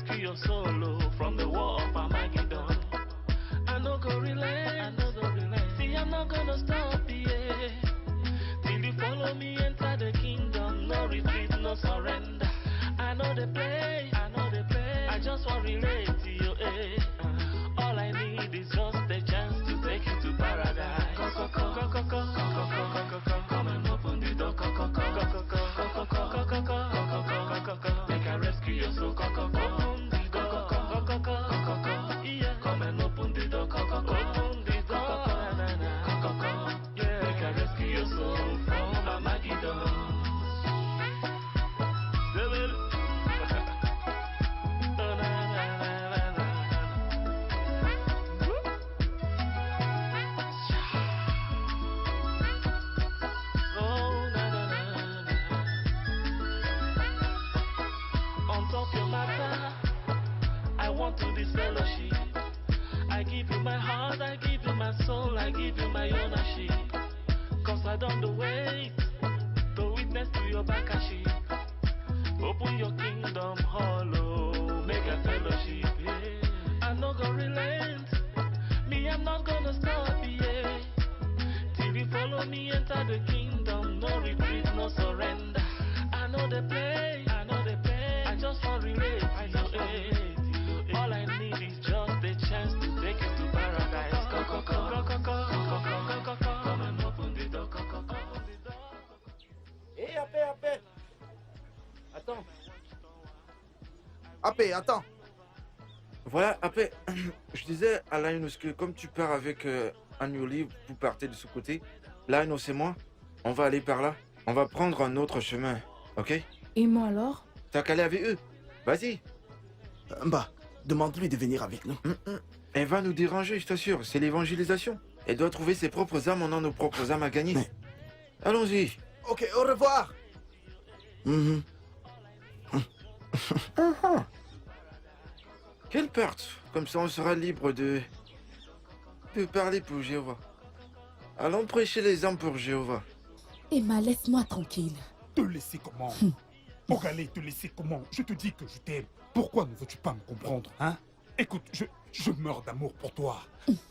rescue your soul from the war of Armageddon. I no go relent, see I'm not gonna stop, yeah. Till you follow me enter the kingdom, no retreat, no surrender. I know the play, I just want relate to you, eh. All I need is just a chance to take you to paradise. Come and open the door, make I rescue your soul, open the door, yeah. Come and open the door, open the door, yeah. Make I rescue your soul from Armageddon. I want to this fellowship. I give you my heart, I give you my soul, I give you my ownership. Cause I don't wait to witness to your backaship. Open your kingdom hollow, make a fellowship, yeah. I'm not gonna relent, me I'm not gonna stop, yeah. Till you follow me enter the kingdom, no retreat, no surrender. I know the play, I just want to relate to you, eh. All I need is just a chance to take you to paradise. Come and open the door, Hé, Apé. Attends. Apé, attends. Voilà, après, je disais à Linus que comme tu pars avec Agnoli, vous partez de ce côté. Linus et moi, on va aller par là. On va prendre un autre chemin, ok? Et moi alors? T'as qu'à aller avec eux. Vas-y. Bah, demande-lui de venir avec nous. Elle va nous déranger, je t'assure. C'est l'évangélisation. Elle doit trouver ses propres âmes, on a nos propres âmes à gagner. Mais... Allons-y. Ok, au revoir. Qu'elle parte. Comme ça, on sera libre de parler pour Jéhovah. Allons prêcher les âmes pour Jéhovah. Emma, laisse-moi tranquille. Te laisser comment? Ogalé, te laisser comment? Je te dis que je t'aime. Pourquoi ne veux-tu pas me comprendre, hein? Écoute, je meurs d'amour pour toi.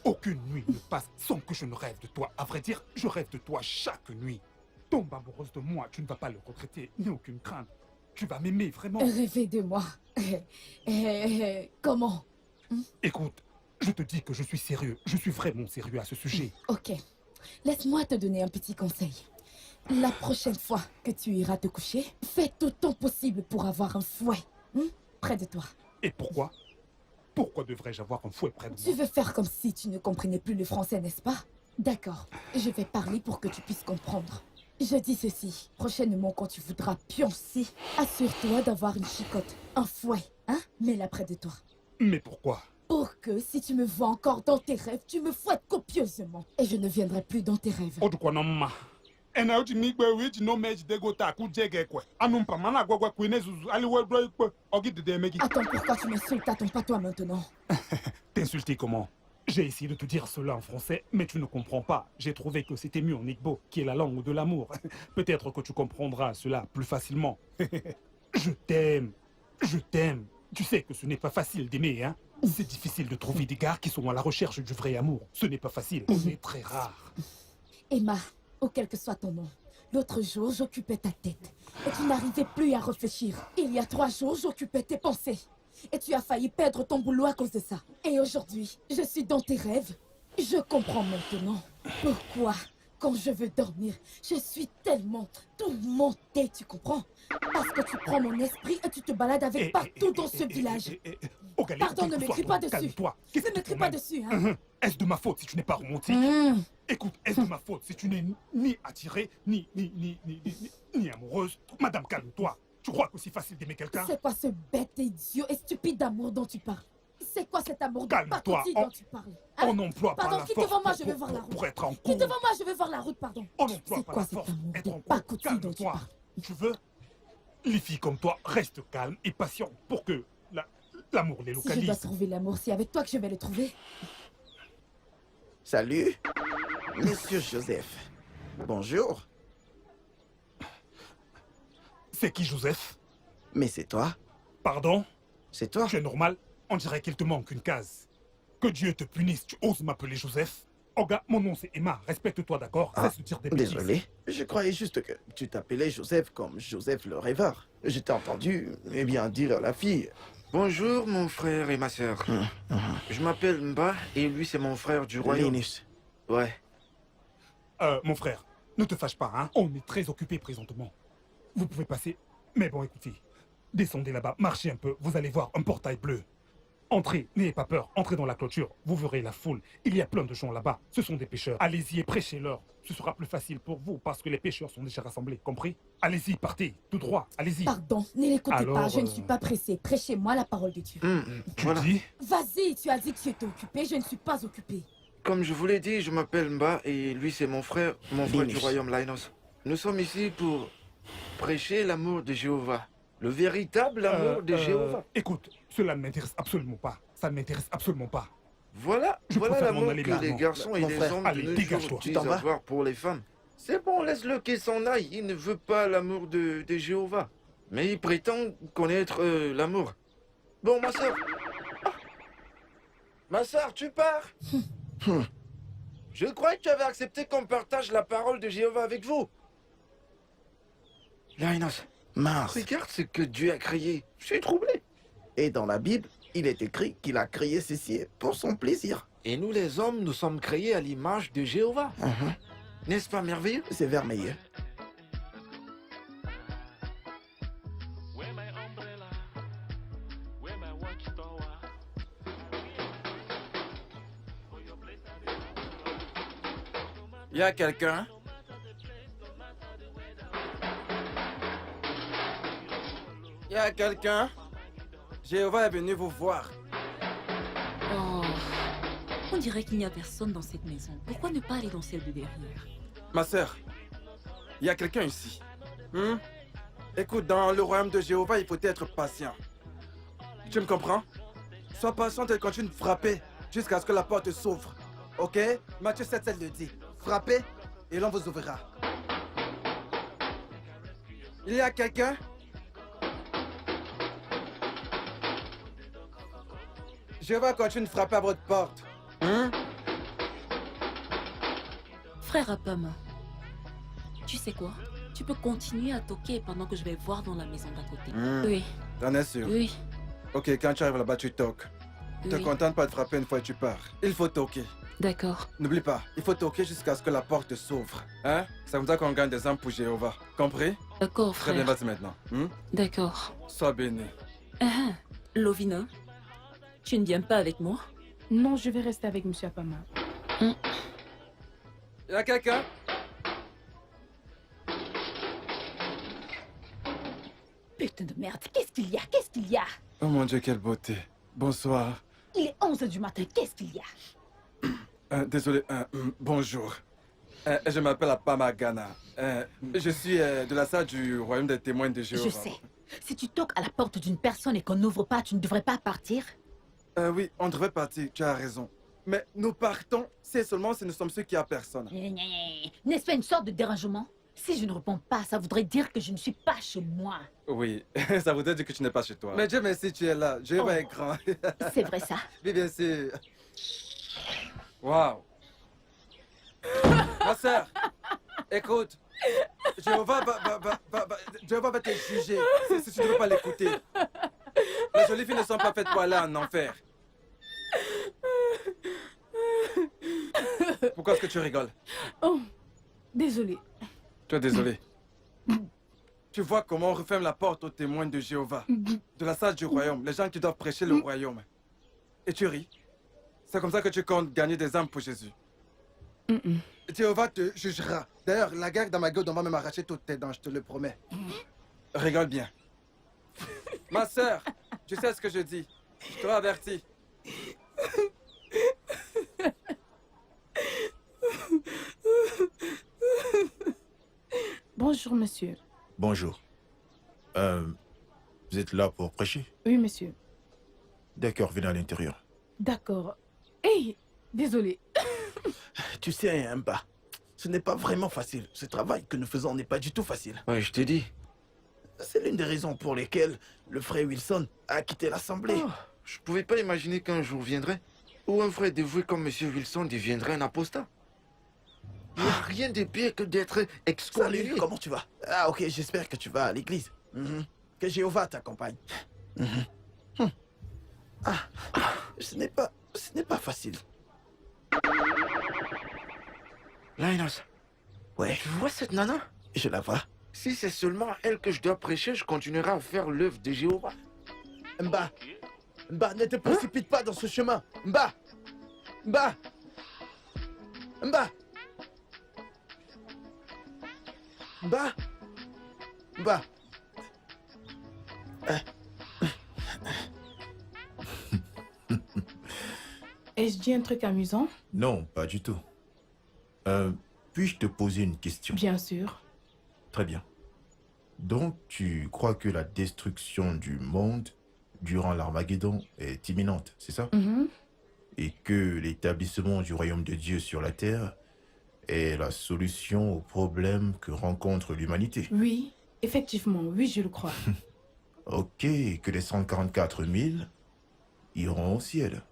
Aucune nuit ne passe sans que je ne rêve de toi. À vrai dire, je rêve de toi chaque nuit. Tombe amoureuse de moi, tu ne vas pas le regretter, n'aie aucune crainte. Tu vas m'aimer vraiment. Rêver de moi. Comment? Écoute, je te dis que je suis sérieux. Je suis vraiment sérieux à ce sujet. Ok. Laisse-moi te donner un petit conseil. La prochaine fois que tu iras te coucher, fais tout ton possible pour avoir un fouet près de toi. Et pourquoi? Pourquoi devrais-je avoir un fouet près de moi? Tu veux faire comme si tu ne comprenais plus le français, n'est-ce pas? D'accord. Je vais parler pour que tu puisses comprendre. Je dis ceci. Prochainement, quand tu voudras pioncer, assure-toi d'avoir une chicotte, un fouet, mets-la près de toi. Mais pourquoi? Pour que, si tu me vois encore dans tes rêves, tu me fouettes copieusement. Et je ne viendrai plus dans tes rêves. Attends, pourquoi tu m'insultes à ton patois maintenant? T'insulter comment? J'ai essayé de te dire cela en français, mais tu ne comprends pas. J'ai trouvé que c'était mieux en Igbo, qui est la langue de l'amour. Peut-être que tu comprendras cela plus facilement. Je t'aime. Je t'aime. Tu sais que ce n'est pas facile d'aimer, hein? C'est difficile de trouver des gars qui sont à la recherche du vrai amour. Ce n'est pas facile, c'est très rare. Emma, ou quel que soit ton nom, l'autre jour, j'occupais ta tête. Et tu n'arrivais plus à réfléchir. Il y a 3 jours, j'occupais tes pensées. Et tu as failli perdre ton boulot à cause de ça. Et aujourd'hui, je suis dans tes rêves. Je comprends maintenant pourquoi, quand je veux dormir, je suis tellement tourmentée, tu comprends? Parce que tu prends mon esprit et tu te balades avec partout dans ce village. Pardon, ne m'écris pas dessus. Ne m'écris pas dessus, hein. Est-ce de ma faute si tu n'es pas romantique? Écoute, est-ce de ma faute si tu n'es ni attirée, ni amoureuse? Madame, calme-toi. Tu crois que c'est facile d'aimer quelqu'un? C'est quoi ce bête idiot et stupide amour dont tu parles? C'est quoi cet amour de pacotille dont tu parles? On n'emploie pas la force. Pardon, quitte devant moi, je veux voir la route. Pour être en couple. Quitte devant moi, je veux voir la route, pardon. On n'emploie C'est pas quoi la cet force. amour Être en de couple. pacotille dont tu Calme-toi. parles? Tu veux? Les filles comme toi restent calmes et patientes pour que l'amour les Si je localise. dois trouver l'amour, c'est avec toi que je vais le trouver. Salut, Monsieur Joseph. Bonjour. C'est qui, Joseph? Mais c'est toi. Pardon? C'est toi? Tu es normal? On dirait qu'il te manque une case. Que Dieu te punisse, tu oses m'appeler Joseph? Oh gars, mon nom c'est Emma, respecte-toi d'accord? Ah, Cesse de dire des bêtises. Désolé. Je croyais juste que tu t'appelais Joseph comme Joseph le rêveur. Je t'ai entendu, eh bien, dire à la fille. Bonjour, mon frère et ma sœur. Je m'appelle Mba et lui, c'est mon frère du royaume. Linus. Ouais. Mon frère, ne te fâche pas, hein? On est très occupé présentement. Vous pouvez passer. Mais bon, écoutez, descendez là-bas, marchez un peu, vous allez voir un portail bleu. Entrez, n'ayez pas peur, entrez dans la clôture, vous verrez la foule. Il y a plein de gens là-bas, ce sont des pêcheurs. Allez-y et prêchez-leur. Ce sera plus facile pour vous parce que les pêcheurs sont déjà rassemblés, compris? Allez-y, partez, tout droit, allez-y. Pardon, ne l'écoutez Alors, pas, je ne suis pas pressée. Prêchez-moi la parole de Dieu. Tu Voilà. dis? Vas-y, tu as dit que tu étais occupé, je ne suis pas occupée. Comme je vous l'ai dit, je m'appelle Mba et lui, c'est mon frère du Linus. royaume Linus. Nous sommes ici pour prêcher l'amour de Jéhovah. Le véritable amour de Jéhovah. Écoute, cela ne m'intéresse absolument pas. Ça ne m'intéresse absolument pas. Voilà, Je voilà préfère m'en l'amour aller que maintenant. les garçons et Mon les frère, hommes allez, de nos dégage-toi. jours Tu disent t'en vas? avoir pour les femmes. C'est bon, laisse-le qu'il s'en aille. Il ne veut pas l'amour de Jéhovah. Mais il prétend connaître l'amour. Bon, ma soeur. Ma soeur, tu pars? Je croyais que tu avais accepté qu'on partage la parole de Jéhovah avec vous. Linus, Mars. regarde ce que Dieu a créé. Je suis troublé. Et dans la Bible, il est écrit qu'il a créé ceci pour son plaisir. Et nous, les hommes, nous sommes créés à l'image de Jéhovah. Mhm. N'est-ce pas merveilleux? C'est vermeilleux. Where my umbrella? Where my watchtower? For your place I Y a quelqu'un? Y a quelqu'un? Jéhovah est venu vous voir. Oh, on dirait qu'il n'y a personne dans cette maison. Pourquoi ne pas aller dans celle de derrière? Ma sœur, y a quelqu'un ici. Écoute, dans le royaume de Jéhovah, il faut être patient. Tu me comprends? Sois patient et continue de frapper jusqu'à ce que la porte s'ouvre. Ok? Matthieu 7,7 le dit. Frappez et l'on vous ouvrira. Il y a quelqu'un? Jéhovah continue de frapper à votre porte. Frère Apama, tu sais quoi? Tu peux continuer à toquer pendant que je vais voir dans la maison d'à côté. Oui, T'en es sûr? oui, Ok, quand tu arrives là-bas, tu toques. Te oui. contente pas de frapper une fois et tu pars. Il faut toquer. D'accord. N'oublie pas, il faut toquer jusqu'à ce que la porte s'ouvre. Hein? C'est comme ça qu'on gagne des âmes pour Jéhovah. Compris? D'accord, Très bien, frère. vas-y maintenant. D'accord. Sois béni. Lovina, tu ne viens pas avec moi? Non, je vais rester avec Monsieur Apama. Y a quelqu'un? Putain de merde, qu'est-ce qu'il y a? Qu'est-ce qu'il y a? Oh mon Dieu, quelle beauté. Bonsoir. Il est 11 h du matin, qu'est-ce qu'il y a? Désolé, bonjour. Je m'appelle Apama Ghana. Je suis de la salle du royaume des témoins de Jéhovah. Je sais. Si tu toques à la porte d'une personne et qu'on n'ouvre pas, tu ne devrais pas partir. Oui, on devrait partir, tu as raison. Mais nous partons, c'est seulement si nous sommes ceux qui a personne. N'est-ce pas une sorte de dérangement? Si je ne réponds pas, ça voudrait dire que je ne suis pas chez moi. Oui, ça voudrait dire que tu n'es pas chez toi. Mais Dieu merci, tu es là. Jéhovah Oh. est grand. C'est vrai ça? Oui, bien sûr. Waouh. Ma sœur, écoute. Jéhovah Jéhovah va te juger si tu ne veux pas l'écouter. Les jolies filles ne sont pas faites pour aller en enfer. Pourquoi est-ce que tu rigoles? Oh, désolé. Tu es désolé. Tu vois comment on referme la porte aux témoins de Jéhovah, de la salle du royaume, les gens qui doivent prêcher le royaume. Et tu ris. C'est comme ça que tu comptes gagner des âmes pour Jésus. Jéhovah te jugera. D'ailleurs, la guerre dans ma gueule, on va même arracher toutes tes dents, je te le promets. Rigole bien. Ma sœur, tu sais ce que je dis. Je te avertis. Bonjour, monsieur. Bonjour. Vous êtes là pour prêcher? Oui, monsieur. D'accord, venez à l'intérieur. D'accord. Hey, désolé. Tu sais, Mba, ce n'est pas vraiment facile. Ce travail que nous faisons n'est pas du tout facile. Ouais, je te dis. C'est l'une des raisons pour lesquelles le frère Wilson a quitté l'Assemblée. Oh, je pouvais pas imaginer qu'un jour viendrait où un frère dévoué comme Monsieur Wilson deviendrait un apostat. Il n'y a rien de pire que d'être excommunié. Salut, comment tu vas? Ah ok, j'espère que tu vas à l'église. Que Jéhovah t'accompagne. Ah, ce n'est pas facile. Linus, Ouais, tu vois cette nana? je la vois. Si c'est seulement à elle que je dois prêcher, je continuerai à faire l'œuvre de Jéhovah. Mba, ne te précipite pas dans ce chemin. Mba, Mba, Mba, Mba, Mba. Ai-je dit un truc amusant? Non, pas du tout. Puis-je te poser une question? Bien sûr. Très bien. Donc, tu crois que la destruction du monde durant l'Armageddon est imminente, c'est ça? Mhm. Et que l'établissement du royaume de Dieu sur la terre est la solution aux problèmes que rencontre l'humanité? Oui, effectivement, oui, je le crois. Ok, que les 144 000 iront au ciel.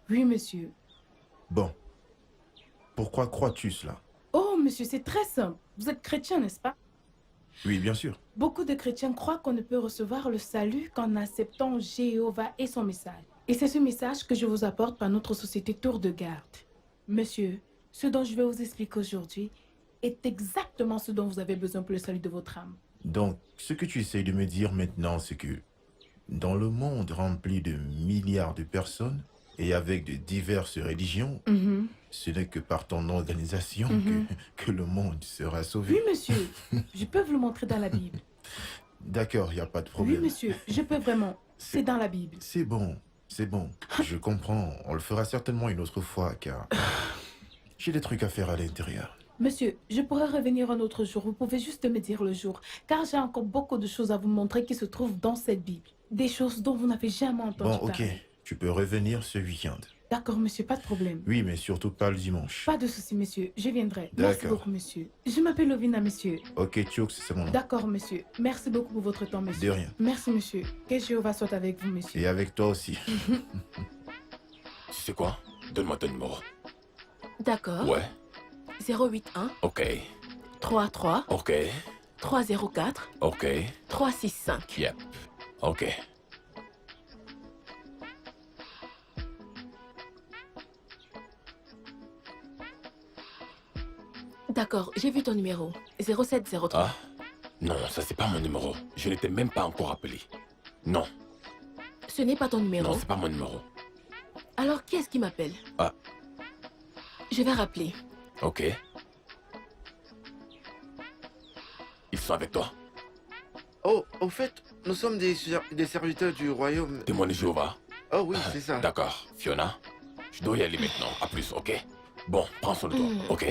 Oui, monsieur. Bon. Pourquoi crois-tu cela? Oh, monsieur, c'est très simple. Vous êtes chrétien, n'est-ce pas? Oui, bien sûr. Beaucoup de chrétiens croient qu'on ne peut recevoir le salut qu'en acceptant Jéhovah et son message. Et c'est ce message que je vous apporte par notre société Tour de Garde. Monsieur, ce dont je vais vous expliquer aujourd'hui est exactement ce dont vous avez besoin pour le salut de votre âme. Donc, ce que tu essayes de me dire maintenant, c'est que dans le monde rempli de milliards de personnes et avec de diverses religions, ce n'est que par ton organisation que le monde sera sauvé. Oui, monsieur. Je peux vous le montrer dans la Bible. D'accord, il n'y a pas de Oui, problème. monsieur. Je peux vraiment. C'est dans la Bible. C'est bon, c'est bon. Je comprends. On le fera certainement une autre fois, car j'ai des trucs à faire à l'intérieur. Monsieur, je pourrais revenir un autre jour. Vous pouvez juste me dire le jour. Car j'ai encore beaucoup de choses à vous montrer qui se trouvent dans cette Bible. Des choses dont vous n'avez jamais entendu Bon, ok. parler. Tu peux revenir ce week-end. D'accord, monsieur, pas de problème. Oui, mais surtout pas le dimanche. Pas de souci, monsieur. Je viendrai. Merci D'accord. beaucoup, monsieur. Je m'appelle Lovina, monsieur. Ok, Tchouk, c'est mon nom. D'accord, monsieur. Merci beaucoup pour votre temps, monsieur. De rien. Merci, monsieur. Que Jéhovah soit avec vous, monsieur. Et avec toi aussi. Tu sais quoi? Donne-moi ton numéro. D'accord. Ouais, 081 ok, 33 ok, 304 ok, 365. yep, ok. D'accord, j'ai vu ton numéro. 0703. Ah? Non, ça c'est pas mon numéro. Je ne t'ai même pas encore appelé. Non, Ce n'est pas ton numéro. non, c'est pas mon numéro. Alors qui est-ce qui m'appelle? Ah. Je vais rappeler. Ok. Ils sont avec toi. Oh, au fait, nous sommes des serviteurs du royaume. Témoin de Jéhovah. Oh oui, c'est ça. D'accord. Fiona, je dois y aller maintenant. À plus, ok? Bon, prends soin de toi, ok?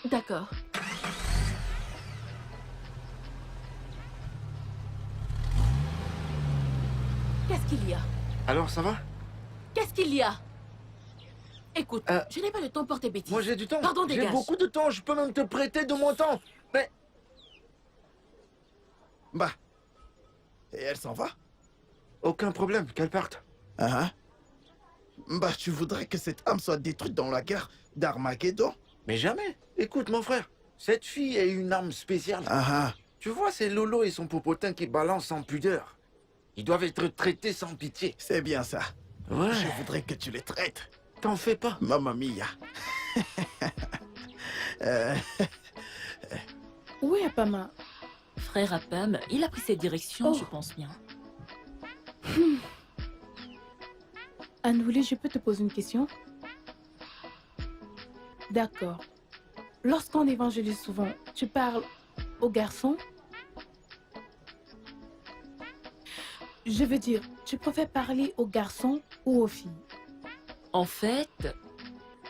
D'accord. Qu'est-ce qu'il y a? Alors, ça va? Qu'est-ce qu'il y a? Écoute, Euh, je n'ai pas le temps pour tes bêtises. Moi, j'ai du temps. Pardon, J'ai dégage. beaucoup de temps. Je peux même te prêter de mon temps. Mais Bah. Et elle s'en va? aucun problème, qu'elle parte. Ah. Bah, tu voudrais que cette âme soit détruite dans la guerre d'Armageddon? Mais jamais. Écoute, mon frère, cette fille est une âme spéciale. Ah. Tu vois, c'est Lolo et son popotin qui balancent sans pudeur. Ils doivent être traités sans pitié. C'est bien ça. Ouais. Je voudrais que tu les traites. T'en fais pas. Mamma mia. Où est Apama? Frère Apam, il a pris cette direction, Oh. je pense bien. Anouli, je peux te poser une question? D'accord. Lorsqu'on évangélise souvent, tu parles aux garçons? Je veux dire, tu préfères parler aux garçons ou aux filles? En fait,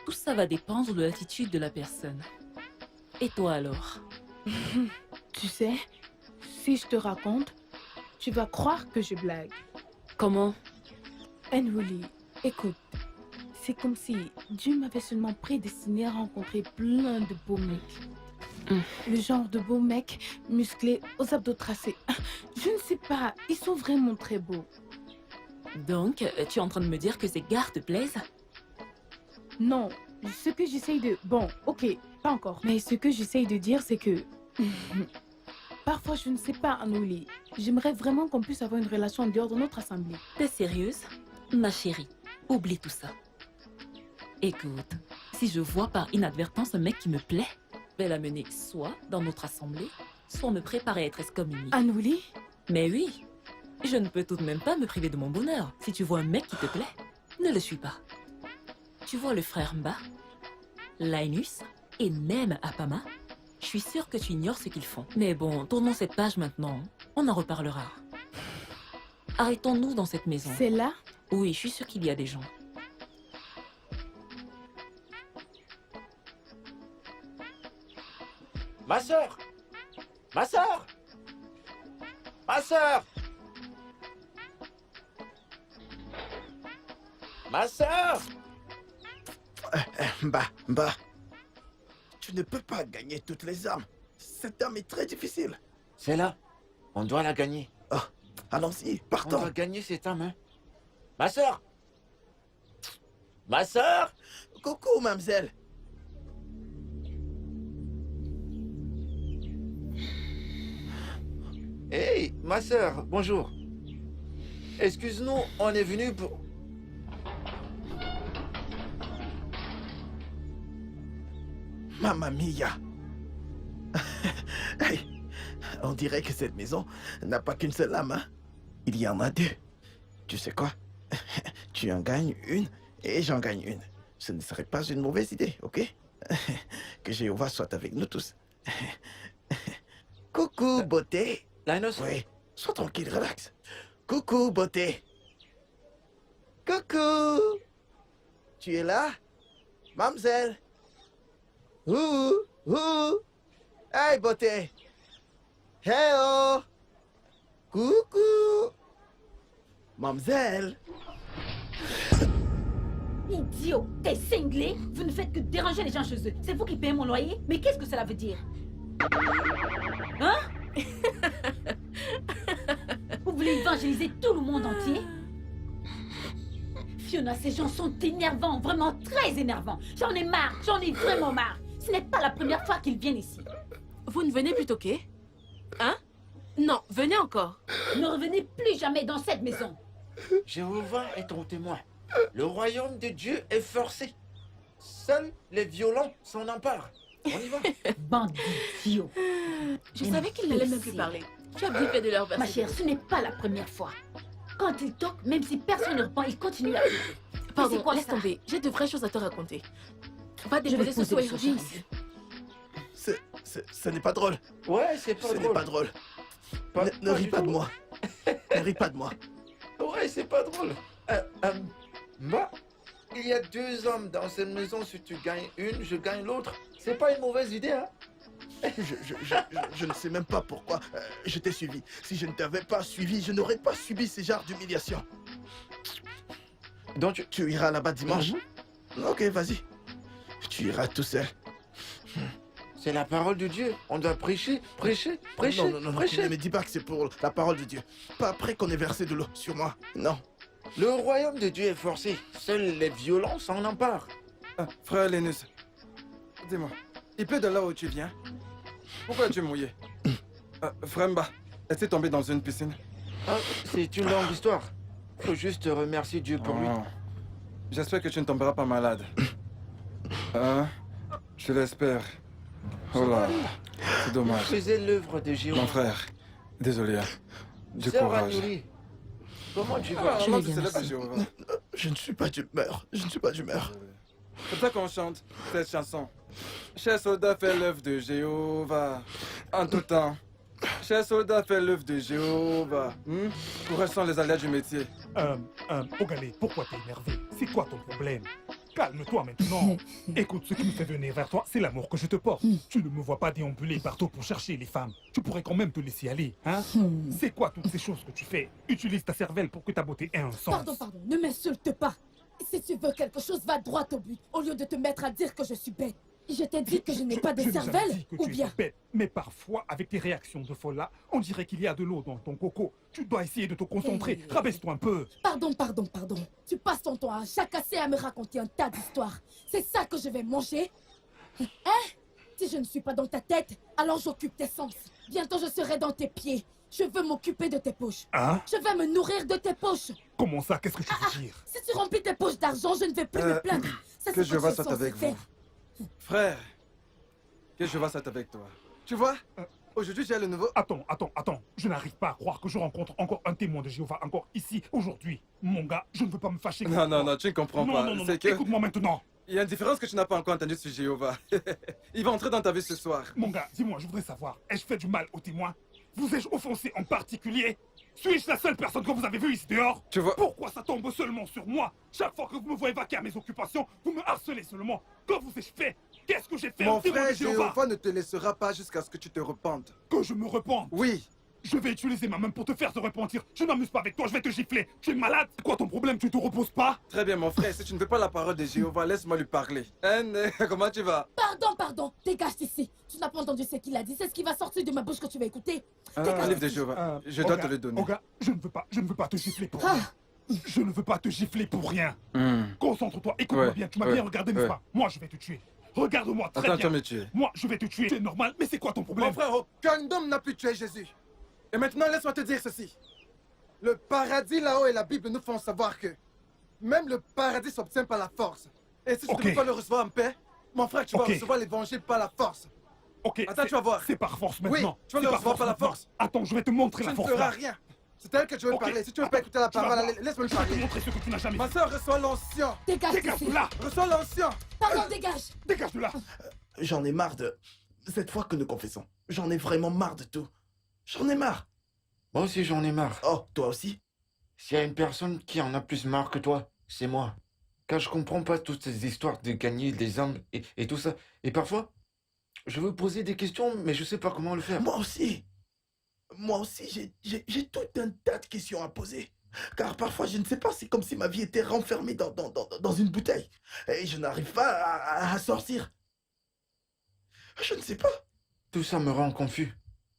tout ça va dépendre de l'attitude de la personne. Et toi alors? Tu sais, si je te raconte, tu vas croire que je blague. Comment? Anouli, écoute, C'est comme si Dieu m'avait seulement prédestiné à rencontrer plein de beaux mecs. Le genre de beaux mecs musclés aux abdos tracés. Je ne sais pas, ils sont vraiment très beaux. Donc, tu es en train de me dire que ces gars te plaisent? Non, ce que j'essaye de... Bon, ok, pas encore. Mais ce que j'essaye de dire, c'est que... Parfois, je ne sais pas, Anouli. J'aimerais vraiment qu'on puisse avoir une relation en dehors de notre assemblée. T'es sérieuse? Ma chérie, oublie tout ça. Écoute, si je vois par inadvertance un mec qui me plaît, je vais l'amener soit dans notre assemblée, soit me préparer à être excommuniée. Anouli? Mais oui, je ne peux tout de même pas me priver de mon bonheur. Si tu vois un mec qui te plaît, ne le suis pas. Tu vois le frère Mba, Linus et même Apama? Je suis sûre que tu ignores ce qu'ils font. Mais bon, tournons cette page maintenant. On en reparlera. Arrêtons-nous dans cette maison. C'est là? Oui, je suis sûre qu'il y a des gens. Ma sœur! Ma sœur! Ma sœur! Ma sœur! Bah. Tu ne peux pas gagner toutes les armes. Cette arme est très difficile. C'est là. On doit la gagner. Oh, allons-y, On partons. doit gagner cette arme, hein. Ma sœur! Ma sœur! Coucou, mademoiselle. Hey, ma sœur, bonjour. Excuse-nous, on est venu pour... Mamma mia. Hey, on dirait que cette maison n'a pas qu'une seule âme, hein. Il y en a deux. Tu sais quoi? Tu en gagnes une et j'en gagne une. Ce ne serait pas une mauvaise idée, ok? Que Jéhovah soit avec nous tous. Coucou, beauté. Linus? Oui, sois tranquille, relax. Coucou, beauté. Coucou. Tu es là? Mademoiselle? Ouh. Hey, beauté. Hey, oh. Coucou. Mademoiselle. Idiot, t'es cinglé. Vous ne faites que déranger les gens chez eux. C'est vous qui payez mon loyer? Mais qu'est-ce que cela veut dire? Hein? Vous voulez évangéliser tout le monde entier? Fiona, ces gens sont énervants, vraiment très énervants. J'en ai marre, j'en ai vraiment marre. Ce n'est pas la première fois qu'ils viennent ici. Vous ne venez plus toquer? Hein? Non, venez encore. Ne revenez plus jamais dans cette maison. Jéhovah est ton témoin. Le royaume de Dieu est forcé. Seuls les violents s'en emparent. On y va. Bande d'idiots. Je savais qu'ils n'allaient même plus parler. Tu as bien fait de leur verser. Ma chère, ce n'est pas la première fois. Quand ils toquent, même si personne ne répond, ils continuent à crier. Pardon, c'est quoi laisse ça? tomber. J'ai de vraies choses à te raconter. Va Je vais déposer ce poser soir les et choses reviens sur ici. Ce n'est pas drôle. Ouais, c'est pas Ce drôle. n'est pas drôle. Ne ris pas de moi. Ne ris pas de moi. Ouais, c'est pas drôle. Bah, il y a deux hommes dans cette maison. Si tu gagnes une, je gagne l'autre. C'est pas une mauvaise idée, hein? Je ne sais même pas pourquoi je t'ai suivi. Si je ne t'avais pas suivi, je n'aurais pas subi ces genres d'humiliation. Donc tu iras là-bas dimanche? Ok, vas-y. Tu iras tout seul. C'est la parole de Dieu. On doit prêcher. Non, prêcher. ne me dis pas que c'est pour la parole de Dieu. Pas après qu'on ait versé de l'eau sur moi. Non. Le royaume de Dieu est forcé. Seuls les violents s'en emparent. Frère Linus, dis-moi, il pleut de là où tu viens. Pourquoi es-tu mouillé? Frère Mba, es-tu tombé dans une piscine? C'est une longue histoire. Faut juste remercier Dieu pour lui. J'espère que tu ne tomberas pas malade. Je l'espère. Oh là, c'est dommage. Je faisais l'œuvre de Jéhovah. Mon frère, désolé. Du Sœur courage. Anouli, comment tu vas? Comment tu célèbres Jéhovah? Je ne suis pas d'humeur. C'est pour ça qu'on chante cette chanson. Cher soldat, fais l'œuvre de Jéhovah. En tout temps. Cher soldat, fais l'œuvre de Jéhovah. Quels sont les aléas du métier? Ogale, pourquoi t'es énervé? C'est quoi ton problème? Calme-toi maintenant. Écoute, ce qui me fait venir vers toi, c'est l'amour que je te porte. Tu ne me vois pas déambuler partout pour chercher les femmes. Tu pourrais quand même te laisser aller, hein? C'est quoi toutes ces choses que tu fais? Utilise ta cervelle pour que ta beauté ait un sens. Pardon, ne m'insulte pas. Si tu veux quelque chose, va droit au but, au lieu de te mettre à dire que je suis bête. Je t'ai dit que je n'ai pas de je n'ai jamais cervelle, dit que ou tu bien... étais bête, mais parfois, avec tes réactions de folle là, on dirait qu'il y a de l'eau dans ton coco. Tu dois essayer de te concentrer. Rabaisse-toi un peu. Pardon. Tu passes ton temps à chacasser à me raconter un tas d'histoires. C'est ça que je vais manger? Hein? Si je ne suis pas dans ta tête, alors j'occupe tes sens. Bientôt je serai dans tes pieds. Je veux m'occuper de tes poches. Hein? Je vais me nourrir de tes poches. Comment ça? Qu'est-ce que tu veux dire? Si tu remplis tes poches d'argent, je ne vais plus me plaindre. C'est Que ce je vois tu es ça censé avec faire. vous. Frère, que je vois ça avec toi. Tu vois, aujourd'hui j'ai le nouveau... Attends. Je n'arrive pas à croire que je rencontre encore un témoin de Jéhovah encore ici, aujourd'hui. Mon gars, je ne veux pas me fâcher. Non, tu ne comprends pas. Non, C'est que... écoute-moi maintenant. Il y a une différence que tu n'as pas encore entendue sur Jéhovah. Il va entrer dans ta vie ce soir. Mon gars, dis-moi, je voudrais savoir, ai-je fait du mal aux témoins? Vous ai-je offensé en particulier? Suis-je la seule personne que vous avez vue ici dehors? Tu vois... Pourquoi ça tombe seulement sur moi? Chaque fois que vous me voyez vaquer à mes occupations, vous me harcelez seulement. Que vous ai-je fait? Qu'est-ce que j'ai fait? Mon témoin frère de Jéhovah? Jéhovah ne te laissera pas jusqu'à ce que tu te repentes. Que je me repente? Oui. Je vais utiliser ma main pour te faire te repentir. Je ne m'amuse pas avec toi, je vais te gifler. Tu es malade? C'est quoi ton problème? Tu te reposes pas? Très bien, mon frère. Si tu ne veux pas la parole de Jéhovah, laisse-moi lui parler. Hein, comment tu vas? Pardon. Dégage d'ici. Tu n'as pas entendu ce qu'il a dit. C'est ce qui va sortir de ma bouche que tu vas écouter. Un livre de Jéhovah. Je dois te le donner. Olga, je ne veux pas te gifler pour rien. Je ne veux pas te gifler pour rien. Concentre-toi, écoute-moi bien. Tu m'as bien regardé, n'est-ce pas? Moi, je vais te tuer. Regarde-moi très bien. Attends, me tuer. Moi, je vais te tuer. C'est normal, mais c'est quoi ton problème? Mon frère, aucun homme n'a pu tuer Jésus. Et maintenant, laisse-moi te dire ceci. Le paradis là-haut et la Bible nous font savoir que même le paradis s'obtient par la force. Et si tu ne veux pas le recevoir en paix, mon frère, tu vas recevoir l'évangile par la force. Ok. Attends, tu vas voir. C'est par force maintenant. Oui, tu vas le recevoir par la force. Attends, je vais te montrer la force. Tu ne feras rien. C'est elle que tu veux parler. Si tu veux pas écouter la parole, laisse-moi le parler. Je vais te montrer ce que tu n'as jamais Ma soeur, reçois l'ancien. Dégage de là. Reçois l'ancien. Pardon, dégage. Dégage de là. J'en ai marre de... Cette fois que nous confessons. J'en ai vraiment marre de tout. J'en ai marre. Moi aussi, j'en ai marre. Oh, toi aussi? S'il y a une personne qui en a plus marre que toi, c'est moi. Car je comprends pas toutes ces histoires de gagner des âmes et tout ça. Et parfois, je veux poser des questions, mais je sais pas comment le faire. Moi aussi, j'ai tout un tas de questions à poser. Car parfois, je ne sais pas, c'est comme si ma vie était renfermée dans une bouteille. Et je n'arrive pas à sortir. Je ne sais pas. Tout ça me rend confus.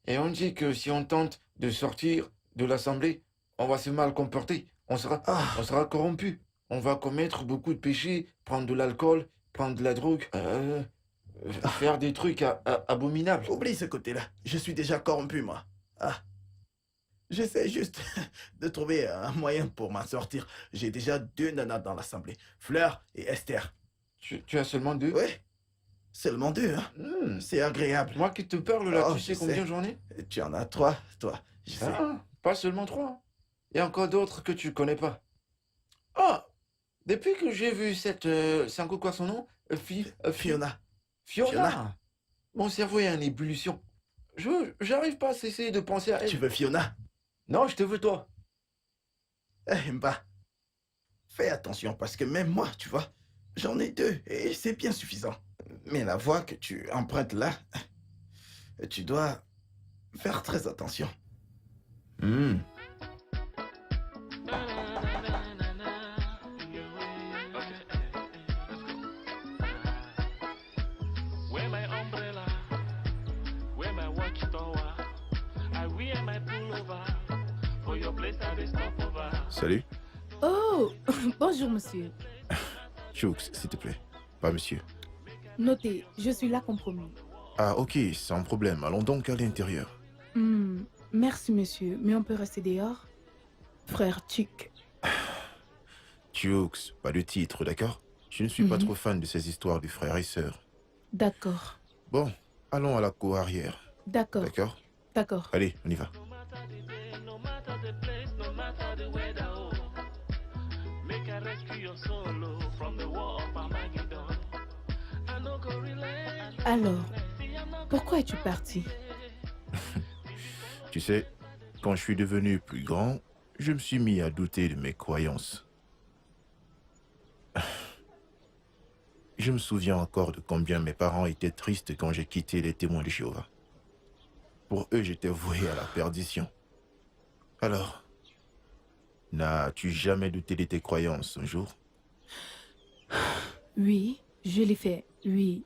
Et on dit que si on tente de sortir de l'assemblée, on va se mal comporter. On sera corrompu. On va commettre beaucoup de péchés, prendre de l'alcool, prendre de la drogue, faire des trucs abominables. Oublie ce côté-là. Je suis déjà corrompu, moi. J'essaie juste de trouver un moyen pour m'en sortir. J'ai déjà 2 nanas dans l'assemblée. Fleur et Esther. Tu as seulement 2? Oui. Seulement 2, hein. C'est agréable. Moi qui te parle là, tu sais combien j'en ai? Tu en as 3, toi. Je sais. Pas seulement 3. Il y a encore d'autres que tu connais pas. Ah! Depuis que j'ai vu cette... c'est encore quoi son nom? Fiona. Fiona. Mon cerveau est en ébullition. J'arrive pas à cesser de penser à elle. Tu veux Fiona? Non, je te veux toi. Bah, fais attention parce que même moi, tu vois, j'en ai 2 et c'est bien suffisant. Mais la voie que tu empruntes là, tu dois faire très attention. Where my umbrella? Where my watchtower? I wear my pullover. For your place I dey stop over. Salut. Oh, bonjour monsieur. Chooks, s'il te plaît. Pas monsieur. Notez, je suis là compromis. Ah, ok, sans problème. Allons donc à l'intérieur. Merci monsieur, mais on peut rester dehors? Frère Chick. Chooks, pas de titre, d'accord? Je ne suis pas trop fan de ces histoires de frères et sœurs. D'accord. Bon, allons à la cour arrière. D'accord. D'accord? D'accord. Allez, on y va. No matter the place, no matter the weather, oh. Make I rescue your soul, oh, from the war of Armageddon. I no go relent. Alors, pourquoi es-tu parti? Tu sais, quand je suis devenu plus grand, je me suis mis à douter de mes croyances. Je me souviens encore de combien mes parents étaient tristes quand j'ai quitté les témoins de Jéhovah. Pour eux, j'étais voué à la perdition. Alors, n'as-tu jamais douté de tes croyances un jour? Oui, je l'ai fait, oui,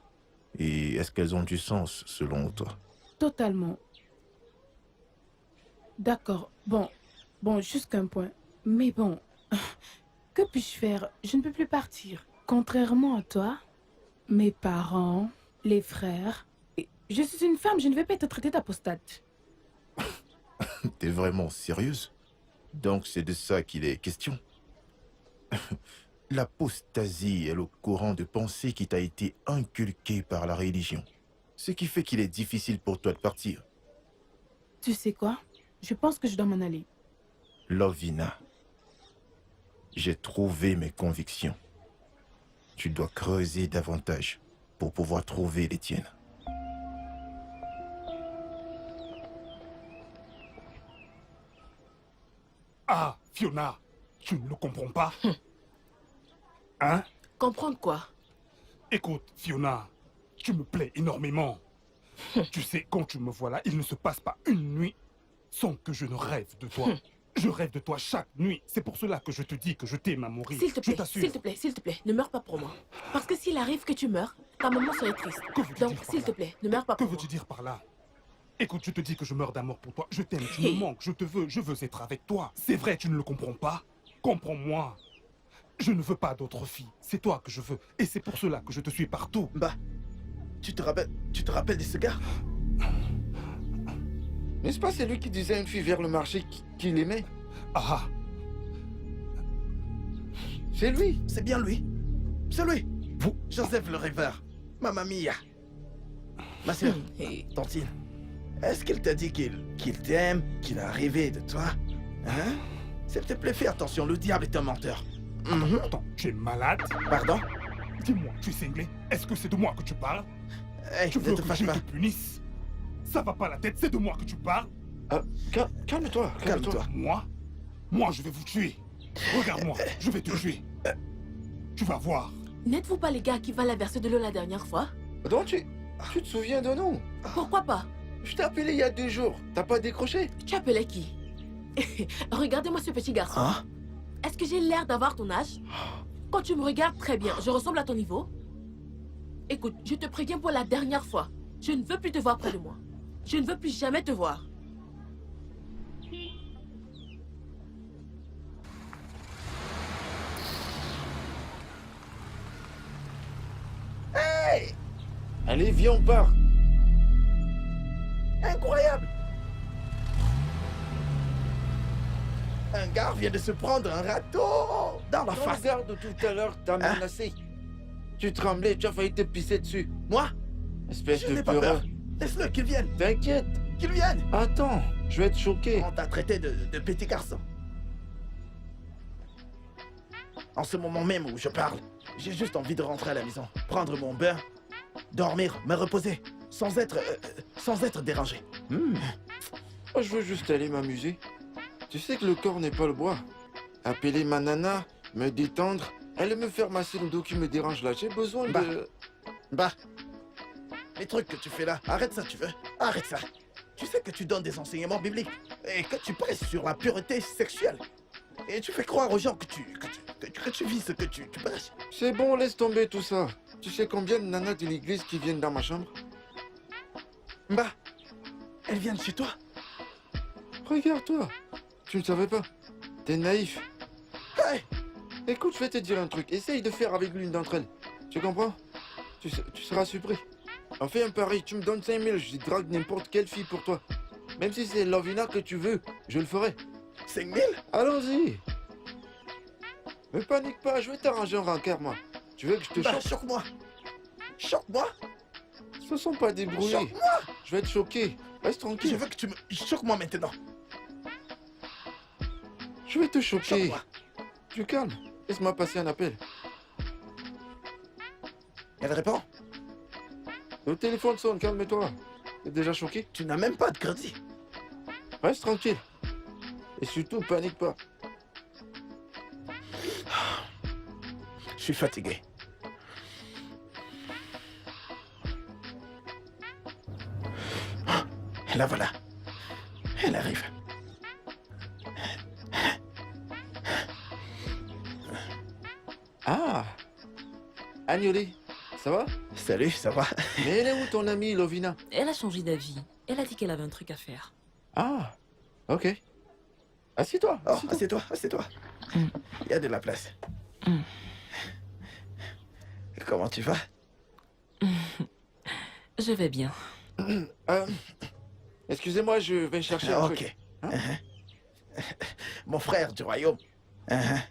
Et est-ce qu'elles ont du sens selon toi? totalement. D'accord, bon, jusqu'à un point. Mais bon, que puis-je faire? Je ne peux plus partir. Contrairement à toi, mes parents, les frères... Je suis une femme, je ne vais pas être traitée d'apostate. T'es vraiment sérieuse? Donc c'est de ça qu'il est question. L'apostasie est le courant de pensée qui t'a été inculqué par la religion. Ce qui fait qu'il est difficile pour toi de partir. Tu sais quoi? Je pense que je dois m'en aller. Lovina, j'ai trouvé mes convictions. Tu dois creuser davantage pour pouvoir trouver les tiennes. Ah, Fiona, tu ne le comprends pas? Hein? Comprendre quoi? Écoute, Fiona, tu me plais énormément. Tu sais, quand tu me vois là, il ne se passe pas une nuit sans que je ne rêve de toi. Je rêve de toi chaque nuit. C'est pour cela que je te dis que je t'aime à mourir. S'il te Je plaît, t'assure. s'il te plaît, s'il te plaît, ne meurs pas pour moi. Parce que s'il arrive que tu meurs, ta maman serait triste. Que veux-tu Donc, dire par s'il là? te plaît, ne meurs pas Que pour moi. veux-tu dire par là? Écoute, je te dis que je meurs d'amour pour toi. Je t'aime, tu me manques, je te veux, je veux être avec toi. C'est vrai, tu ne le comprends pas? Comprends-moi. Je ne veux pas d'autre fille. C'est toi que je veux. Et c'est pour cela que je te suis partout. Bah, tu te rappelles de ce gars? N'est-ce pas c'est lui qui disait à une fille vers le marché qu'il aimait? Ah, C'est lui. C'est bien lui. C'est lui. Vous- Joseph le rêveur. Mamma mia. Ma sœur, Tantine, est-ce qu'il t'a dit qu'il t'aime, qu'il a rêvé de toi? Hein? S'il te plaît, fais attention, le diable est un menteur. Mhm. attends, tu es malade? Pardon? Dis-moi, tu es cinglé? Est-ce que c'est de moi que tu parles? Hey, Tu ne veux te que fâche Dieu pas. te punisse? Ça va pas la tête, c'est de moi que tu parles? Calme-toi, Calme-toi. Moi, je vais vous tuer. Regarde-moi, je vais te tuer. Tu vas voir. N'êtes-vous pas les gars qui valaient verser de l'eau la dernière fois? Donc tu te souviens de nous? Pourquoi pas? Je t'ai appelé il y a 2 jours. T'as pas décroché? Tu appelais qui? Regardez-moi ce petit garçon. Hein? Est-ce que j'ai l'air d'avoir ton âge? Quand tu me regardes très bien, je ressemble à ton niveau? Écoute, je te préviens pour la dernière fois. Je ne veux plus te voir près de moi. Je ne veux plus jamais te voir. Hey! Allez, viens, on part. Incroyable! Un gars vient de se prendre un râteau dans la face. Regarde, tout à l'heure, t'as Hein? menacé. Tu tremblais, tu as failli te pisser dessus. Moi? Espèce Je de n'ai pas peureux. peur. Laisse-le qu'il vienne. T'inquiète. Qu'il vienne. Attends, je vais être choqué. On t'a traité de petit garçon. En ce moment même où je parle, j'ai juste envie de rentrer à la maison, prendre mon bain, dormir, me reposer, sans être dérangé. Moi, je veux juste aller m'amuser. Tu sais que le corps n'est pas le bois. Appeler ma nana, me détendre, elle me faire masser le dos qui me dérange là. J'ai besoin de... Bah, les trucs que tu fais là, arrête ça, tu veux? Arrête ça. Tu sais que tu donnes des enseignements bibliques et que tu presses sur la pureté sexuelle. Et tu fais croire aux gens que tu vis ce que tu prêches. C'est bon, laisse tomber tout ça. Tu sais combien de nanas de l'église qui viennent dans ma chambre? Bah, elles viennent chez toi. Regarde-toi. Tu ne savais pas. T'es naïf. Hey! Écoute, je vais te dire un truc. Essaye de faire avec l'une d'entre elles. Tu comprends? Tu seras surpris. On fait un pari. Tu me donnes 5000, je drague n'importe quelle fille pour toi. Même si c'est Lovina que tu veux, je le ferai. 5000? Allons-y. Ne panique pas, je vais t'arranger un rencard, moi. Tu veux que je te Bah, choque? choque-moi. Choque-moi. Ce sont pas débrouillés. Choque-moi. Je vais être choqué. Reste Je tranquille. veux que tu me... Choque-moi maintenant. Je vais te choquer. Choque-moi. Tu calmes. Laisse-moi passer un appel. Elle répond. Le téléphone sonne, calme-toi. T'es déjà choqué? Tu n'as même pas de crédit. Reste tranquille. Et surtout, panique pas. Je suis fatigué. La voilà. Elle arrive. Ah, Agnoli, ça va? Salut, ça va? Mais elle est où ton amie Lovina? Elle a changé d'avis. Elle a dit qu'elle avait un truc à faire. Ah, ok. Assieds-toi. Oh, assieds-toi, assieds-toi. Il y a de la place. Comment tu vas? Je vais bien. Excusez-moi, je vais chercher un truc. Ok. Mon frère du royaume. Ah,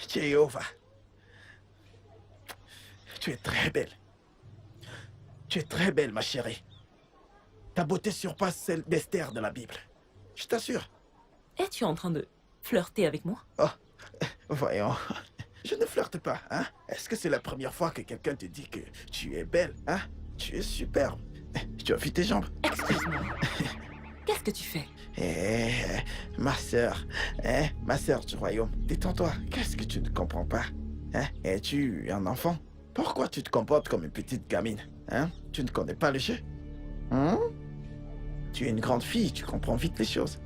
Jéhovah. Tu es très belle. Tu es très belle, ma chérie. Ta beauté surpasse celle d'Esther de la Bible. Je t'assure. Es-tu en train de flirter avec moi? Oh, voyons. Je ne flirte pas, hein? Est-ce que c'est la première fois que quelqu'un te dit que tu es belle, hein? Tu es superbe. Tu as vu tes jambes? Excuse-moi. Qu'est-ce que tu fais? Ma sœur, ma sœur du royaume, détends-toi. Qu'est-ce que tu ne comprends pas? Es-tu un enfant? Pourquoi tu te comportes comme une petite gamine? Tu ne connais pas le jeu? Tu es une grande fille, tu comprends vite les choses.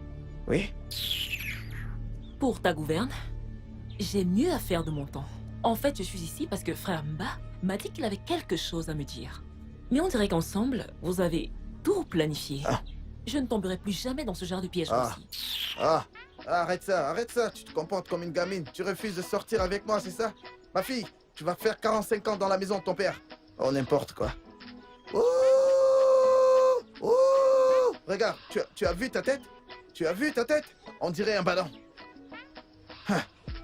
Oui? Pour ta gouverne, j'ai mieux à faire de mon temps. En fait, je suis ici parce que frère Mba m'a dit qu'il avait quelque chose à me dire. Mais on dirait qu'ensemble, vous avez tout planifié. Je ne tomberai plus jamais dans ce genre de piège aussi. Arrête ça, tu te comportes comme une gamine. Tu refuses de sortir avec moi, c'est ça? Ma fille, tu vas faire 45 ans dans la maison de ton père. Oh, n'importe quoi. Regarde, tu as vu ta tête? Tu as vu ta tête? On dirait un ballon.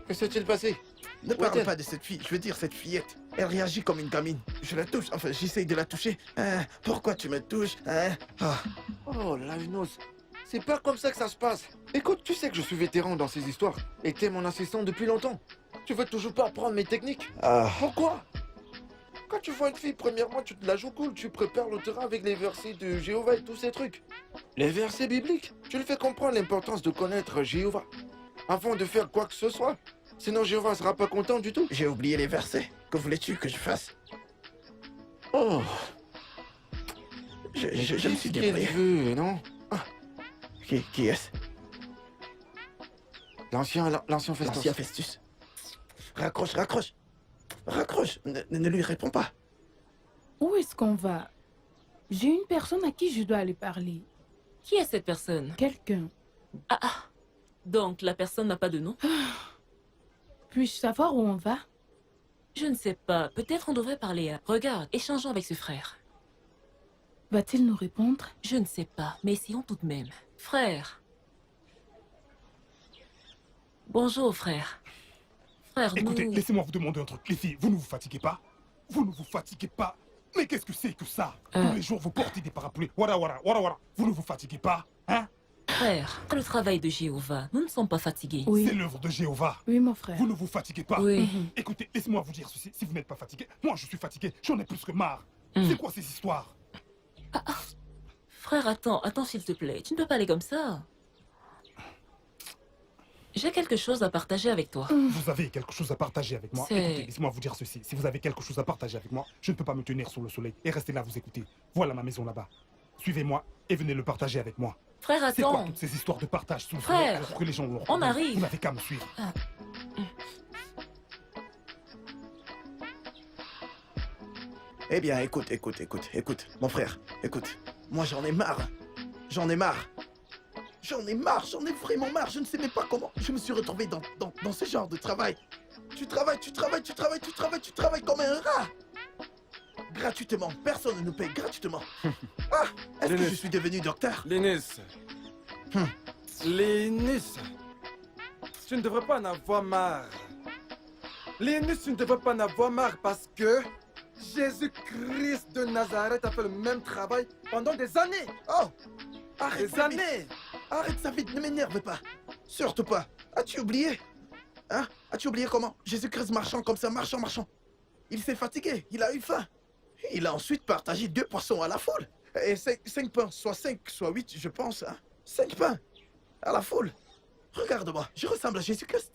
Que s'est-il passé? Ne parle pas de cette fille, je veux dire cette fillette. Elle réagit comme une gamine. Je la touche, enfin j'essaye de la toucher. Pourquoi tu me touches? Oh, Linus, c'est pas comme ça que ça se passe. Écoute, tu sais que je suis vétéran dans ces histoires. Et t'es mon assistant depuis longtemps. Tu veux toujours pas apprendre mes techniques? Pourquoi? Quand tu vois une fille, premièrement, tu te la joues cool. Tu prépares le terrain avec les versets de Jéhovah et tous ces trucs. Les versets bibliques. Tu lui fais comprendre l'importance de connaître Jéhovah avant de faire quoi que ce soit. Sinon, Jéhovah sera pas content du tout. J'ai oublié les versets. Que voulais-tu que je fasse? Oh. Je me suis débrouillé. Non? Qui est-ce? L'ancien Festus. L'ancien Festus. Raccroche. Ne lui réponds pas. Où est-ce qu'on va? J'ai une personne à qui je dois aller parler. Qui est cette personne? Quelqu'un. Donc la personne n'a pas de nom? Puis-je savoir où on va? Je ne sais pas. Peut-être on devrait parler à... Regarde, échangeons avec ce frère. Va-t-il nous répondre? Je ne sais pas, mais essayons tout de même. Frère. Bonjour, frère. Frère, Écoutez, nous... laissez-moi vous demander un truc. Les filles, vous ne vous fatiguez pas? Vous ne vous fatiguez pas? Mais qu'est-ce que c'est que ça? Tous les jours, vous portez des parapluies. Wara. Vous ne vous fatiguez pas? Hein? Frère, le travail de Jéhovah, nous ne sommes pas fatigués. Oui. C'est l'œuvre de Jéhovah. Oui, mon frère. Vous ne vous fatiguez pas? Oui. Écoutez, laissez-moi vous dire ceci. Si vous n'êtes pas fatigué, moi je suis fatigué. J'en ai plus que marre. C'est quoi ces histoires? Frère, attends s'il te plaît. Tu ne peux pas aller comme ça. J'ai quelque chose à partager avec toi. Vous avez quelque chose à partager avec moi? C'est- Écoutez, laissez-moi vous dire ceci. Si vous avez quelque chose à partager avec moi, je ne peux pas me tenir sous le soleil et rester là vous écouter. Voilà ma maison là-bas. Suivez-moi et venez le partager avec moi. Frère, C'est quoi attends. toutes ces histoires de partage sous le Frère, soleil alors que les gens l'ont on arrive. Vous n'avez qu'à me suivre. Eh bien, écoute, mon frère, écoute. Moi, j'en ai marre. J'en ai vraiment marre. Je ne sais même pas comment je me suis retrouvé dans ce genre de travail. Tu travailles comme un rat. Gratuitement. Personne ne nous paye gratuitement. Est-ce que je suis devenu docteur? Linus. Linus. Tu ne devrais pas en avoir marre. Linus, tu ne devrais pas en avoir marre parce que Jésus-Christ de Nazareth a fait le même travail pendant des années. Oh! Arrête, Des années. Arrête ça vite, ne m'énerve pas. Surtout pas. As-tu oublié? As-tu oublié comment Jésus-Christ marchant comme ça, marchant. Il s'est fatigué, il a eu faim. Il a ensuite partagé 2 poissons à la foule. Et 5 pains, soit 5, soit 8, je pense. 5 pains à la foule. Regarde-moi, je ressemble à Jésus-Christ.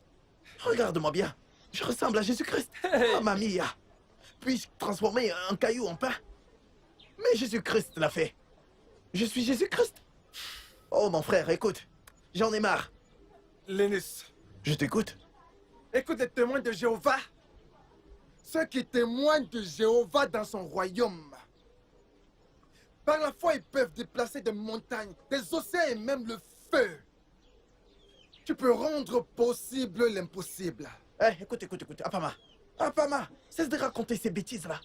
Regarde-moi bien, je ressemble à Jésus-Christ. Mamma mia. Puis-je transformer un caillou en pain? Mais Jésus-Christ l'a fait. Je suis Jésus-Christ. Oh mon frère, écoute, j'en ai marre. Linus. Je t'écoute. Écoute les témoins de Jéhovah. Ceux qui témoignent de Jéhovah dans son royaume. Par la foi, ils peuvent déplacer des montagnes, des océans et même le feu. Tu peux rendre possible l'impossible. Écoute, Apama. Apama, cesse de raconter ces bêtises-là.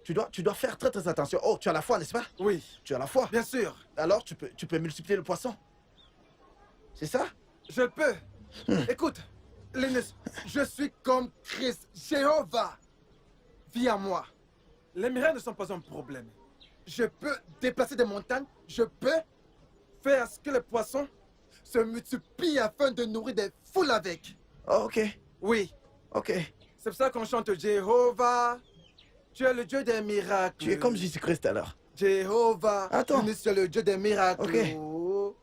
Tu dois faire très très attention. Oh, tu as la foi, n'est-ce pas? Oui. Tu as la foi? Bien sûr. Alors, tu peux multiplier le poisson. C'est ça? Je peux. Écoute, Linus, je suis comme Christ. Jéhovah vit en moi. Les miracles ne sont pas un problème. Je peux déplacer des montagnes. Je peux faire ce que les poissons se multiplient afin de nourrir des foules avec. Oh, ok. Oui. Ok. C'est pour ça qu'on chante Jéhovah. Tu es le Dieu des miracles. Tu es comme Jésus-Christ alors. Jéhovah. Attends. Linus, tu es le Dieu des miracles. Ok.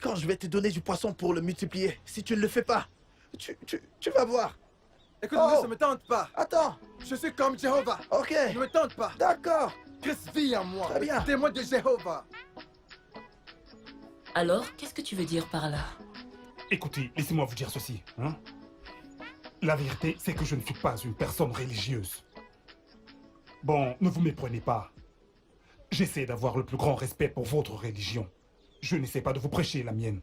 Quand je vais te donner du poisson pour le multiplier, si tu ne le fais pas, tu vas voir. Écoute, Linus, ne me tente pas. Attends. Je suis comme Jéhovah. Ok. Ne me tente pas. D'accord. Christ vit en moi. Très bien. Témoin de Jéhovah. Alors, qu'est-ce que tu veux dire par là? Écoutez, laissez-moi vous dire ceci. Hein? La vérité, c'est que je ne suis pas une personne religieuse. Bon, ne vous méprenez pas. J'essaie d'avoir le plus grand respect pour votre religion. Je n'essaie pas de vous prêcher la mienne.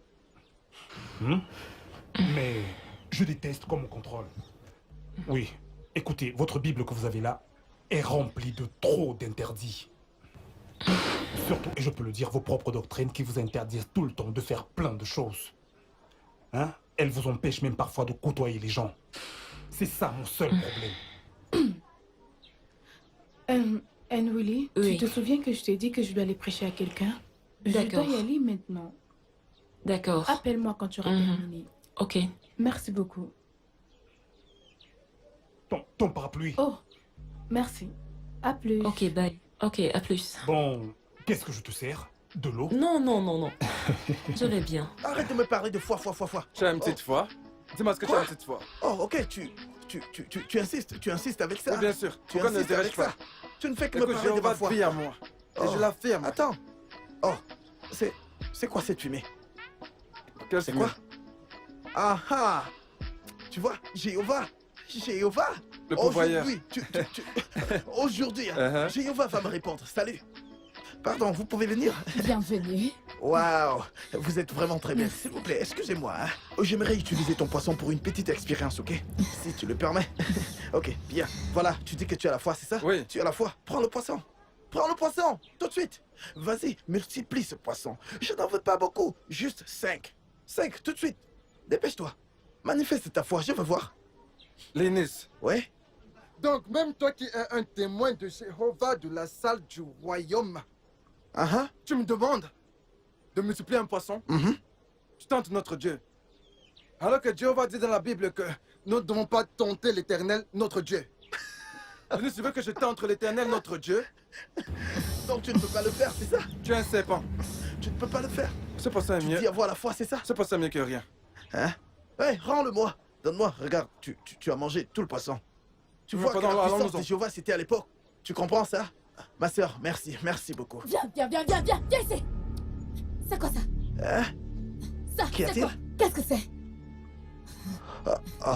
Mais je déteste qu'on me contrôle. Oui, écoutez, votre Bible que vous avez là est remplie de trop d'interdits. Surtout, et je peux le dire, vos propres doctrines qui vous interdisent tout le temps de faire plein de choses. Hein? Elles vous empêchent même parfois de côtoyer les gens. C'est ça mon seul problème. Anne Willy, Oui. tu te souviens que je t'ai dit que je dois aller prêcher à quelqu'un? Je D'accord. dois y aller maintenant. D'accord. Appelle-moi quand tu auras terminé. Ok. Merci beaucoup. Ton parapluie. Oh, merci. À plus. Ok, bye. Ok, à plus. Bon, qu'est-ce que je te sers? De l'eau? Non. Je vais bien. Arrête de me parler de foi. Tu as une petite foi? Dis-moi ce que tu as une petite foi. Oh, ok, tu insistes avec ça. Oui, bien sûr. Tu Pourquoi ne insistes dirais-je avec pas? ça. Tu ne fais que me Écoute, parler de ma Jéhovah foi. vit en moi. Et je l'affirme. Attends. Oh, c'est quoi cette fumée? Quelle C'est fumée? quoi? Ah ah. Tu vois, Jéhovah. Le pourvoyeur. Aujourd'hui, aujourd'hui, hein, Jéhovah va me répondre. Salut. Pardon, vous pouvez venir? Bienvenue. Waouh, vous êtes vraiment très bien. S'il vous plaît, excusez-moi. Hein. J'aimerais utiliser ton poisson pour une petite expérience, ok? Si tu le permets. Ok, bien. Voilà, tu dis que tu as la foi, c'est ça? Oui. Tu as la foi. Prends le poisson. Prends le poisson, tout de suite. Vas-y, multiplie ce poisson. Je n'en veux pas beaucoup, juste 5. 5, tout de suite. Dépêche-toi. Manifeste ta foi, je veux voir. Linus. Ouais? Donc, même toi qui es un témoin de Jéhovah de la salle du royaume, tu me demandes de multiplier un poisson? Tu tentes notre Dieu. Alors que Jéhovah dit dans la Bible que nous ne devons pas tenter l'Éternel, notre Dieu. Linus, tu veux que je tente l'Éternel, notre Dieu? Donc tu ne peux pas le faire, c'est ça? Tu es un serpent. Tu ne peux pas le faire. C'est pas ça Tu mieux. dis avoir la foi, c'est ça? C'est pas ça mieux que rien. Hein? Ouais, rends-le-moi. Donne-moi, regarde, tu as mangé tout le poisson. Tu vois que la puissance de Jéhovah, c'était à l'époque. Tu comprends ça? Ma sœur, merci beaucoup. Viens ici. C'est quoi ça? Hein? Ça, Qu'y c'est a-t-il? quoi? Qu'est-ce que c'est?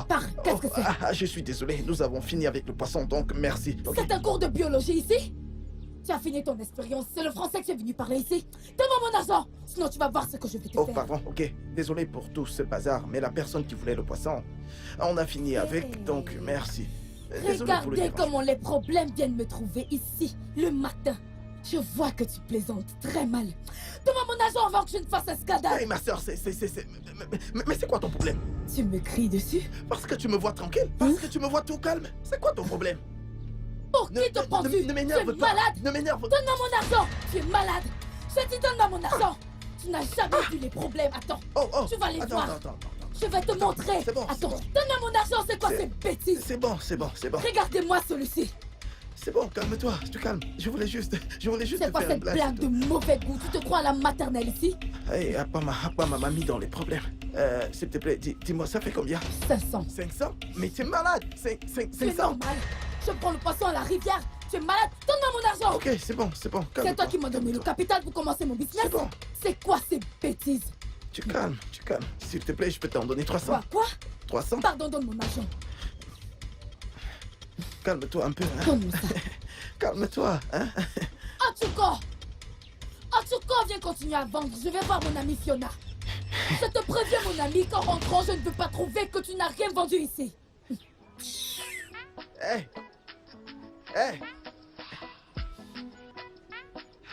Parle, qu'est-ce que c'est? Je suis désolé, nous avons fini avec le poisson, donc merci. Ok. C'est un cours de biologie ici? Tu as fini ton expérience, c'est le français que tu es venu parler ici. Donne-moi mon argent, sinon tu vas voir ce que je vais te Oh, faire. pardon, ok. Désolé pour tout ce bazar, mais la personne qui voulait le poisson, on a fini avec, donc merci. Désolé pour le Regardez dérangement. comment les problèmes viennent me trouver ici, le matin. Je vois que tu plaisantes très mal. Donne-moi mon argent avant que je ne fasse un scandale. Hey, ma soeur, mais c'est quoi ton problème? Tu me cries dessus? Parce que tu me vois tranquille, parce que tu me vois tout calme. C'est quoi ton problème? Pour qui te prends-tu? Ne m'énerve Tu es pas. malade? Ne m'énerve. Donne-moi mon argent. Tu es malade. Je te donne-moi mon argent. Tu n'as jamais vu les problèmes. Attends. Tu vas les voir. Attends. Je vais te montrer. C'est bon. Attends. Donne-moi mon argent. C'est quoi ces bêtises? C'est bon. Regardez-moi celui-ci. C'est bon, calme-toi, je te calme. Je voulais juste C'est quoi te faire cette une blague. blague de mauvais goût? Tu te crois à la maternelle ici? Hey, Apama m'a mis dans les problèmes. S'il te plaît, dis-moi, ça fait combien? 500. 500? Mais tu es malade. 500. C'est normal. Je prends le poisson à la rivière. Tu es malade? Donne-moi mon argent. Ok, c'est bon. C'est toi qui m'as donné le capital pour commencer mon business. C'est bon. C'est quoi ces bêtises? Tu calmes. S'il te plaît, je peux t'en donner 300. Quoi? 300? Pardon, donne mon argent. calme-toi un peu. Hein? Donne-nous ça. Calme-toi. Hein? Atsuko! Atsuko, viens continuer à vendre. Je vais voir mon amie Fiona. Je te préviens, mon ami, qu'en rentrant, je ne veux pas trouver que tu n'as rien vendu ici. Hé! Hé!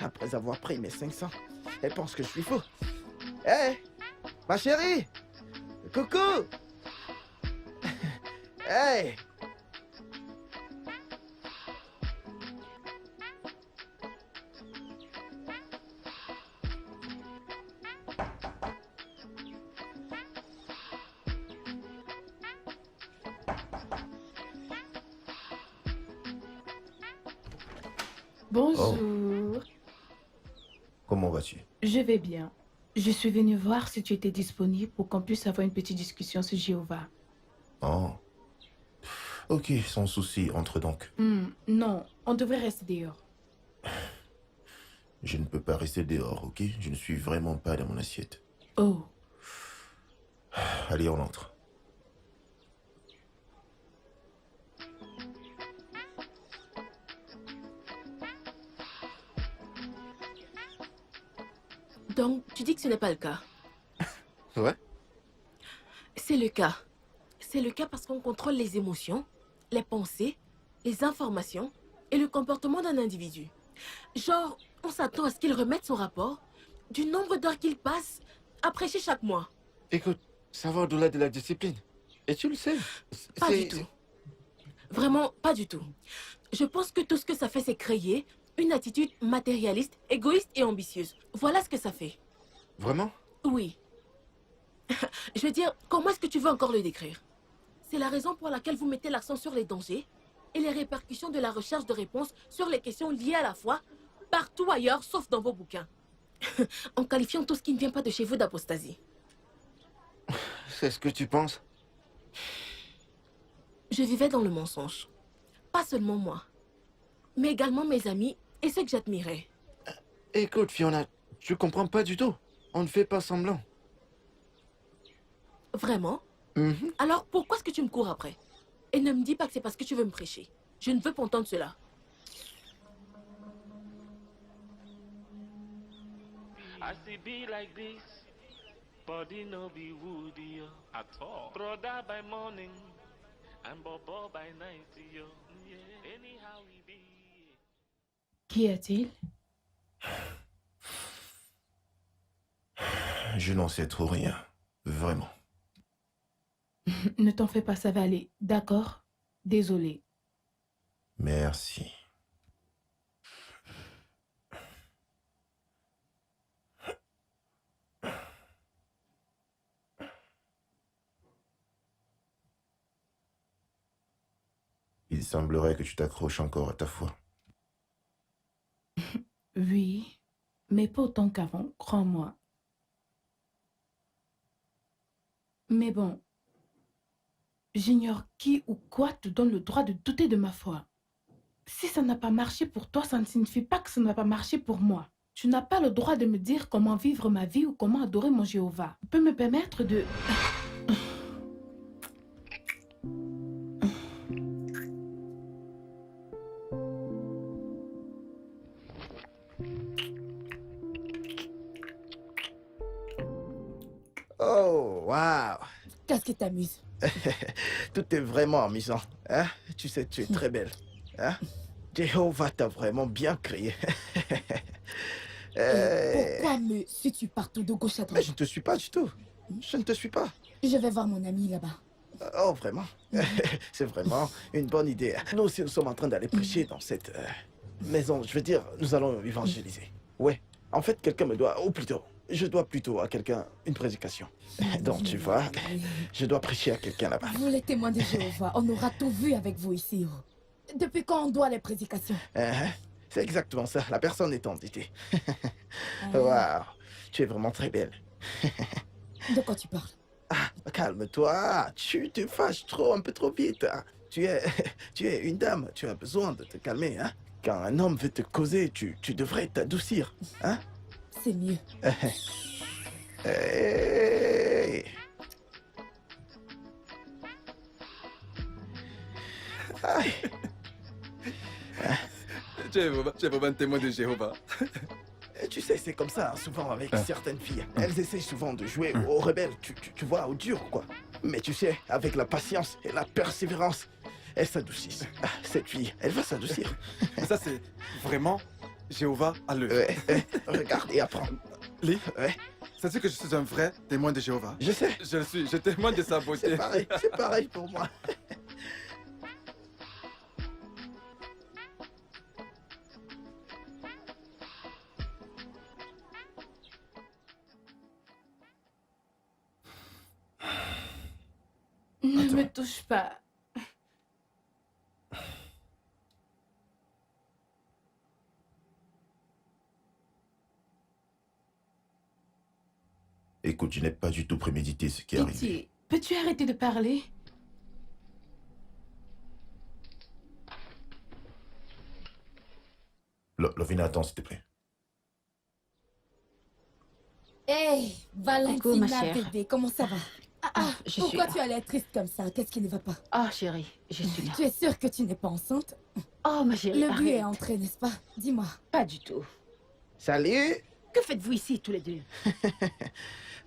Après avoir pris mes 500, elle pense que je suis fou. Hé! Ma chérie! Coucou! Hé! Bonjour. Comment vas-tu? Je vais bien. Je suis venue voir si tu étais disponible pour qu'on puisse avoir une petite discussion sur Jéhovah. Oh. Ok, sans souci, entre donc. Non, on devrait rester dehors. Je ne peux pas rester dehors, ok? Je ne suis vraiment pas dans mon assiette. Oh. Allez, on entre. Donc, tu dis que ce n'est pas le cas. Ouais. C'est le cas. C'est le cas parce qu'on contrôle les émotions, les pensées, les informations et le comportement d'un individu. Genre, on s'attend à ce qu'il remette son rapport du nombre d'heures qu'il passe à prêcher chaque mois. Écoute, ça va au-delà de la discipline. Et tu le sais. Pas du tout. Vraiment, pas du tout. Je pense que tout ce que ça fait, c'est créer une attitude matérialiste, égoïste et ambitieuse. Voilà ce que ça fait. Vraiment? Oui. Je veux dire, comment est-ce que tu veux encore le décrire? C'est la raison pour laquelle vous mettez l'accent sur les dangers et les répercussions de la recherche de réponses sur les questions liées à la foi, partout ailleurs, sauf dans vos bouquins. En qualifiant tout ce qui ne vient pas de chez vous d'apostasie. C'est ce que tu penses? Je vivais dans le mensonge. Pas seulement moi, mais également mes amis et ceux que j'admirais. Écoute, Fiona, tu comprends pas du tout. On ne fait pas semblant. Vraiment? Mhm. Alors pourquoi est-ce que tu me cours après? Et ne me dis pas que c'est parce que tu veux me prêcher. Je ne veux pas entendre cela. I see be like this, body no be woody yo. At all. Brother by morning, and bobo by night yo. Yeah. Anyhow we be. Qu'y a-t-il? Je n'en sais trop rien. Vraiment. Ne t'en fais pas, ça va aller. D'accord? Désolé. Merci. Il semblerait que tu t'accroches encore à ta foi. Oui, mais pas autant qu'avant, crois-moi. Mais bon, j'ignore qui ou quoi te donne le droit de douter de ma foi. Si ça n'a pas marché pour toi, ça ne signifie pas que ça n'a pas marché pour moi. Tu n'as pas le droit de me dire comment vivre ma vie ou comment adorer mon Jéhovah. Tu peux me permettre de... Oh, waouh! Qu'est-ce qui t'amuse? Tout est vraiment amusant. Hein? Tu sais, tu es très belle. Hein? Jéhovah t'a vraiment bien créé. Pourquoi me suis-tu partout de gauche à Mais droite? je ne te suis pas du tout. Je ne te suis pas. Je vais voir mon ami là-bas. Oh, vraiment? C'est vraiment une bonne idée. Nous aussi, nous sommes en train d'aller prêcher dans cette maison. Je veux dire, nous allons évangéliser. Ouais. En fait, quelqu'un me doit, ou plutôt, je dois plutôt à quelqu'un une prédication. Donc, tu vois, je dois prêcher à quelqu'un là-bas. Vous les témoins de Jéhovah, on aura tout vu avec vous ici. Oh. Depuis quand on doit les prédications? C'est exactement ça. La personne est entité. Waouh, tu es vraiment très belle. De quoi tu parles? Ah, calme-toi. Tu te fâches trop, un peu trop vite. Hein. Tu es une dame. Tu as besoin de te calmer. Hein. Quand un homme veut te causer, tu devrais t'adoucir. Hein? C'est mieux. Hey. Aïe. Tu es vraiment un témoin de Jéhovah. Et tu sais, c'est comme ça, hein, souvent avec certaines filles. Elles essayent souvent de jouer aux rebelles, tu vois, aux durs, quoi. Mais tu sais, avec la patience et la persévérance, elles s'adoucissent. Ah, cette fille, elle va s'adoucir. Ça, c'est vraiment Jéhovah à l'œuvre. Ouais, regarde et apprends. Lee, Ouais, sais-tu que je suis un vrai témoin de Jéhovah? je sais, Je le suis, je témoigne de sa beauté. c'est pareil pour moi. Ne me touche pas. Écoute, je n'ai pas du tout prémédité ce qui est arrivé. Pitié, peux-tu arrêter de parler? Lovina, attends, s'il te plaît. Hey, Coucou, Valentina, ma chère. bébé, comment ça va? Je suis Pourquoi là. tu as l'air triste comme ça? Qu'est-ce qui ne va pas? Oh, chérie, je suis là. Tu es sûre que tu n'es pas enceinte? Oh, ma chérie, Le but est arrête. entré, n'est-ce pas? Dis-moi. Pas du tout. Salut. Que faites-vous ici, tous les deux?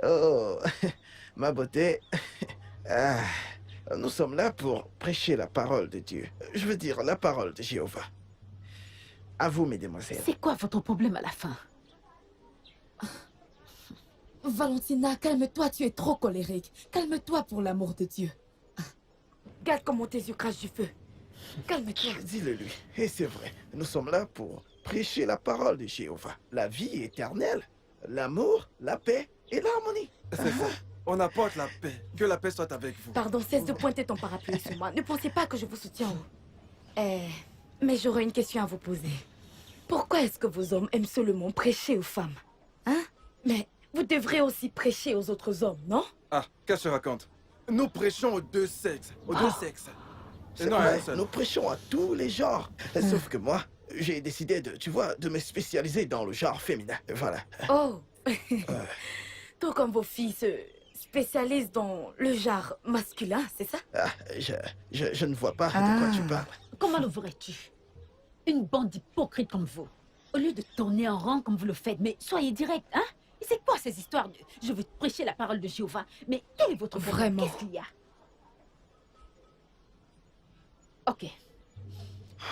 Oh, ma beauté. Ah, nous sommes là pour prêcher la parole de Dieu. Je veux dire, la parole de Jéhovah. À vous, mesdemoiselles. C'est quoi votre problème à la fin? Valentina, calme-toi, tu es trop colérique. Calme-toi pour l'amour de Dieu. Regarde comment tes yeux crachent du feu. Calme-toi. Dis-le lui. Et c'est vrai, nous sommes là pour prêcher la parole de Jéhovah. La vie éternelle, l'amour, la paix et l'harmonie. C'est ça. On apporte la paix. Que la paix soit avec vous. Pardon, cesse de pointer ton parapluie sur moi. Ne pensez pas que je vous soutiens. Mais j'aurais une question à vous poser. Pourquoi est-ce que vos hommes aiment seulement prêcher aux femmes? Hein? Mais vous devrez aussi prêcher aux autres hommes, non? Ah, qu'est-ce que je raconte? Nous prêchons aux deux sexes. Aux deux sexes. Et C'est non à vrai, un seul. nous prêchons à tous les genres. Sauf que moi, j'ai décidé de, tu vois, de me spécialiser dans le genre féminin. Voilà. Oh! Tout comme vos filles se spécialisent dans le genre masculin, c'est ça? Ah, je ne vois pas de quoi tu parles. Comment l'ouvrais-tu? Une bande d'hypocrites comme vous. Au lieu de tourner en rang comme vous le faites, mais soyez direct, hein? Et c'est quoi ces histoires de « je veux prêcher la parole de Jéhovah » Mais quel est votre problème? Vraiment? Qu'est-ce qu'il y a? Ok.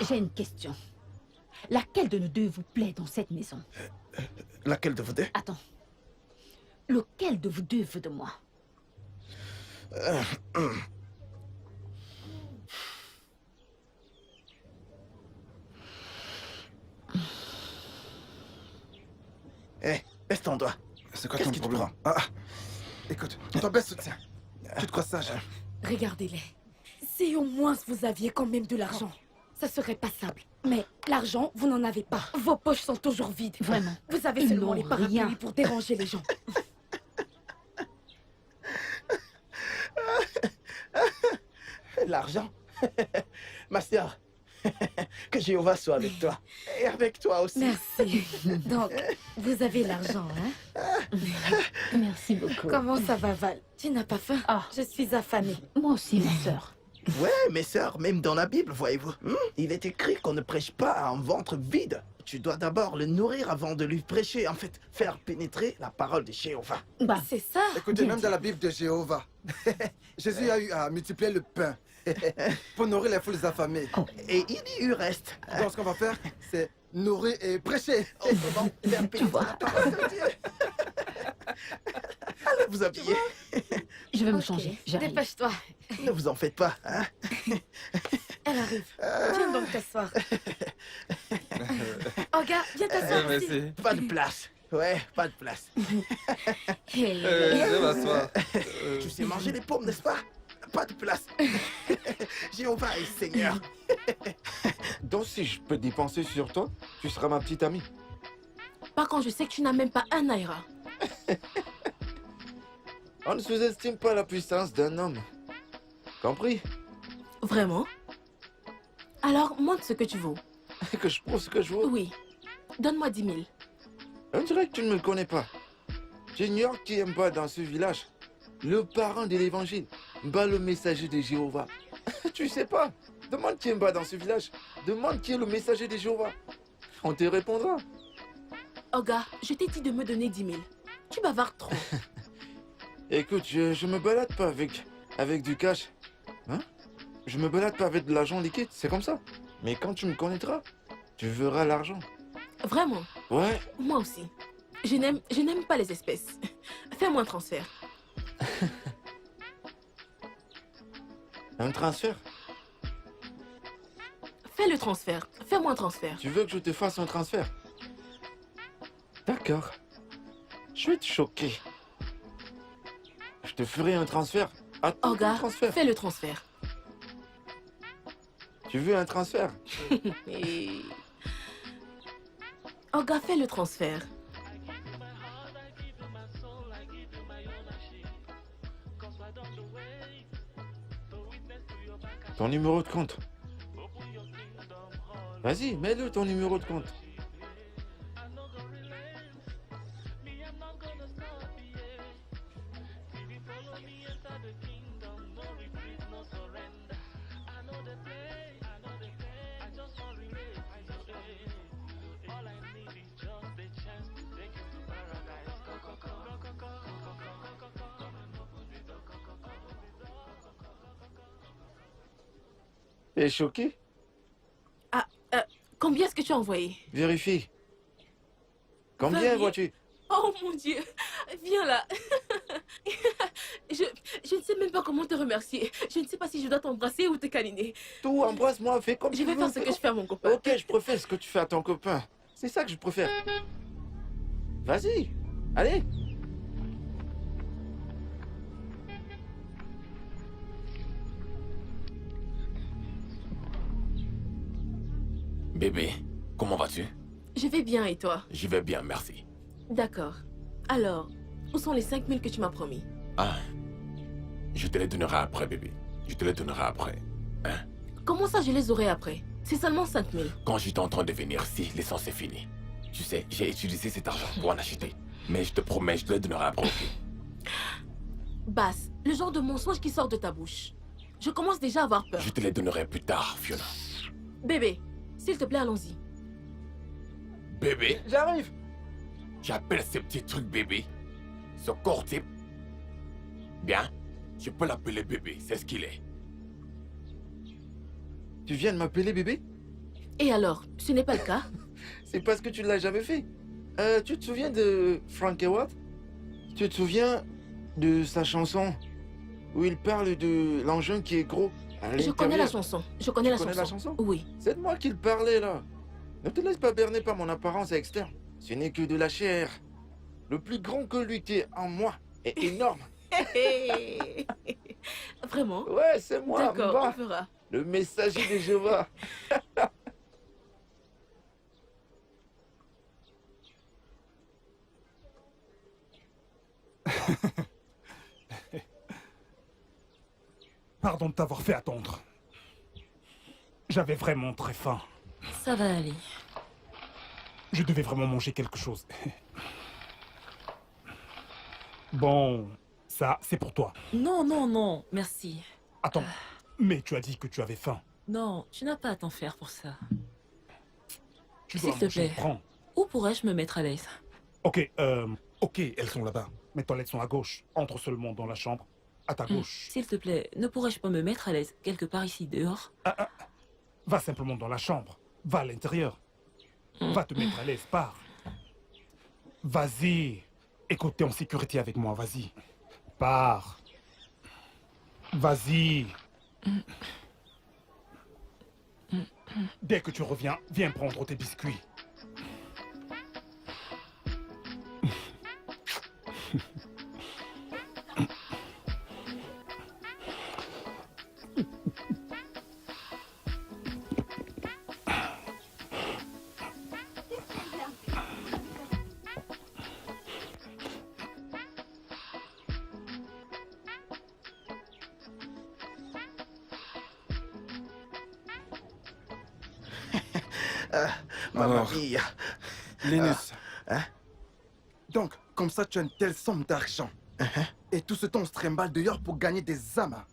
J'ai une question. Laquelle de nous deux vous plaît dans cette maison? Laquelle de vous deux? Attends. Lequel de vous deux veut de moi? Hé, baisse ton doigt. C'est quoi Qu'est-ce ton qui te problème? prend? Écoute, ton best soutien. Tu te crois sage? Regardez-les. Si au moins vous aviez quand même de l'argent, ça serait passable. Mais l'argent, vous n'en avez pas. Vos poches sont toujours vides. Vraiment. Vous avez Ils seulement n'ont les parapluies rien. pour déranger les gens. L'argent? Ma sœur, que Jéhovah soit avec toi. Et avec toi aussi. Merci. Donc, vous avez l'argent, hein? Merci beaucoup. Comment ça va, Val? Tu n'as pas faim? Ah. Je suis affamée. Moi aussi, ma sœur. Ouais, mes sœurs, même dans la Bible, voyez-vous. Il est écrit qu'on ne prêche pas à un ventre vide. Tu dois d'abord le nourrir avant de lui prêcher. En fait, faire pénétrer la parole de Jéhovah. Bah, C'est ça? Écoutez, même dans la Bible de Jéhovah, Jésus a eu à multiplier le pain pour nourrir les foules affamées. Et il y reste. Donc, ce qu'on va faire, c'est nourrir et prêcher. Oh, comment faire pénétrer la parole de Dieu. Allez vous habiller. je vais me Ok, changer. J'arrive. Dépêche-toi. Ne vous en faites pas, hein. Elle arrive. Viens donc t'asseoir. Oh, gars, viens t'asseoir aussi. Merci. Pas de place. Ouais, pas de place. Hey. Je vais m'asseoir. Tu sais manger les pommes, n'est-ce pas? Pas de place. Jéhovah est Seigneur. Donc, si je peux dépenser sur toi, tu seras ma petite amie. Pas quand je sais que tu n'as même pas un naira. On ne sous-estime pas la puissance d'un homme. Compris? Vraiment? Alors, montre ce que tu vaux. Que je prouve ce que je veux. Oui. Donne-moi 10 000. On dirait que tu ne me connais pas. J'ignore qui est Mba dans ce village. Le parent de l'évangile. Mba le messager de Jéhovah. Tu sais pas. Demande qui est Mba dans ce village. Demande qui est le messager de Jéhovah. On te répondra. Oga, je t'ai dit de me donner 10 000. Tu bavardes trop. Écoute, je me balade pas avec du cash. Hein? Je me balade pas avec de l'argent liquide, c'est comme ça. Mais quand tu me connaîtras, tu verras l'argent. Vraiment? Ouais. Moi aussi. Je n'aime pas les espèces. Fais-moi un transfert. Un transfert? Fais le transfert. Fais-moi un transfert. Tu veux que je te fasse un transfert? D'accord. Je vais te choquer. Je te ferai un transfert. Attends, Oga, un transfert. fais le transfert. Tu veux un transfert? Et... Oga, fais le transfert. Ton numéro de compte. Vas-y, mets-le ton numéro de compte. T'es choqué? Combien est-ce que tu as envoyé? Vérifie. Combien Vérifie. vois-tu? Oh mon Dieu, viens là. je ne sais même pas comment te remercier. Je ne sais pas si je dois t'embrasser ou te câliner. Tout, embrasse-moi, fais comme Je tu vais veux. faire ce que je fais à mon copain. Ok, je préfère ce que tu fais à ton copain. C'est ça que je préfère. Vas-y, allez. Bébé, comment vas-tu? Je vais bien et toi? Je vais bien, merci. D'accord. Alors, où sont les 5 000 que tu m'as promis? Ah, je te les donnerai après, bébé. Je te les donnerai après. Hein? Comment ça je les aurai après? C'est seulement 5 000. Quand j'étais en train de venir ici, l'essence est finie. Tu sais, j'ai utilisé cet argent pour en acheter. Mais je te promets, je te les donnerai après, ok? Basse, le genre de mensonge qui sort de ta bouche. Je commence déjà à avoir peur. Je te les donnerai plus tard, Fiona. Bébé, s'il te plaît, allons-y. Bébé? J'arrive. J'appelle ce petit truc bébé. Ce corps type. Bien, je peux l'appeler bébé, c'est ce qu'il est. Tu viens de m'appeler bébé? Et alors, ce n'est pas le cas? C'est parce que tu ne l'as jamais fait. Tu te souviens de Frank Watt? Tu te souviens de sa chanson où il parle de l'engin qui est gros à Je connais la l'intérieur? chanson. Je connais la Tu connais chanson. la chanson? Oui. C'est de moi qu'il parlait là. Ne te laisse pas berner par mon apparence externe. Ce n'est que de la chair. Le plus grand que lui qui est en moi est énorme. Vraiment? Ouais, c'est moi. D'accord, Mba, on fera. le messager de Jéhovah. Pardon de t'avoir fait attendre. J'avais vraiment très faim. Ça va aller. Je devais vraiment manger quelque chose. Bon, ça, c'est pour toi. Non, non, non, merci. Attends, mais tu as dit que tu avais faim. Non, tu n'as pas à t'en faire pour ça. Tu dois S'il te manger. plaît. Prends. Où pourrais-je me mettre à l'aise? Ok, elles sont là-bas. Mes toilettes sont à gauche. Entre seulement dans la chambre. À ta gauche. S'il te plaît, ne pourrais-je pas me mettre à l'aise quelque part ici dehors? Va simplement dans la chambre. Va à l'intérieur. Va te mettre à l'aise, pars. Vas-y. Écoute, t'es en sécurité avec moi, vas-y. Pars. Vas-y. Dès que tu reviens, viens prendre tes biscuits. Mamma Alors, mia. Linus. Hein? Donc, comme ça, tu as une telle somme d'argent. Et tout ce temps, on se trimballe dehors pour gagner des amas.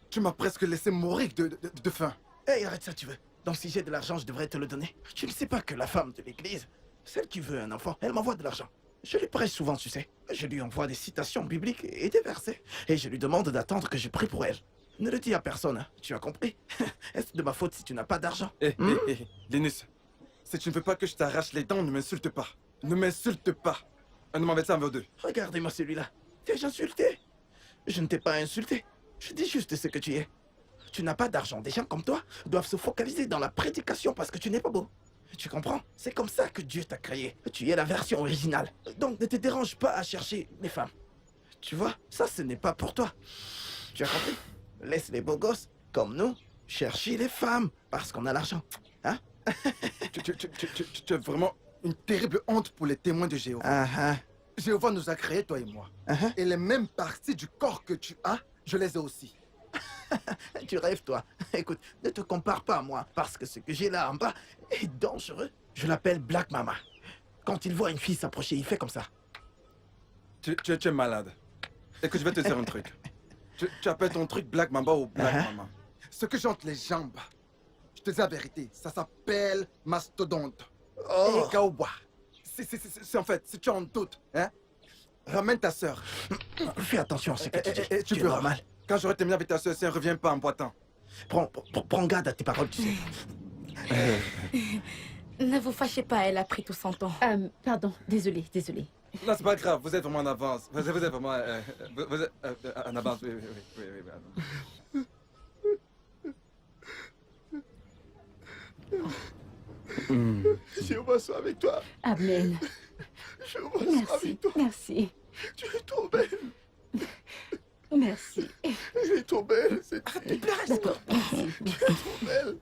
Tu m'as presque laissé mourir de faim. Hey, arrête ça, tu veux. Donc si j'ai de l'argent, je devrais te le donner. Tu ne sais pas que la femme de l'église, celle qui veut un enfant, elle m'envoie de l'argent. Je lui prêche souvent, tu sais. Je lui envoie des citations bibliques et des versets. Et je lui demande d'attendre que je prie pour elle. Ne le dis à personne, hein. Tu as compris? Est-ce de ma faute si tu n'as pas d'argent? Linus, si tu ne veux pas que je t'arrache les dents, ne m'insulte pas. Ne m'insulte pas. Un homme avec ça en veut deux. Regardez-moi celui-là. T'es insulté? Je ne t'ai pas insulté. Je dis juste ce que tu es. Tu n'as pas d'argent. Des gens comme toi doivent se focaliser dans la prédication parce que tu n'es pas beau. Tu comprends? C'est comme ça que Dieu t'a créé. Tu es la version originale. Donc ne te dérange pas à chercher les femmes. Tu vois, ça ce n'est pas pour toi. Tu as compris? Laisse les beaux gosses, comme nous, chercher les femmes parce qu'on a l'argent. Hein? Tu as vraiment une terrible honte pour les témoins de Jéhovah. Jéhovah nous a créés, toi et moi. Et les mêmes parties du corps que tu as, je les ai aussi. Tu rêves, toi. Écoute, ne te compare pas à moi, parce que ce que j'ai là en bas est dangereux. Je l'appelle Black Mama. Quand il voit une fille s'approcher, il fait comme ça. Tu es malade. Écoute, je vais te dire un truc. Tu appelles ton truc Black Mamba ou Black Mama. Ce que j'ai entre les jambes, je te dis la vérité, ça s'appelle mastodonte. Oh. Et Gaoba. C'est en fait, si tu en doutes, hein, ramène ta sœur. Fais attention à ce que tu dis. Tu peux mal. Quand j'aurai terminé avec ta sœur, si elle ne revient pas en boitant. Prends garde à tes paroles, tu sais. Ne vous fâchez pas, elle a pris tout son temps. Pardon, désolé. Non, c'est pas grave, vous êtes vraiment en avance. Vous êtes vraiment vous êtes, en avance, oui. Jéhovah soit avec toi. Amen. Jéhovah soit avec toi. Merci. Tu es trop belle. Merci. Elle est trop belle, c'est D'accord. Tu es trop belle.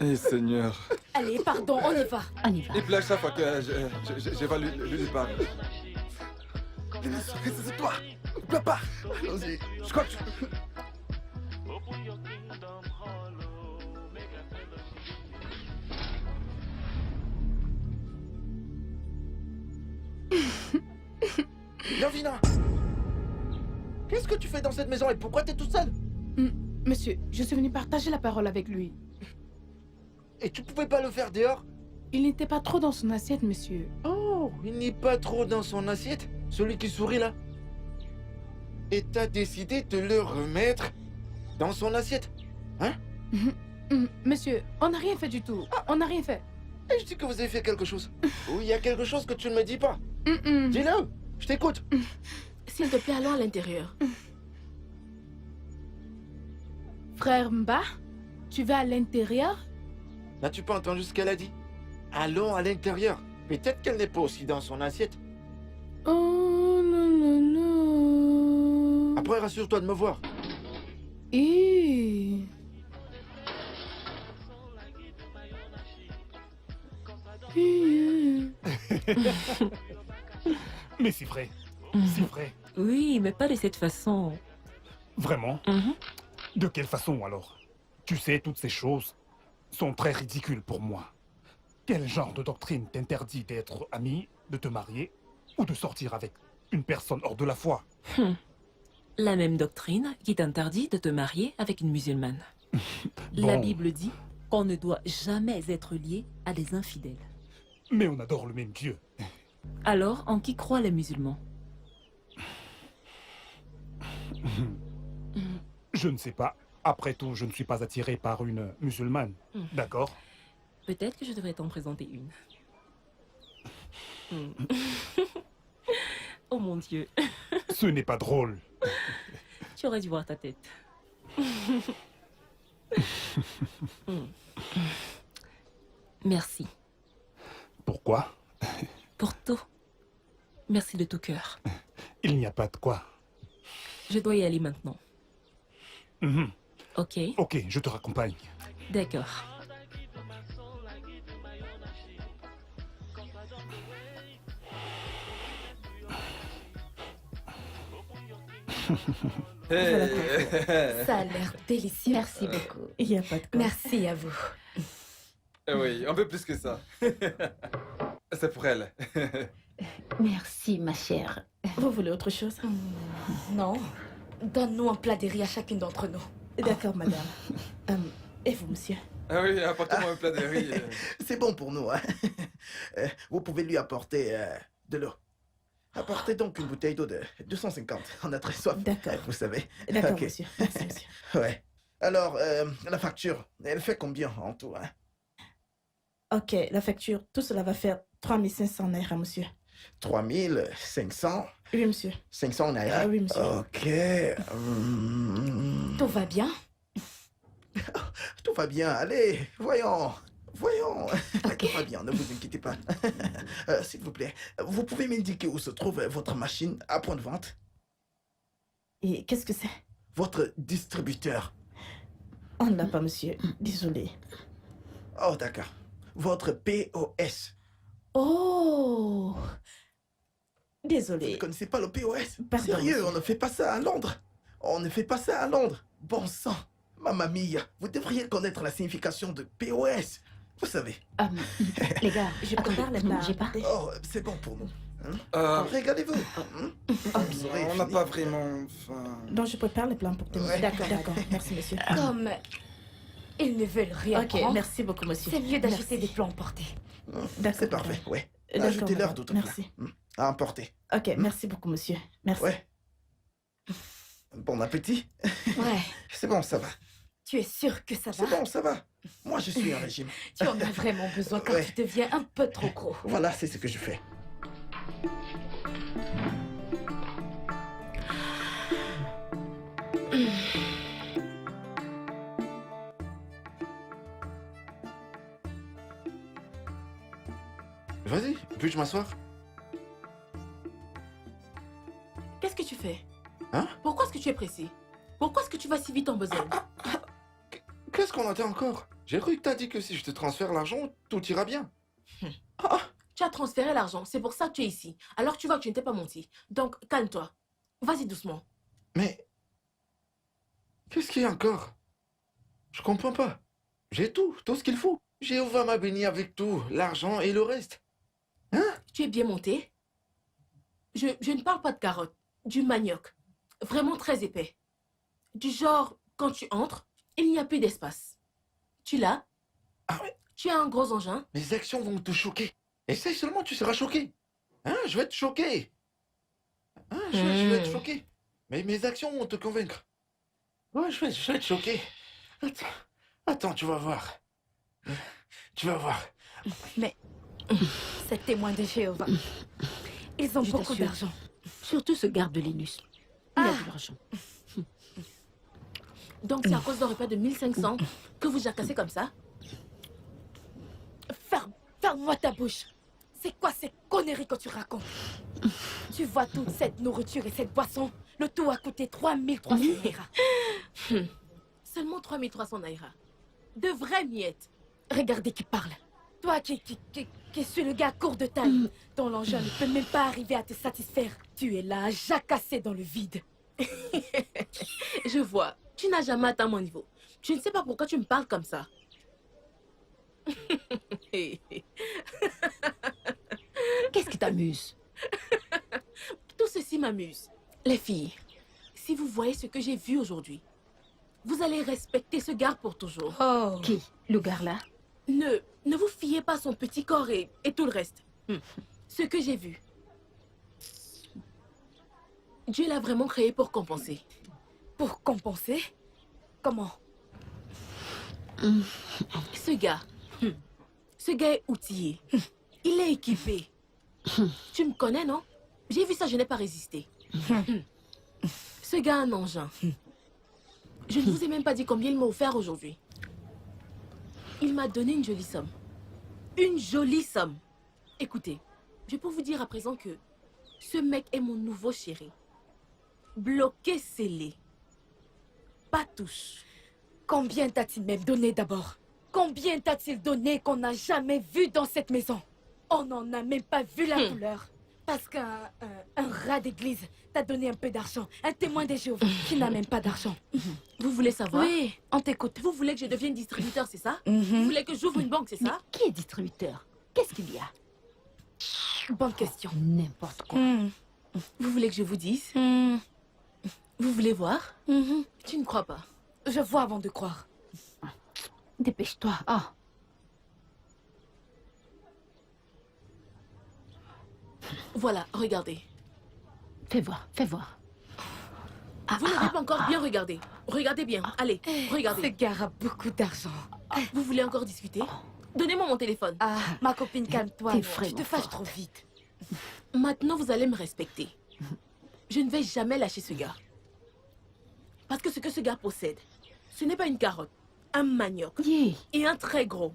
Eh Seigneur. Allez, pardon, on y va. Il pleure chaque fois que je vais lui parler. C'est toi. Ne pleure pas. Allons-y. Je crois que tu... Lovina, qu'est-ce que tu fais dans cette maison et pourquoi t'es toute seule? Monsieur, je suis venu partager la parole avec lui. Et tu pouvais pas le faire dehors? Il n'était pas trop dans son assiette, monsieur. Oh, il n'est pas trop dans son assiette? Celui qui sourit là? Et t'as décidé de le remettre dans son assiette? Hein? Monsieur, on n'a rien fait du tout. On n'a rien fait. Et je dis que vous avez fait quelque chose. Ou il y a quelque chose que tu ne me dis pas. Dis-le, je t'écoute. S'il te plaît, allons à l'intérieur. Frère Mba, tu vas à l'intérieur? N'as-tu pas entendu ce qu'elle a dit? Allons à l'intérieur. Peut-être qu'elle n'est pas aussi dans son assiette. Oh non, non, non. Après, rassure-toi de me voir. Et... Mais c'est vrai. C'est vrai. Oui, mais pas de cette façon. Vraiment? De quelle façon alors? Tu sais, toutes ces choses sont très ridicules pour moi. Quel genre de doctrine t'interdit d'être ami, de te marier ou de sortir avec une personne hors de la foi? La même doctrine qui t'interdit de te marier avec une musulmane. La Bible dit qu'on ne doit jamais être lié à des infidèles. Mais on adore le même Dieu. Alors, en qui croient les musulmans? Je ne sais pas. Après tout, je ne suis pas attiré par une musulmane. D'accord? Peut-être que je devrais t'en présenter une. Oh mon Dieu. Ce n'est pas drôle. Tu aurais dû voir ta tête. Merci. Pourquoi? Pour tout. Merci de tout cœur. Il n'y a pas de quoi. Je dois y aller maintenant. Ok. Ok, je te raccompagne. D'accord. Ça a l'air délicieux. Merci beaucoup. Il n'y a pas de quoi. Merci à vous. Oui, un peu plus que ça. C'est pour elle. Merci, ma chère. Vous voulez autre chose? Non. Donne-nous un plat de riz à chacune d'entre nous. D'accord, madame. Et vous, monsieur? Ah oui, apportez-moi un plat de riz. C'est bon pour nous, hein. Vous pouvez lui apporter de l'eau. Apportez donc une bouteille d'eau de 250. On a très soif. D'accord. Vous savez. D'accord, Ok. monsieur. Merci, monsieur. Ouais. Alors, la facture, elle fait combien en tout, hein? Ok, la facture, tout cela va faire 3500 naira, monsieur. 3500. Oui, monsieur. 500 naira. Ah oui, monsieur. Ok. Tout va bien? Tout va bien. Allez, voyons. Voyons. Ok. Tout va bien, ne vous inquiétez pas. S'il vous plaît, vous pouvez m'indiquer où se trouve votre machine à point de vente? Et qu'est-ce que c'est? Votre distributeur. On ne l'a pas, monsieur. Désolé. Oh, d'accord. Votre POS. Oh! Vous Désolé. ne connaissez pas le POS? Pardon, Sérieux, monsieur. on ne fait pas ça à Londres. On ne fait pas ça à Londres. Bon sang. Mamma mia, vous devriez connaître la signification de POS. Vous savez. Les gars, Je attendez, prépare les ne plats. bougez pas. Oh, c'est bon pour nous. Hein? Euh, Régalez-vous. Hein? Vous aurez on n'a fini. pas vraiment faim. Donc, je prépare les plans pour tout le monde. Ouais. D'accord, d'accord. Merci, monsieur. Comme ils ne veulent rien Ok, prendre, merci beaucoup, monsieur. c'est mieux d'acheter Merci. des plans emportés. D'accord, C'est parfait, ouais. D'accord, Ajoutez-leur madame. d'autres Merci. plats. À emporter. Ok, merci beaucoup, monsieur. Merci. Ouais. Bon appétit. Ouais, C'est bon, ça va. tu es sûr que ça va? C'est bon, ça va. Moi, je suis en régime. Tu en as vraiment besoin quand Ouais. tu deviens un peu trop gros. Voilà, c'est ce que je fais. Vas-y, puis-je m'asseoir? Qu'est-ce que tu fais? Hein? Pourquoi est-ce que tu es pressé? Pourquoi est-ce que tu vas si vite en besogne? Qu'est-ce qu'on attend encore? J'ai cru que t'as dit que si je te transfère l'argent, tout ira bien. Ah, Tu as transféré l'argent, c'est pour ça que tu es ici. Alors tu vois que tu n'étais pas menti. Donc calme-toi. Vas-y doucement. mais... Qu'est-ce qu'il y a encore? Je comprends pas. J'ai tout ce qu'il faut. Jéhovah m'a béni avec tout, l'argent et le reste. Tu es bien monté? Je ne parle pas de carottes, du manioc. Vraiment très épais. Du genre, quand tu entres, il n'y a plus d'espace. Tu l'as? Ah ouais. Tu as un gros engin? Mes actions vont te choquer. Essaye seulement, tu seras choqué. Hein, je vais te choquer. Hein, je vais être choqué. Mais mes actions vont te convaincre. Ouais, je vais te choquer. Attends, tu vas voir. Tu vas voir. Mais ces témoins de Jéhovah, ils ont Je beaucoup t'assure. d'argent. Surtout ce garde de Linus. Il a de l'argent. Donc c'est à cause d'un repas de 1500 que vous jacassez comme ça? Ferme-moi ta bouche. C'est quoi ces conneries que tu racontes? Tu vois toute cette nourriture et cette boisson, le tout a coûté 3300 naira. Seulement 3300 naira. De vraies miettes. Regardez qui parle. Toi qui suis le gars court de taille, dont l'engin ne peut même pas arriver à te satisfaire. Tu es là à jacasser dans le vide. Je vois. Tu n'as jamais atteint mon niveau. Je ne sais pas pourquoi tu me parles comme ça. Qu'est-ce qui t'amuse? Tout ceci m'amuse. Les filles, si vous voyez ce que j'ai vu aujourd'hui, vous allez respecter ce gars pour toujours. Oh. Qui? Le gars là? Ne vous fiez pas à son petit corps et tout le reste. Ce que j'ai vu. Dieu l'a vraiment créé pour compenser. Pour compenser? Comment? Ce gars est outillé. Il est équipé. Tu me connais, non? J'ai vu ça, je n'ai pas résisté. Ce gars a un engin. Je ne vous ai même pas dit combien il m'a offert aujourd'hui. Il m'a donné une jolie somme. Une jolie somme. Écoutez, je peux vous dire à présent que ce mec est mon nouveau chéri. Bloqué, scellé. Pas touche. Combien t'a-t-il même donné d'abord? Combien t'a-t-il donné qu'on n'a jamais vu dans cette maison? On n'en a même pas vu la couleur. Parce qu'un rat d'église t'a donné un peu d'argent. Un témoin des Jéhovah qui n'a même pas d'argent. Vous voulez savoir? Oui, on t'écoute. Vous voulez que je devienne distributeur, c'est ça? Vous voulez que j'ouvre une banque, c'est Mais ça? qui est distributeur? Qu'est-ce qu'il y a? Bonne question. N'importe quoi. Vous voulez que je vous dise? Vous voulez voir? Tu ne crois pas? Je vois avant de croire. Dépêche-toi. Ah. Voilà, regardez. Fais voir, fais voir. Vous n'avez pas encore bien regardé. Regardez bien. Allez, Ce regardez. gars a beaucoup d'argent. Vous voulez encore discuter? Donnez-moi mon téléphone. Ah, ma copine, calme-toi. T'es Tu te vraiment fâches forte. trop vite. Maintenant, vous allez me respecter. Je ne vais jamais lâcher ce gars. Parce que ce que ce gars possède, ce n'est pas une carotte, un manioc Yeah. et un très gros.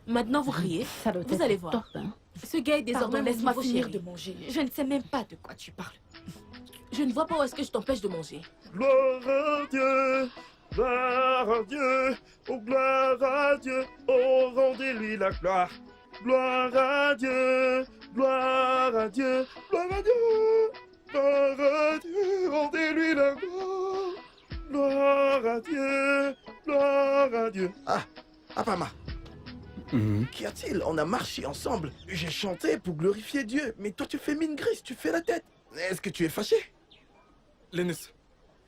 Maintenant, vous riez. Ça doit Vous être allez voir. top, hein. Ce gars est désormais Pardon, mon laisse-moi nouveau finir chéri. de manger. Je ne sais même pas de quoi tu parles. Je ne vois pas où est-ce que je t'empêche de manger. Gloire à Dieu, gloire à Dieu, oh gloire à Dieu, oh rendez-lui la gloire. Gloire à Dieu, gloire à Dieu, gloire à Dieu, gloire à Dieu, rendez-lui la gloire. Gloire à Dieu, gloire à Dieu. Ah, Apama, qu'y a-t-il? On a marché ensemble. J'ai chanté pour glorifier Dieu. Mais toi, tu fais mine grise, tu fais la tête. Est-ce que tu es fâché? Linus,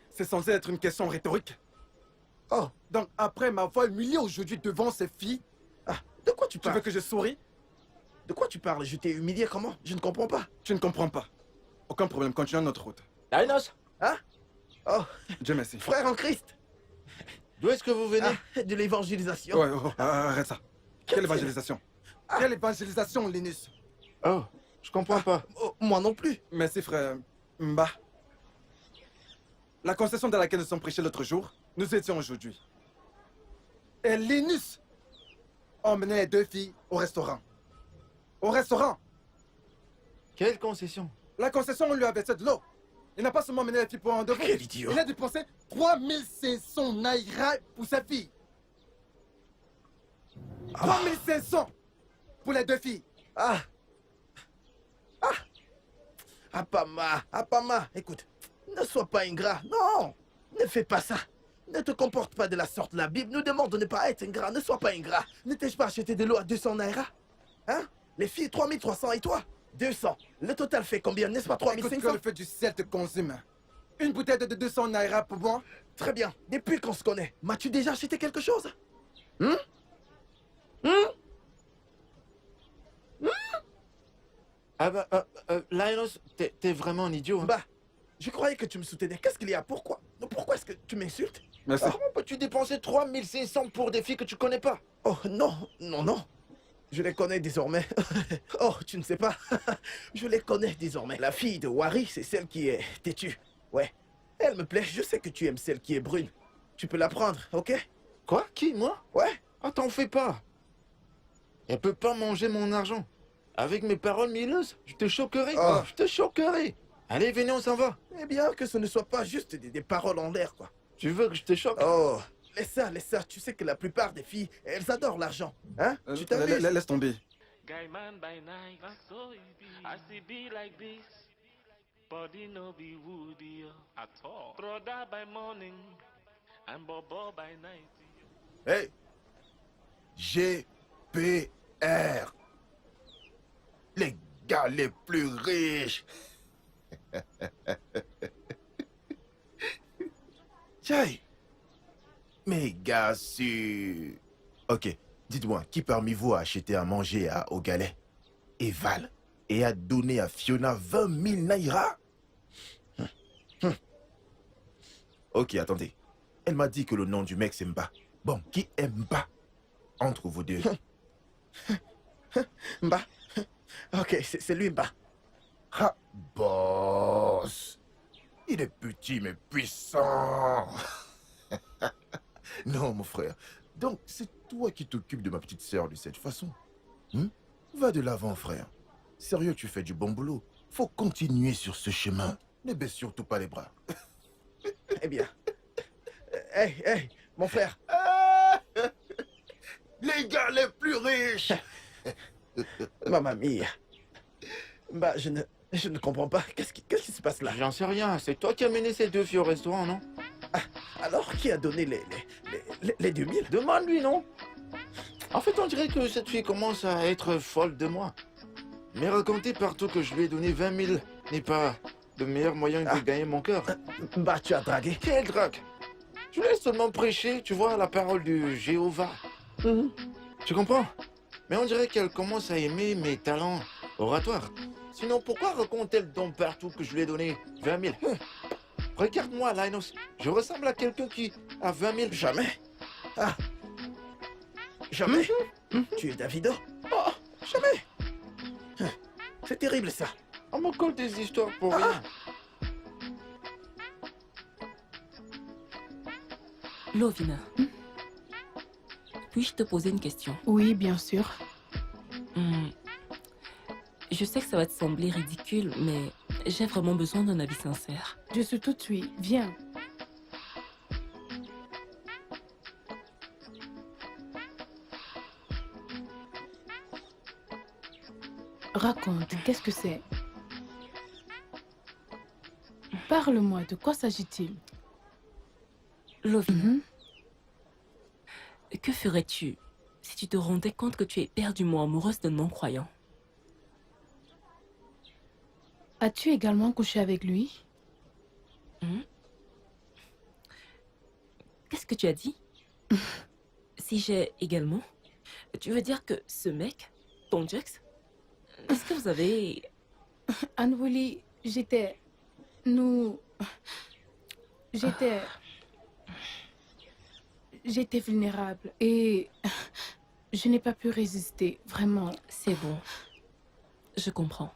c'est censé être une question rhétorique. Oh, Donc, après m'avoir humilié aujourd'hui devant ces filles, ah, de quoi tu tu veux parles? que je souris? De quoi tu parles? Je t'ai humilié comment? Je ne comprends pas. Tu ne comprends pas. Aucun problème, continuons notre route. Linus, Hein? Oh, Dieu merci. frère en Christ. d'où est-ce que vous venez? Ah, de l'évangélisation. Ouais, arrête ça. Quelle évangélisation? Quelle évangélisation, Linus? Oh, je comprends pas. Oh, moi non plus. Merci, frère Mba. La concession dans laquelle nous sommes prêchés l'autre jour, nous étions aujourd'hui. Et Linus emmenait les deux filles au restaurant. Au restaurant! Quelle concession? La concession, on lui a versé de l'eau. Il n'a pas seulement mené les filles pour un rendez-vous. Quel idiot. Il a dépensé 3500 naira pour sa fille. 3500 pour les deux filles. Ah. Ah. Apama, écoute. Ne sois pas ingrat. Non. Ne fais pas ça. Ne te comporte pas de la sorte. La Bible nous demande de ne pas être ingrat. Ne sois pas ingrat. Ne t'ai-je pas acheté de l'eau à 200 naira? Hein? Les filles, 3300 et toi? 200. Le total fait combien, n'est-ce pas? Écoute, que 3500? le feu du ciel te consume. Une bouteille de 200 naira pour moi? Très bien. Depuis qu'on se connaît, m'as-tu déjà acheté quelque chose? Ah bah, Linus, t'es vraiment un idiot. Hein? Bah, je croyais que tu me soutenais. Qu'est-ce qu'il y a? Pourquoi? Pourquoi est-ce que tu m'insultes? Merci. Comment peux-tu dépenser 3500 pour des filles que tu connais pas? Oh non, non, non. Je les connais désormais. Oh, tu ne sais pas. Je les connais désormais. La fille de Wari, c'est celle qui est têtue. Ouais. Elle me plaît. Je sais que tu aimes celle qui est brune. Tu peux la prendre, ok? Quoi? Qui? Moi? Ouais. Ah, t'en fais pas. Elle peut pas manger mon argent. Avec mes paroles milleuses, je te choquerai. Oh. Je te choquerai. Allez, venez, on s'en va. Eh bien, que ce ne soit pas juste des paroles en l'air, quoi. Tu veux que je te choque? Oh, laisse ça. Tu sais que la plupart des filles, elles adorent l'argent. Hein? Tu t'amuses? Laisse tomber. Guy man by night, that's so it be. I see be like this. Body no be woody at all. Brother by morning and bobo by night. Hey! GPR! Les gars les plus riches! Tiens! Mes gars sûrs! Ok, dites-moi, qui parmi vous a acheté à manger au galet? Et Val? Et a donné à Fiona 20 000 naira? Ok, attendez. Elle m'a dit que le nom du mec c'est Mba. Bon, qui est Mba? Entre vous deux. Mba. Ok, c'est lui, Mba. Ah, boss. Il est petit mais puissant. Non, mon frère. Donc, c'est toi qui t'occupes de ma petite sœur de cette façon. Va de l'avant, frère. Sérieux, tu fais du bon boulot. Faut continuer sur ce chemin. Ne baisse surtout pas les bras. Eh bien. Hey, mon frère. Les gars les plus riches. Mamma mia. Bah, je ne comprends pas. Qu'est-ce qui se passe là? J'en sais rien. C'est toi qui as mené ces deux filles au restaurant, non? Ah, alors, qui a donné les 2000? Demande-lui, non? En fait, on dirait que cette fille commence à être folle de moi. Mais raconter partout que je lui ai donné 20 000 n'est pas le meilleur moyen de gagner mon cœur. Bah, tu as dragué. Quelle drague? Je laisse seulement prêcher, tu vois, la parole du Jéhovah. Tu comprends? Mais on dirait qu'elle commence à aimer mes talents oratoires. Sinon, pourquoi raconte-t-elle donc partout que je lui ai donné 20 000? Regarde-moi, Linus. Je ressemble à quelqu'un qui a 20 000. Jamais. Ah. Jamais. Tu es Davido? Oh, jamais. C'est terrible ça. On me colle des histoires pour rien. Lovina, puis-je te poser une question? Oui, bien sûr. Je sais que ça va te sembler ridicule, mais j'ai vraiment besoin d'un avis sincère. Je suis tout oui. Viens. Raconte, qu'est-ce que c'est? Parle-moi, de quoi s'agit-il? Lovina, que ferais-tu si tu te rendais compte que tu es éperdument amoureuse d'un non-croyant? As-tu également couché avec lui? Qu'est-ce que tu as dit? Si j'ai également? Tu veux dire que ce mec, ton Jux, est-ce que vous avez... Anne-Willy, j'étais vulnérable et je n'ai pas pu résister, vraiment. C'est bon. Je comprends.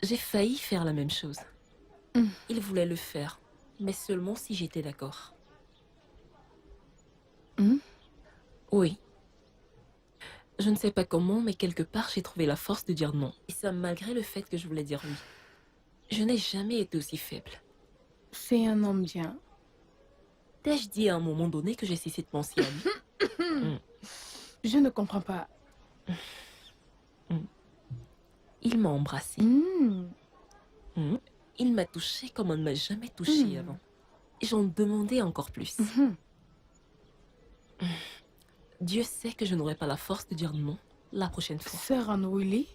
J'ai failli faire la même chose. Il voulait le faire, mais seulement si j'étais d'accord. Oui. Je ne sais pas comment, mais quelque part, j'ai trouvé la force de dire non. Et ça malgré le fait que je voulais dire oui. Je n'ai jamais été aussi faible. C'est un homme bien. T'ai-je dit à un moment donné que j'ai cessé de penser à lui? Je ne comprends pas. Il m'a embrassée. Il m'a touchée comme on ne m'a jamais touchée avant. Et j'en demandais encore plus. Dieu sait que je n'aurai pas la force de dire non la prochaine fois. Sœur Anne-Willy?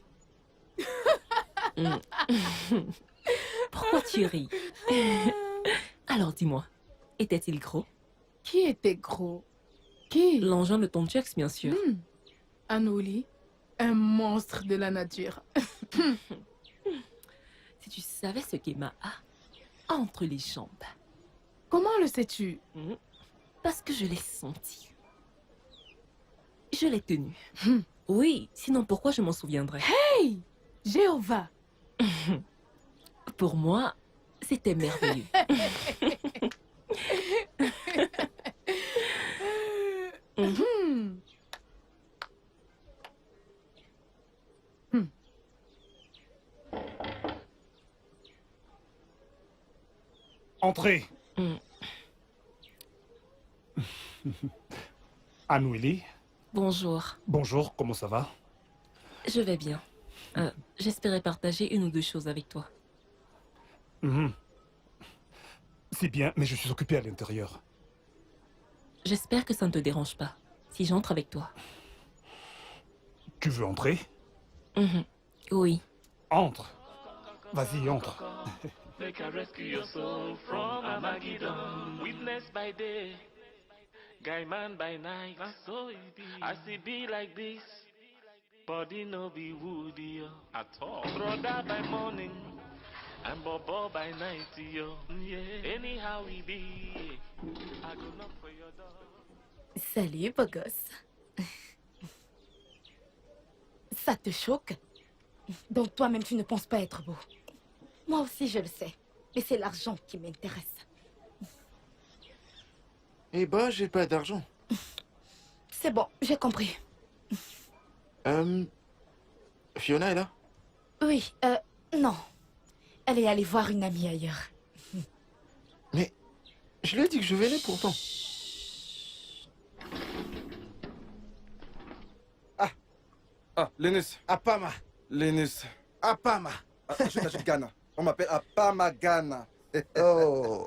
Pourquoi tu ris? Alors dis-moi, était-il gros? Qui était gros? Qui? L'engin de ton Jux, bien sûr. Anne-Willy, un monstre de la nature. Si tu savais ce qu'Emma a entre les jambes. Comment le sais-tu? Parce que je l'ai senti. Je l'ai tenu. Oui, sinon pourquoi je m'en souviendrais? Hey! Jéhovah! Pour moi, c'était merveilleux. Entrez. Anne-Willy. Bonjour. Bonjour, comment ça va? Je vais bien. J'espérais partager une ou deux choses avec toi. C'est bien, mais je suis occupé à l'intérieur. J'espère que ça ne te dérange pas, si j'entre avec toi. Tu veux entrer? Oui. Entre. Vas-y, entre. Make I rescue your soul from Armageddon. Witness by day, guy man by night. So it be. I see be like this, body no be woody yo. At all. Brother by morning, and Bobo by night yo. Yeah. Anyhow we be, I go knock for your door. Salut, beau gosse. Ça te choque? Donc toi-même, tu ne penses pas être beau. Moi aussi, je le sais. Mais c'est l'argent qui m'intéresse. Eh ben, j'ai pas d'argent. C'est bon, j'ai compris. Fiona est là? Oui, non. Elle est allée voir une amie ailleurs. Mais je lui ai dit que je venais pourtant. Ah, Linus. Apama. Linus. Apama. Je t'ajoute Ghana. On m'appelle Apama Ghana. Oh.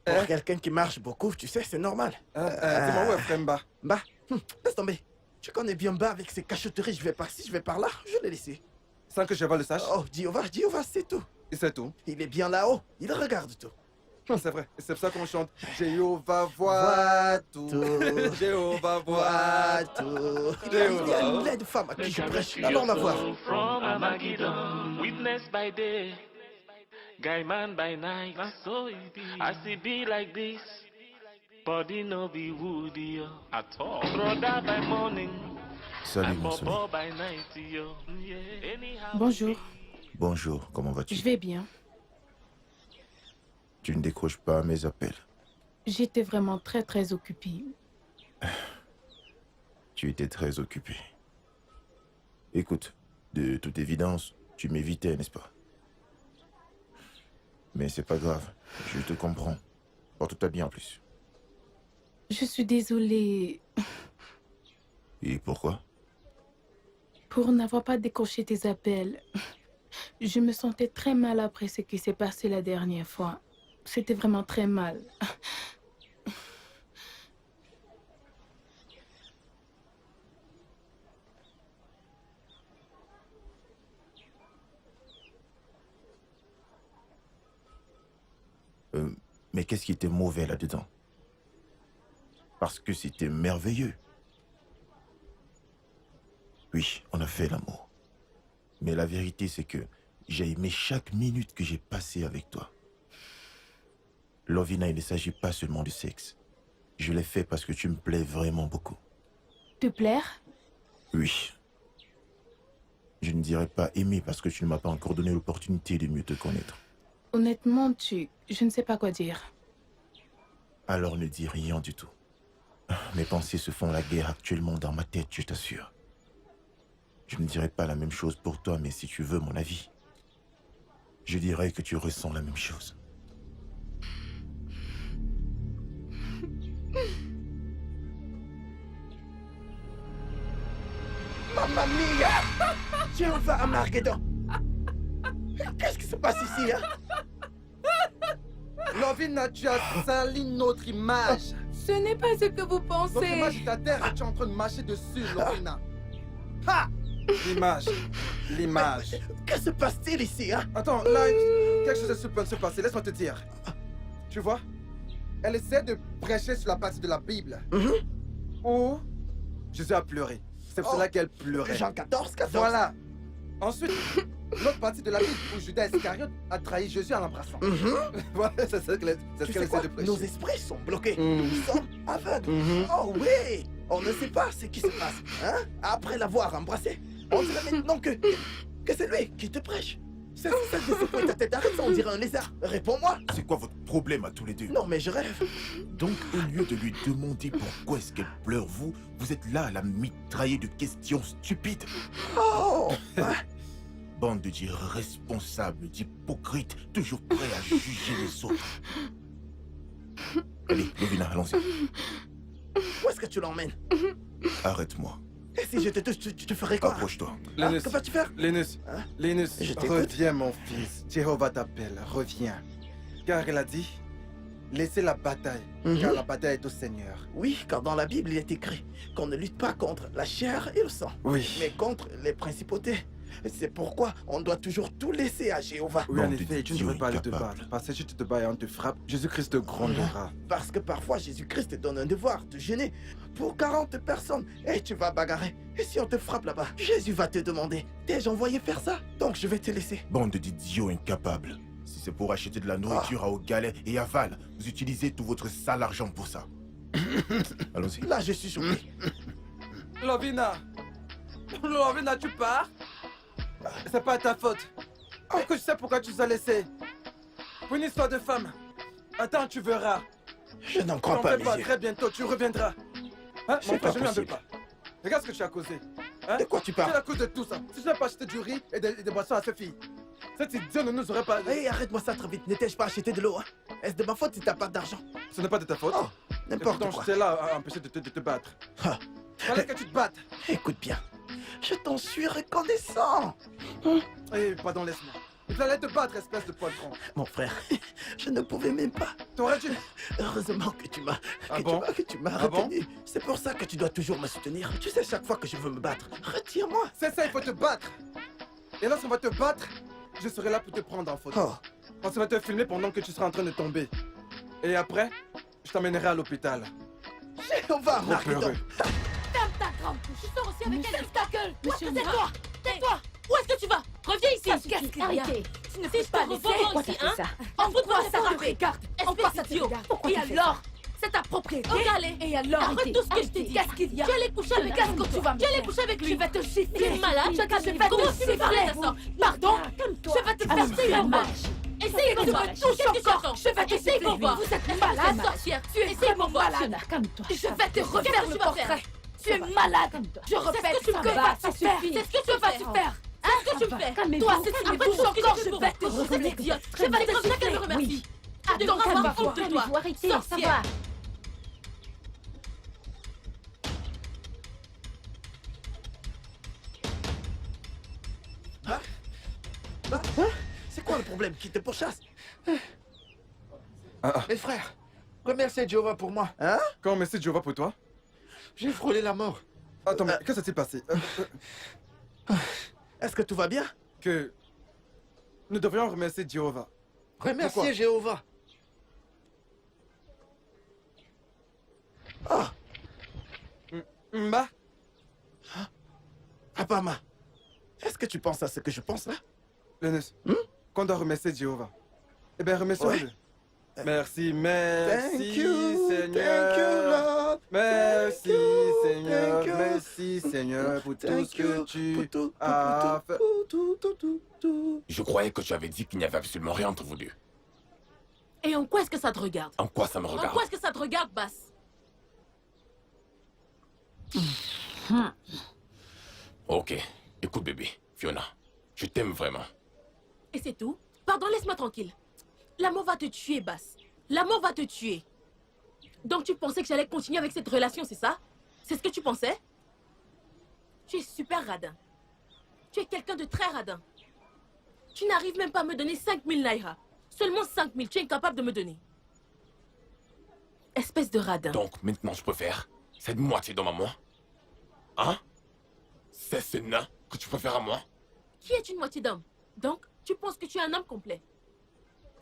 Pour quelqu'un qui marche beaucoup, tu sais, c'est normal. Dis-moi où est Fremba? Bah, laisse tomber. Tu connais bien Bas avec ses cachotteries, je vais par-ci, je vais par-là, je l'ai laissé. Sans que Jéhovah le sache? Oh, Jéhovah, c'est tout. Et c'est tout? Il est bien là-haut, il regarde tout. C'est vrai, et c'est pour ça qu'on chante Jéhovah voit tout. Jéhovah voit tout. Il y a une laide femme à qui je prêche. Allons la voir. From Armageddon, witness by day, guy man by night. So it be. I see be like this, body no be woody at all. Brother by morning, Salut, and mon soleil. Bobo by night, yo. Yeah. Anyhow. Bonjour. Bonjour, comment vas-tu? Je vais bien. Tu ne décroches pas mes appels. J'étais vraiment très occupée. Tu étais très occupé. Écoute, de toute évidence, tu m'évitais, n'est-ce pas? Mais c'est pas grave, je te comprends. Porte-toi bien en plus. Je suis désolée Et pourquoi? pour n'avoir pas décroché tes appels. Je me sentais très mal après ce qui s'est passé la dernière fois. C'était vraiment très mal. Mais qu'est-ce qui était mauvais là-dedans? Parce que c'était merveilleux. Oui, on a fait l'amour. Mais la vérité, c'est que j'ai aimé chaque minute que j'ai passée avec toi. Lovina, il ne s'agit pas seulement du sexe. Je l'ai fait parce que tu me plais vraiment beaucoup. Te plaire? Oui. Je ne dirais pas aimer parce que tu ne m'as pas encore donné l'opportunité de mieux te connaître. Honnêtement, je ne sais pas quoi dire. Alors ne dis rien du tout. Mes pensées se font la guerre actuellement dans ma tête, je t'assure. Je ne dirais pas la même chose pour toi, mais si tu veux mon avis, je dirais que tu ressens la même chose. Mamma mia! Jéhovah Armageddon! Qu'est-ce qui se passe ici, hein? Lovina, tu as sali notre image. Ce n'est pas ce que vous Notre pensez. image est à terre et tu es en train de marcher dessus, Lovina. Ha! L'image. L'image. Que se passe-t-il ici, hein? Attends, là, quelque chose de peut se passer. Laisse-moi te dire. Tu vois? Elle essaie de prêcher sur la partie de la Bible où Jésus a pleuré. C'est pour cela qu'elle pleurait. Jean 14, 14. Voilà. Ensuite, l'autre partie de la Bible où Judas Iscariote a trahi Jésus en l'embrassant. Voilà, c'est ce qu'elle essaie de prêcher. Nos esprits sont bloqués. Nous sommes aveugles. Oh oui! On ne sait pas ce qui se passe. Hein? Après l'avoir embrassé, on dirait maintenant que c'est lui qui te prêche. C'est ça de secouer ta tête. Arrête ça, on dirait un lézard. Réponds-moi. C'est quoi votre problème à tous les deux? Non, mais je rêve. Donc, au lieu de lui demander pourquoi est-ce qu'elle pleure, vous êtes là à la mitrailler de questions stupides. Oh! Bande d'irresponsables, d'hypocrites, toujours prêts à juger les autres. Allez, Lovina, allons-y. Où est-ce que tu l'emmènes? Arrête-moi. Et si je te touche, tu ferais quoi? Approche-toi. Linus, que vas-tu faire? Linus, Hein? Linus, Je t'écoute. reviens mon fils. Jéhovah t'appelle, reviens. Car il a dit, laissez la bataille, car la bataille est au Seigneur. Oui, car dans la Bible, il est écrit qu'on ne lutte pas contre la chair et le sang, Oui. mais contre les principautés. C'est pourquoi on doit toujours tout laisser à Jéhovah. Oui, en Bande effet, tu ne d'idiots devrais pas aller te incapables. battre. Parce que si tu te bats et on te frappe, Jésus-Christ te grondera. Parce que parfois Jésus-Christ te donne un devoir de jeûner pour 40 personnes et tu vas bagarrer. Et si on te frappe là-bas, Jésus va te demander, t'ai-je envoyé faire ça? Donc je vais te laisser. Bande d'idiots incapables. Si c'est pour acheter de la nourriture à haut galet et à Val, vous utilisez tout votre sale argent pour ça. Allons-y. Là, je suis choqué. Lovina, Lovina, tu pars? C'est pas ta faute. Que je sais pourquoi tu nous as laissés. Pour une histoire de femme. Attends, tu verras. Je n'en crois T'en pas, fais mes pas, yeux. très bientôt, tu reviendras. Hein, C'est mon pas frère, je n'en veux possible. pas. Regarde ce que tu as causé. Hein? De quoi tu C'est parles? à cause de tout ça. Si je n'avais pas acheté du riz et des boissons à ces filles, cet idiot ne nous aurait pas... Hé, arrête-moi ça très vite. N'étais-je pas acheté de l'eau, hein? Est-ce de ma faute si t'as pas d'argent? Ce n'est pas de ta faute. Oh, n'importe pourtant, quoi. j'étais là à empêcher de te battre. Ah. Fallait que tu te battes. Écoute bien, je t'en suis reconnaissant. Eh, pardon, laisse-moi. Il fallait te battre, espèce de poiltron. Mon frère, je ne pouvais même pas. T'aurais dû... Heureusement que tu m'as Ah bon? retenu. C'est pour ça que tu dois toujours me soutenir. Tu sais, chaque fois que je veux me battre, retire-moi. C'est ça, il faut te battre. Et lorsqu'on va te battre, je serai là pour te prendre en photo. Oh, On va te filmer pendant que tu seras en train de tomber. Et après, je t'emmènerai à l'hôpital. Jéhovah, Trop arrêtons. peureux. Ferme ta grande bouche. Tu sors aussi avec Monsieur- elle, ta gueule. Monsieur Tais-toi. Tais-toi. Où est-ce que tu vas? Reviens ici. Qu'est-ce qu'il y a? Arrêtez. Tu ne peux fais pas pas laisser. revoir Pourquoi ici, t'as hein? fait ça? En fout, Pourquoi ça ça te te regarde? En quoi ça te idiot. regarde? Pourquoi Et tu fais ça? alors? C'est ta propriété. Regardez. Et alors? Arrêtez. Arrête tout ce que je t'ai dit. Qu'est-ce qu'il y a? Tu allais coucher avec Qu'est-ce que tu vas me Tu allais faire? coucher avec lui. Je vais te Tu gifler. es malade. Je vais Comment te tu me parlais de ça? Pardon? Calme-toi. Je vais te Ah, faire c'est taire. dommage. Essaye Tu pour voir. me touches Qu'est-ce que tu encore. attends? Je vais te Essaye gifler. pour voir. Vous êtes Est-ce que malade. tu es sorcière? Tu es Vraiment pour voir. malade. Calme-toi. Je vais te Qu'est-ce refaire que le tu vas faire? portrait. Tu es va. malade. Calme-toi. Je répète, tu me que fais? vas-tu faire? C'est ce que tu vas-tu fais. faire? Qu'est-ce que tu me fais? Calmez-vous. Toi, si tu me Calmez-vous. touches encore, Je je vais vais te te reconnais idiote. que Je vais aller tu comme ça es qu'elle me giflée. remercie. Tu Donc, devrais avoir calme-toi. honte de toi. Calmez-vous, arrêtez, ça Sorcière. va. C'est quoi le problème? Qui te pourchasse? Mes frères, remerciez Jéhovah pour moi. Hein? Quand merci Jéhovah pour toi? J'ai frôlé la mort. Attends, mais qu'est-ce qui s'est passé? Est-ce que tout va bien? Que nous devrions remercier Jéhovah. Remerciez Jéhovah. Ah, Mba, Apama, est-ce que tu penses à ce que je pense là? Lenus, qu'on doit remercier Jéhovah. Eh bien, remercions-le. Merci, merci, Thank you, Seigneur. thank you, Lord. Merci, Thank you, Seigneur. thank you. Merci, Seigneur, pour tout Thank ce que you, tu pour tout, as fait. tout. Je croyais que tu avais dit qu'il n'y avait absolument rien entre vous deux. Et en quoi est-ce que ça te regarde? En quoi ça me En regarde? quoi est-ce que ça te regarde, Basse? Ok. Écoute, bébé. Fiona, je t'aime vraiment. Et c'est tout? Pardon, laisse-moi tranquille. L'amour va te tuer, Basse. L'amour va te tuer. Donc tu pensais que j'allais continuer avec cette relation, c'est ça? C'est ce que tu pensais? Tu es super radin. Tu es quelqu'un de très radin. Tu n'arrives même pas à me donner 5000 naira. Seulement 5000, tu es incapable de me donner. Espèce de radin. Donc maintenant je peux faire cette moitié d'homme à moi? Hein? C'est ce nain que tu préfères à moi? Qui est une moitié d'homme? Donc, tu penses que tu es un homme complet.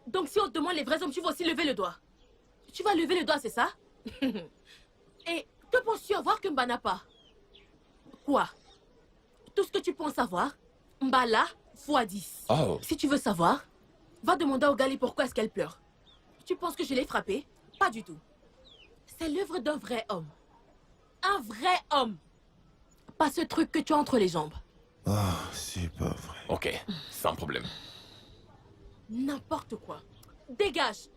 Donc si on te demande les vrais hommes, tu vas aussi lever le doigt. Tu vas lever le doigt, c'est ça? Et que penses-tu avoir que Mba n'a pas? Quoi? Tout ce que tu penses savoir, Mba l'a fois 10. Oh. Si tu veux savoir, va demander au Gali pourquoi est-ce qu'elle pleure. Tu penses que je l'ai frappée? Pas du tout. C'est l'œuvre d'un vrai homme. Un vrai homme. Pas ce truc que tu as entre les jambes. Ah, c'est pas vrai. Ok, sans problème. N'importe quoi. Dégage.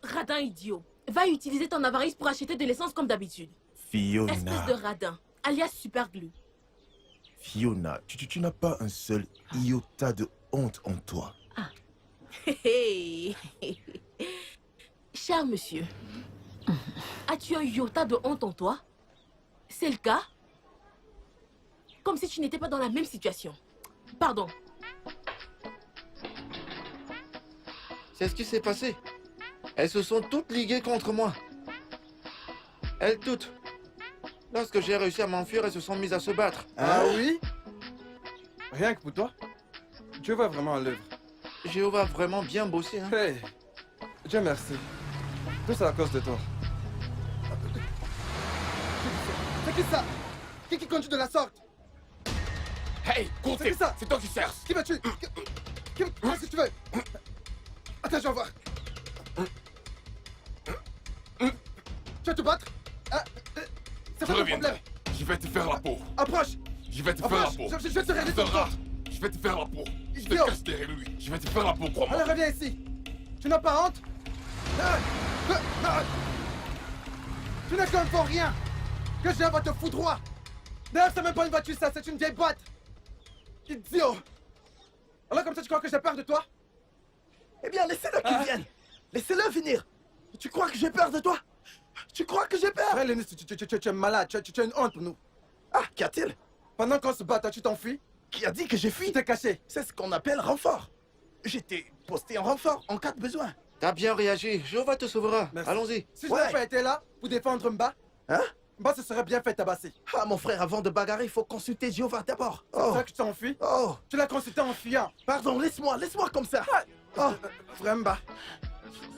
Radin idiot. Va utiliser ton avarice pour acheter de l'essence comme d'habitude. Fiona, Espèce de radin. Alias superglue. Fiona, tu n'as pas un seul iota de honte en toi. Hey. Cher monsieur, as-tu un iota de honte en toi? C'est le cas? Comme si tu n'étais pas dans la même situation. Pardon. C'est ce qui s'est passé. Elles se sont toutes liguées contre moi. Elles toutes. Lorsque j'ai réussi à m'enfuir, elles se sont mises à se battre. Ah oui? Rien que pour toi? Dieu va vraiment à l'œuvre. Jéhovah a vraiment bien bossé, hein? Hey, Dieu merci. Tout ça à cause de toi. C'est qui ça? Qui conduit de la sorte? Hey, comptez! C'est qui ça? C'est toi qui cherches! Qui vas-tu? Qu'est-ce que tu veux? Attends, je vais voir. Tu vas te battre? Hein? C'est Je quoi ton reviendrai. problème? Je vais te faire la peau. Approche! Je vais te faire la Approche! peau. Je vais te régler Tu ton verras. corps! Je vais te faire la peau. Je te Idiot. cache derrière lui. Je vais te faire la peau, crois-moi. Alors reviens ici! Tu n'as pas honte? Tu n'es qu'un pour rien! Que je va te foutre droit! D'ailleurs, c'est même pas une voiture, ça, c'est une vieille boîte! Idiot! Alors comme ça, tu crois que j'ai peur de toi? Eh bien, laissez-le qu'il vienne. Laissez-le venir. Tu crois que j'ai peur de toi? Tu crois que j'ai peur? Frère Lenus, tu es malade, tu as une honte pour nous. Ah, qu'y a-t-il? Pendant qu'on se bat, toi, tu t'enfuis? Qui a dit que j'ai fui? Tu t'es caché. C'est ce qu'on appelle renfort. J'étais posté en renfort en cas de besoin. T'as bien réagi. Jéhovah te sauvera. Merci. Allons-y. Si je n'avais pas été là pour défendre Mba, Hein? Mba se serait bien fait tabasser. Ah, mon frère, avant de bagarrer, il faut consulter Jéhovah d'abord. C'est Oh, ça que tu t'es enfui? oh, Tu l'as consulté en fuyant. pardon, laisse-moi comme ça. Oh, Frère Mba,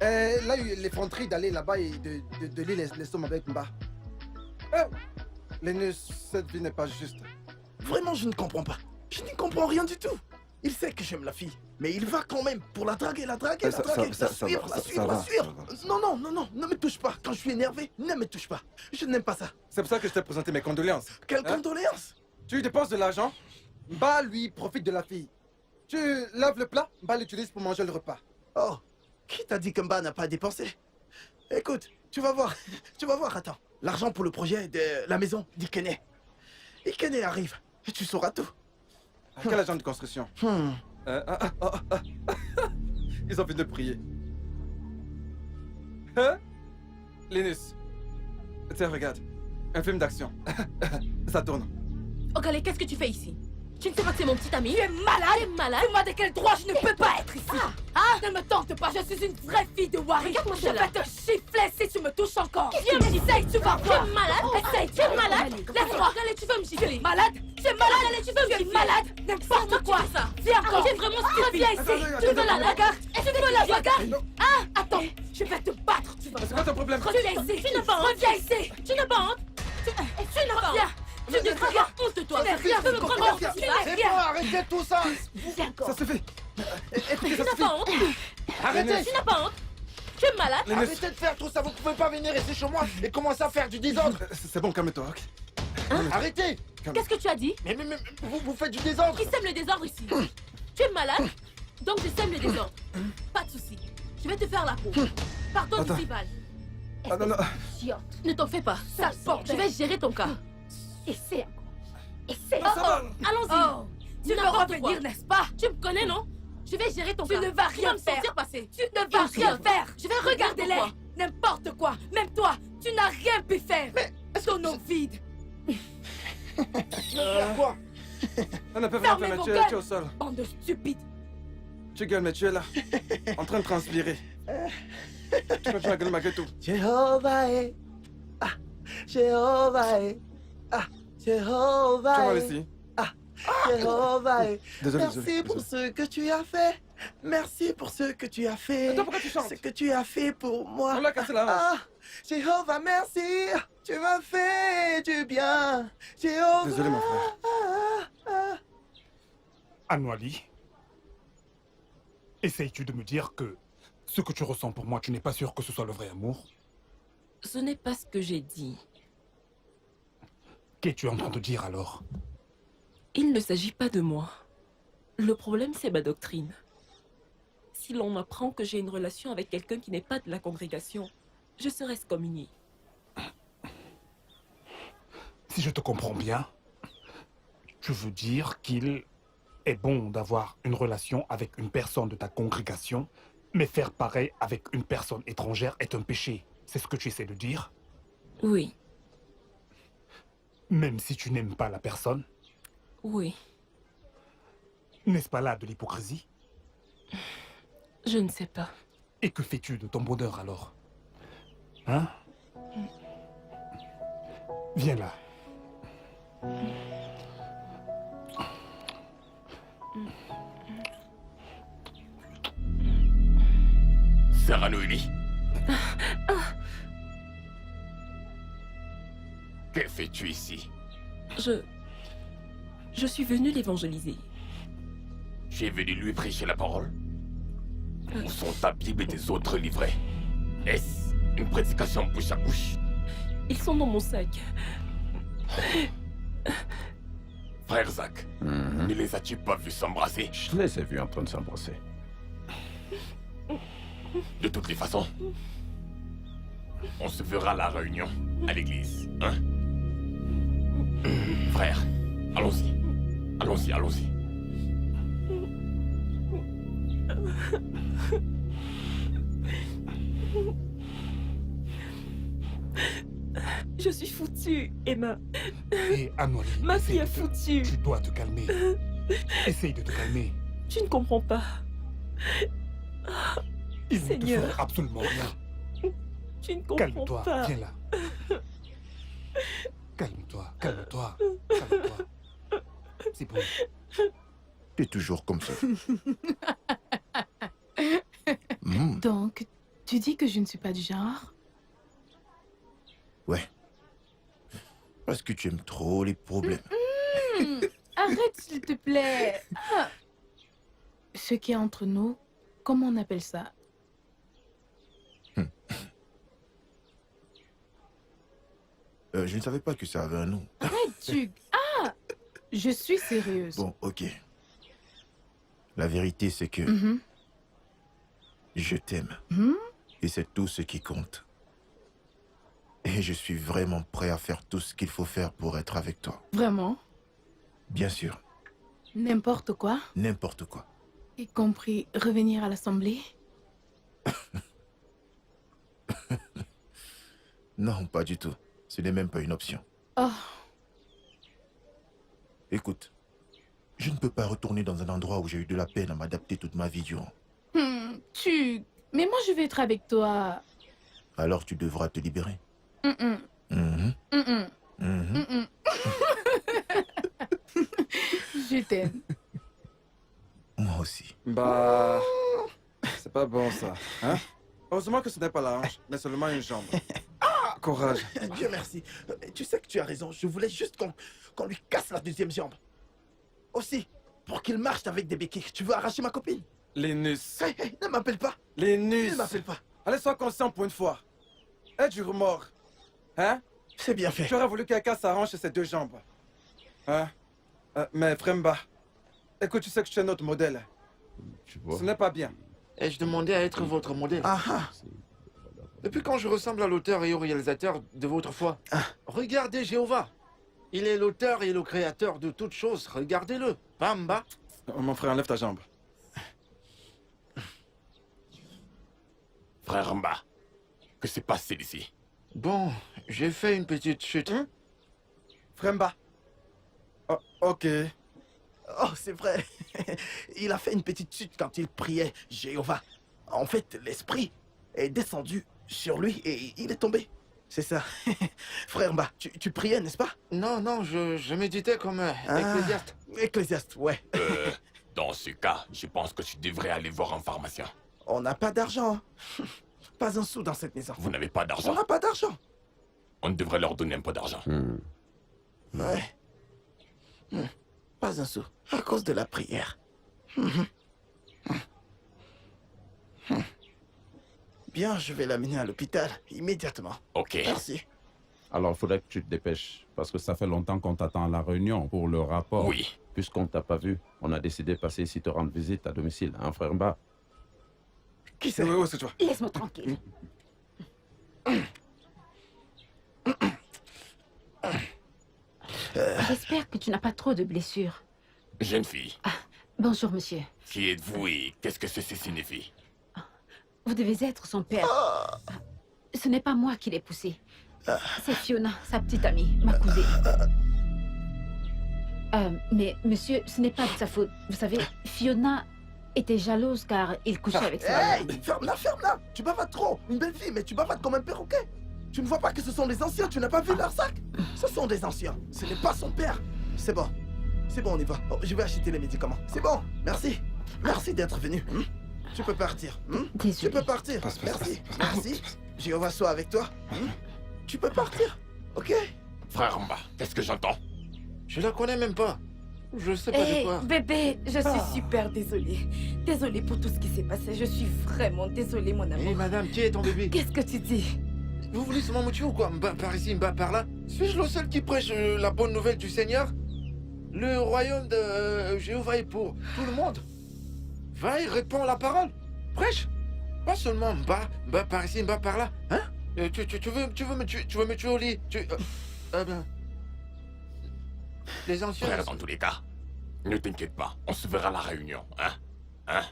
Elle a eu l'effronterie d'aller là-bas et de lier les sommes avec Mba. Linus, cette vie n'est pas juste. Vraiment, je ne comprends pas. Je n'y comprends rien du tout. Il sait que j'aime la fille, mais il va quand même pour la draguer, la suivre. Non, ne me touche pas. Quand je suis énervé, ne me touche pas. Je n'aime pas ça. C'est pour ça que je t'ai présenté mes condoléances. Quelles condoléances? Tu lui dépenses de l'argent? Mba, lui, profite de la fille. Tu laves le plat, Mba l'utilise pour manger le repas. Oh, qui t'a dit que Mba n'a pas dépensé? Écoute, tu vas voir, attends. L'argent pour le projet de la maison d'Ikene. Ikene arrive, et tu sauras tout. Quel agent de construction? Ils ont fini de prier. Hein? Linus, tiens, regarde. Un film d'action. Ça tourne. Ogale, qu'est-ce que tu fais ici? Tu ne sais pas que c'est mon petit ami? Tu es malade? Tu es malade? Dis-moi de quel droit je ne peux pas être ici. Ne me tente pas, je suis une vraie fille de Wari. Regarde-moi Je vais te siffler si tu me touches encore. Viens me Essaye, tu vas voir. Tu es malade? Essaye, Tu es malade? Laisse-moi. Ogale, tu veux me gifler? Malade? Tu es malade? Ogale, tu veux me gifler? Malade? N'importe quoi. ça. Viens encore. Tu es vraiment stupide. Viens ici. Tu veux la bagarre? Tu veux la bagarre? Attends, je vais te battre. C'est quoi ton problème? Reviens ici. Tu n'as pas honte? Reviens ici. Tu n'as pas honte? Tu n'as pas honte? Tu devrais avoir honte de toi. Tu n'es rien. Tu veux me prendre pour C'est bon, arrêtez tout ça. Ça suffit. Écoutez, Tu ça n'as suffit. pas honte? Arrêtez. Tu n'as pas honte? Tu es malade? Arrêtez de faire tout ça, vous pouvez pas venir ici chez moi et commencer à faire du désordre. C'est bon, calme-toi, ok? Arrêtez. Qu'est-ce que tu as dit? Mais vous faites du désordre. Qui sème le désordre ici? Tu es malade? Donc je sème le désordre. Pas de soucis. Je vais te faire la peau. Pardon Attends. d'ici, Val. Ah non, non. Ne t'en fais pas. Ça porte. Je vais gérer ton cas. Essaie. Essaie. Ça va. Allons-y. Tu veux N'importe quoi. revenir, n'est-ce pas? Tu me connais, non? Je vais gérer ton Tu cas. ne vas Tu rien me faire. sentir passer. Tu ne vas rien faire. Je vais regarder Regardez-les. quoi. N'importe quoi. Même toi, tu n'as rien pu faire. Mais ton nom vide. Quoi? On n'a pas vraiment fait, Fermez mais vos tu es gueules. au sol. Bande de stupides. Tu gueules, mais tu es là. En train de transpirer. Tu continues à gueuler malgré tout. Jéhovah est. Jéhovah est. Tu Jéhovah vas est. ici. Jéhovah est. Désolé, Merci pour ce que tu as fait. Merci pour ce que tu as fait. Attends, pourquoi tu chantes? Ce que tu as fait pour moi. On l'a cassé la hanche. Jéhovah, merci. Tu m'as fait du bien. Jéhovah. Désolé, mon frère. Anouali, essayes-tu de me dire que ce que tu ressens pour moi, tu n'es pas sûr que ce soit le vrai amour? Ce n'est pas ce que j'ai dit. Qu'es-tu en train de dire alors? Il ne s'agit pas de moi. Le problème, c'est ma doctrine. Si l'on m'apprend que j'ai une relation avec quelqu'un qui n'est pas de la congrégation, je serai excommunié. Si je te comprends bien, tu veux dire qu'il est bon d'avoir une relation avec une personne de ta congrégation, mais faire pareil avec une personne étrangère est un péché. C'est ce que tu essaies de dire? Oui, Même si tu n'aimes pas la personne? oui. N'est-ce pas là de l'hypocrisie? Je ne sais pas. Et que fais-tu de ton bonheur alors? Hein? Viens là. Sarah Noélie. Que fais-tu ici? Je suis venue l'évangéliser. Tu es venu lui prêcher la parole? Où sont ta Bible et tes autres livrets? Est-ce une prédication bouche à bouche? Ils sont dans mon sac. Frère Zach, ne les as-tu pas vus s'embrasser? Je les ai vus en train de s'embrasser. De toutes les façons, on se verra à la réunion, à l'église, hein? Frère, allons-y. Allons-y, allons-y. Je suis foutue, Emma. Et Anouali, Ma fille est foutue. tu dois te calmer. Essaye de te calmer. Tu ne comprends pas. Il ne te Seigneur. ferait absolument rien. Tu ne comprends Calme-toi, pas. viens là. Calme-toi, calme-toi, calme-toi. C'est bon. Tu es toujours comme ça. Donc, Tu dis que je ne suis pas du genre? Ouais. Parce que tu aimes trop les problèmes. Arrête, s'il te plaît. Ah. Ce qui est entre nous, comment on appelle ça? Je ne savais pas que ça avait un nom. Arrête, Tug. Ah! Je suis sérieuse. Bon, ok. La vérité, c'est que je t'aime. Et c'est tout ce qui compte. Et je suis vraiment prêt à faire tout ce qu'il faut faire pour être avec toi. Vraiment? Bien sûr, N'importe quoi? n'importe quoi. Y compris revenir à l'Assemblée? Non, pas du tout. Ce n'est même pas une option. Oh, Écoute, je ne peux pas retourner dans un endroit où j'ai eu de la peine à m'adapter toute ma vie durant. Tug. Mais moi, je vais être avec toi. Alors tu devras te libérer. Mm-mm. Mhm. Mm-mm. Mhm. Mm-mm. Je t'aime. Moi aussi. Bah... C'est pas bon ça, hein? Heureusement que ce n'est pas la hanche, mais seulement une jambe. Courage. Dieu merci. Tu sais que tu as raison. Je voulais juste qu'on lui casse la deuxième jambe. Aussi, pour qu'il marche avec des béquilles. Tu veux arracher ma copine? Linus. Hey, hey, ne m'appelle pas. Linus. Ne m'appelle pas. Allez, sois conscient pour une fois. Aie du remords. Hein? C'est bien fait. Tu aurais voulu que quelqu'un s'arrange ses deux jambes. Hein? Mais Fremba, écoute, tu sais que je suis notre modèle. Ce n'est pas bien. Ai-je demandé à être votre modèle? Ah ah. Depuis quand je ressemble à l'auteur et au réalisateur de votre foi? Regardez Jéhovah. Il est l'auteur et le créateur de toutes choses. Regardez-le. Bamba. Oh, mon frère, enlève ta jambe. Frère Mba, que s'est passé ici? Bon, j'ai fait une petite chute. Fremba. Oh, ok. Oh, c'est vrai. Il a fait une petite chute quand il priait Jéhovah. En fait, l'esprit est descendu sur lui et il est tombé. C'est ça. Frère Mba, tu priais, n'est-ce pas? Non, non, je méditais comme ecclésiaste. Ecclésiaste, ouais. Dans ce cas, je pense que tu devrais aller voir un pharmacien. On n'a pas d'argent. Pas un sou dans cette maison. Vous n'avez pas On d'argent. n'a pas d'argent. On devrait leur donner un peu d'argent. Ouais. Pas un sou. À cause de la prière. Bien, je vais l'amener à l'hôpital immédiatement. Ok. Merci. Alors, il faudrait que tu te dépêches, parce que ça fait longtemps qu'on t'attend à la réunion pour le rapport. Oui. Puisqu'on ne t'a pas vu, on a décidé de passer ici te rendre visite à domicile, hein, frère Mba? Qui c'est? Oui, c'est toi. Laisse-moi tranquille. J'espère que tu n'as pas trop de blessures. Jeune fille, Bonjour, monsieur. qui êtes-vous et qu'est-ce que ceci signifie? Vous devez être son père. Ce n'est pas moi qui l'ai poussé. C'est Fiona, sa petite amie, ma cousine. Mais monsieur, ce n'est pas de sa faute. Vous savez, Fiona était jalouse car il couchait avec sa Hey, ferme-la, ferme-la. Tu bavades trop. Une belle fille, mais tu bavades comme un perroquet. Tu ne vois pas que ce sont des anciens. Tu n'as pas vu leur sac? Ce sont des anciens. Ce n'est pas son père. C'est bon. C'est bon, on y va. Oh, je vais acheter les médicaments. C'est bon. Merci. Merci d'être venu. Tu peux partir. Tu peux partir. Merci. Merci. Jéhovah soit avec toi. Tu peux partir. Ok? Frère Mba, qu'est-ce que j'entends? Je la connais même pas. Je sais pas de Hé, quoi. bébé, je suis super désolée. Désolée pour tout ce qui s'est passé. Je suis vraiment désolée, mon amour. Hé, madame, qui est ton bébé? Qu'est-ce que tu dis? Vous voulez seulement me tuer ou quoi? Mba par ici, mba par là? Suis-je le seul qui prêche la bonne nouvelle du Seigneur? Le royaume de Jéhovah est pour tout le monde. Va et réponds la parole. Prêche. Pas seulement mba par ici, mba par là. Hein? Tu veux me tuer au lit? Ben... Les anciens... Frère, dans tous les cas, ne t'inquiète pas, on se verra à la réunion, hein? Hein?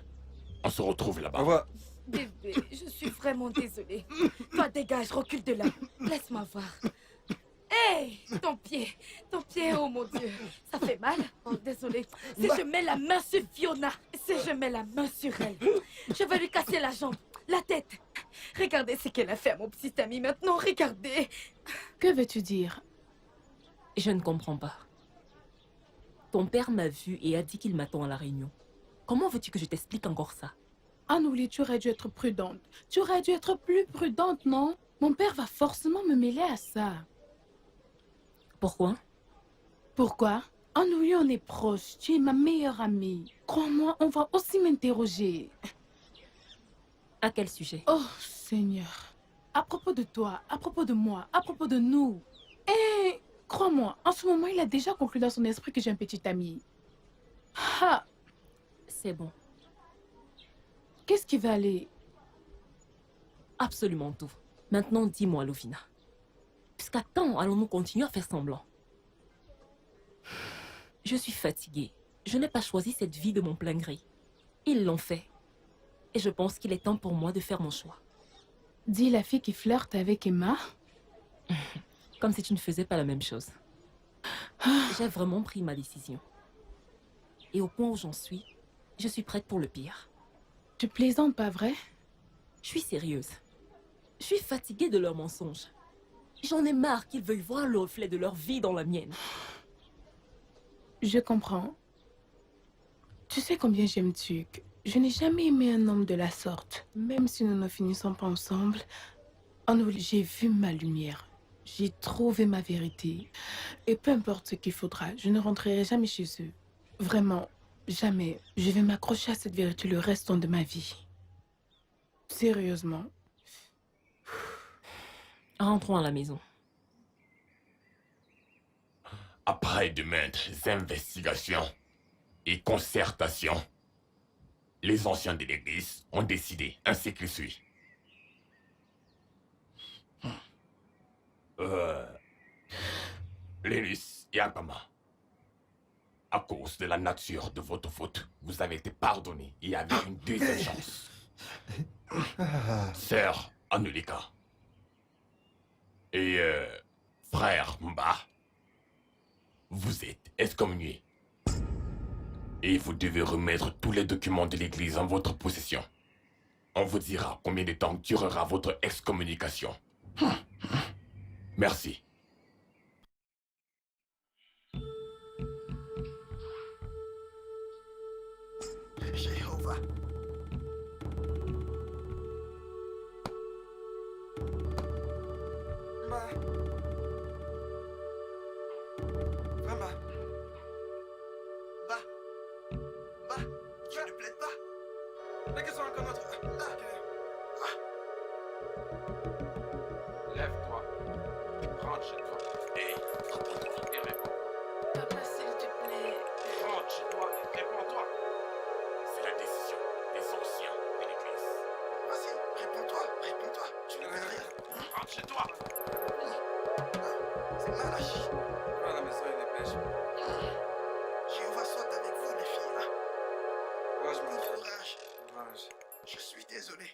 On se retrouve là-bas. Au revoir. Bébé, je suis vraiment désolée. Toi, dégage, recule de là. Laisse-moi voir. Hé, ton pied, oh mon Dieu. Ça fait mal? Oh, désolée. Si je mets la main sur Fiona, si je mets la main sur elle, je vais lui casser la jambe, la tête. Regardez ce qu'elle a fait à mon petit ami maintenant, regardez. Que veux-tu dire? Je ne comprends pas. Ton père m'a vu et a dit qu'il m'attend à la réunion. Comment veux-tu que je t'explique encore ça? Anouli, tu aurais dû être prudente. Tu aurais dû être plus prudente, non? Mon père va forcément me mêler à ça. Pourquoi? Pourquoi? Anouli, on est proches. Tu es ma meilleure amie. Crois-moi, on va aussi m'interroger. À quel sujet? Oh, Seigneur. À propos de toi, à propos de moi, à propos de nous. Et crois-moi, en ce moment, il a déjà conclu dans son esprit que j'ai un petit ami. Ah! C'est bon. Qu'est-ce qui va aller? Absolument tout. Maintenant, dis-moi, Lovina. Jusqu'à quand allons-nous continuer à faire semblant? Je suis fatiguée. Je n'ai pas choisi cette vie de mon plein gré. Ils l'ont fait. Et je pense qu'il est temps pour moi de faire mon choix. Dis la fille qui flirte avec Emma. Comme si tu ne faisais pas la même chose. J'ai vraiment pris ma décision. Et au point où j'en suis, je suis prête pour le pire. Tu plaisantes, pas vrai? Je suis sérieuse. Je suis fatiguée de leurs mensonges. J'en ai marre qu'ils veuillent voir le reflet de leur vie dans la mienne. Je comprends. Tu sais combien j'aime Tuc. Je n'ai jamais aimé un homme de la sorte. Même si nous ne finissons pas ensemble, j'ai vu ma lumière. J'ai trouvé ma vérité. Et peu importe ce qu'il faudra, je ne rentrerai jamais chez eux. Vraiment, jamais. Je vais m'accrocher à cette vérité le restant de ma vie. Sérieusement. Rentrons à la maison. Après de maintes investigations et concertations, les anciens de l'Église ont décidé ainsi qu'il suit. Lénus et Akama, à cause de la nature de votre faute, vous avez été pardonnés et avez une deuxième chance. Sœur Anulika et frère Mba, vous êtes excommuniés. Et vous devez remettre tous les documents de l'Église en votre possession. On vous dira combien de temps durera votre excommunication. Merci. Jéhovah. Tu ne plaides pas? Mais qu'est-ce qu'on a notre... Lève-toi. Rentre chez toi. Hey, Et réponds. Papa, s'il te plaît. Rentre chez toi et réponds-toi. c'est la décision des anciens de l'Église. Vas-y, réponds-toi. Tu ne veux rien. Rentre chez toi. C'est mal agi. Va à la maison et dépêche. Jéhovah soit avec vous, les filles, là. Courage, mon Bon frère. courage. Courage. Je suis désolé.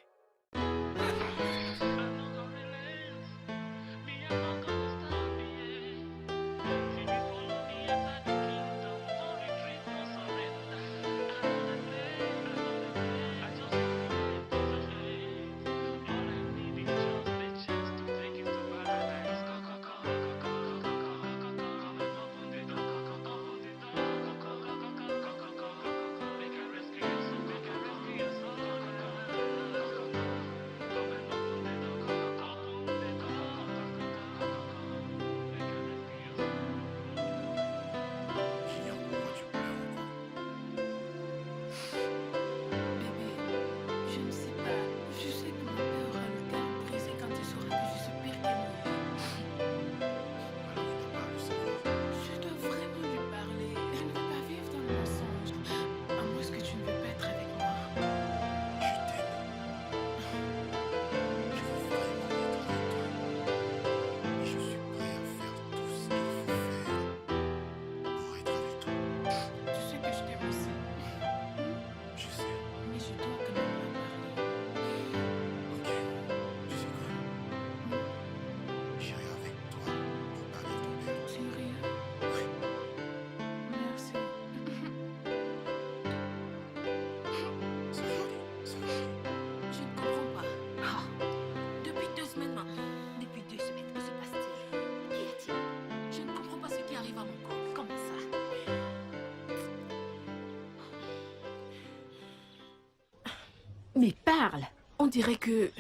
Mais parle. On dirait que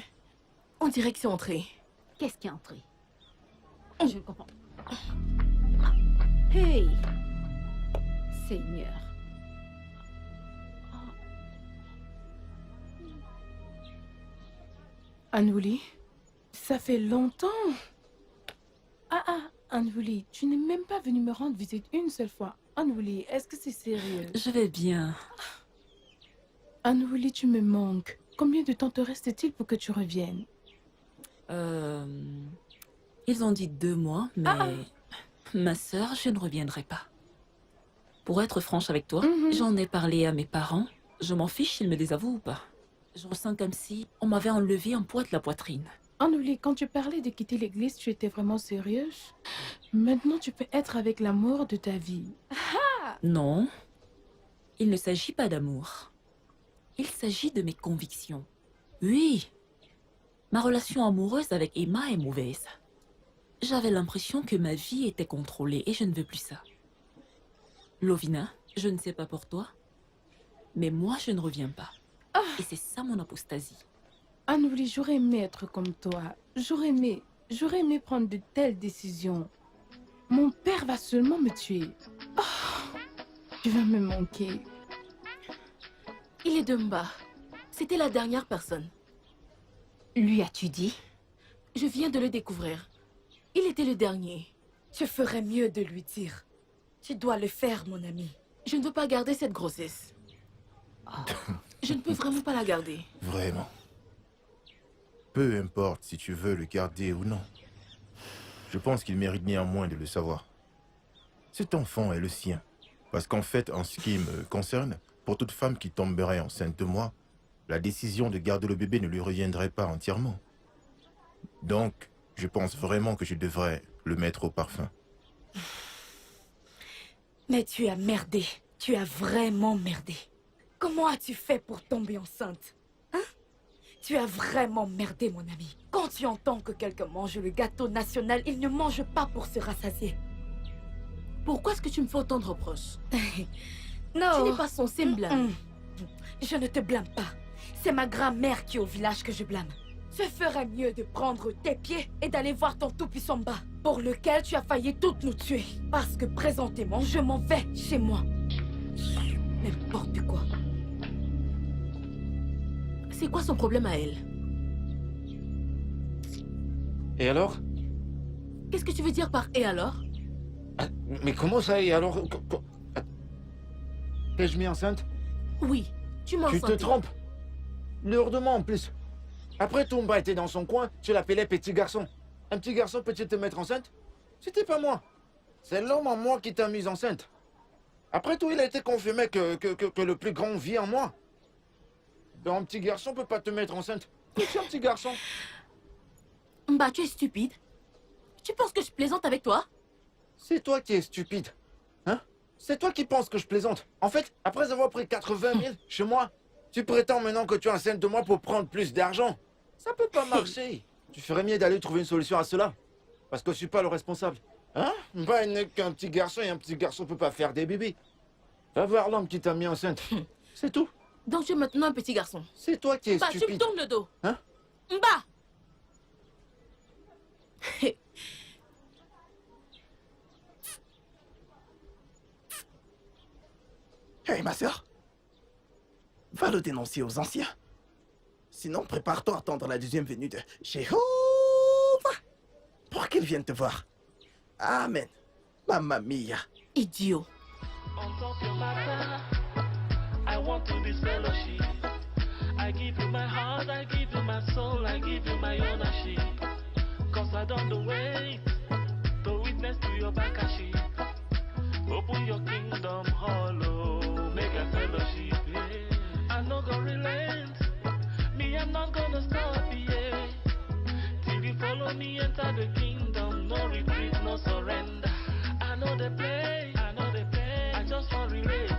c'est entré. Qu'est-ce qui est entré? Je ne comprends pas. Hey! Seigneur. Anwouli, ça fait longtemps. Anwouli, tu n'es même pas venu me rendre visite une seule fois. Anwouli, est-ce que c'est sérieux? Je vais bien. Anwouli, tu me manques. Combien de temps te reste-t-il pour que tu reviennes? Ils ont dit 2 mois, mais ma sœur, je ne reviendrai pas. Pour être franche avec toi, j'en ai parlé à mes parents. Je m'en fiche s'ils me désavouent ou pas. Je ressens comme si on m'avait enlevé un poids de la poitrine. Anwouli, quand tu parlais de quitter l'église, tu étais vraiment sérieuse? Maintenant, tu peux être avec l'amour de ta vie. Non, il ne s'agit pas d'amour. Il s'agit de mes convictions. Oui, ma relation amoureuse avec Emma est mauvaise. J'avais l'impression que ma vie était contrôlée et je ne veux plus ça. Lovina, je ne sais pas pour toi, mais moi je ne reviens pas. Et c'est ça mon apostasie. Anwouli, j'aurais aimé être comme toi. J'aurais aimé prendre de telles décisions. Mon père va seulement me tuer. Tu vas me manquer. Il est de Mba. C'était la dernière personne. Lui as-tu dit? Je viens de le découvrir. Il était le dernier. Tu ferais mieux de lui dire. Tu dois le faire, mon ami. Je ne veux pas garder cette grossesse. Je ne peux vraiment pas la garder. Vraiment. Peu importe si tu veux le garder ou non. Je pense qu'il mérite néanmoins de le savoir. Cet enfant est le sien. Parce qu'en fait, en ce qui me concerne, pour toute femme qui tomberait enceinte de moi, la décision de garder le bébé ne lui reviendrait pas entièrement. Donc, je pense vraiment que je devrais le mettre au parfum. Mais tu as merdé. Tu as vraiment merdé. Comment as-tu fait pour tomber enceinte? Hein? Tu as vraiment merdé, mon ami. Quand tu entends que quelqu'un mange le gâteau national, il ne mange pas pour se rassasier. Pourquoi est-ce que tu me fais autant de reproches? Non. Tu n'es pas censé me blâmer. Je ne te blâme pas. C'est ma grand-mère qui est au village que je blâme. Tu ferais mieux de prendre tes pieds et d'aller voir ton tout-puissant bas, pour lequel tu as failli toutes nous tuer. Parce que présentement, je m'en vais chez moi. N'importe quoi. C'est quoi son problème à elle? Et alors? Qu'est-ce que tu veux dire par « et alors » ? Mais comment ça, et alors? T'ai-je mis enceinte? Oui, tu m'as Tu enceinte. te trompes. Lourdement en plus. Après, Toumba était dans son coin, tu l'appelais petit garçon. Un petit garçon peut-il te mettre enceinte? C'était pas moi. C'est l'homme en moi qui t'a mise enceinte. Après tout, il a été confirmé que le plus grand vit en moi. Donc, un petit garçon peut pas te mettre enceinte. Je suis un petit garçon. Bah, tu es stupide. Tu penses que je plaisante avec toi? C'est toi qui es stupide. Hein? C'est toi qui penses que je plaisante. En fait, après avoir pris 80 000 chez moi, tu prétends maintenant que tu es enceinte de moi pour prendre plus d'argent. Ça peut pas marcher. Tu ferais mieux d'aller trouver une solution à cela. Parce que je suis pas le responsable. Hein? Bah, il n'est qu'un petit garçon et un petit garçon peut pas faire des bébés. Va voir l'homme qui t'a mis enceinte. C'est tout. Donc tu es maintenant un petit garçon. C'est toi qui es Bah, tu me stupide. tournes le dos. Hein? Bah. Hey, ma sœur, va le dénoncer aux anciens. Sinon, prépare-toi à attendre la deuxième venue de Jéhovah pour qu'il vienne te voir. Amen. Mamma mia. Idiot. On top your matter, I want to be fellowship. I give you my heart, I give you my soul, I give you my ownership. Cause I don't wait to witness to your backaship. Open your kingdom hollow, make a fellowship. Yeah. I'm not gonna relent, me I'm not gonna stop, yeah. Till you follow me enter the kingdom, no retreat, no surrender. I know the play, I just want relate,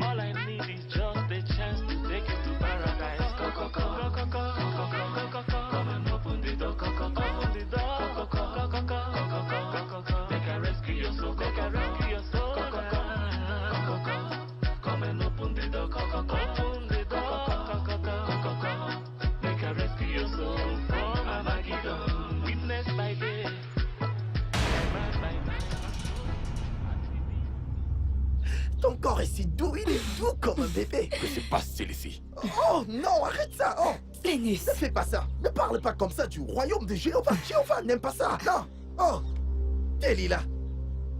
all I need is just a chance to take you to paradise. Come and open the door, open the door. Make I rescue your soul, make I rescue your soul. Come and open the door, open the door. Ton corps est si doux, il est doux comme un bébé. Que se passe-t-il ici? Oh non, arrête ça. Oh, Lénus. ne fais pas ça. Ne parle pas comme ça du royaume de Jéhovah. Jéhovah n'aime pas ça. Non. Oh, Delilah.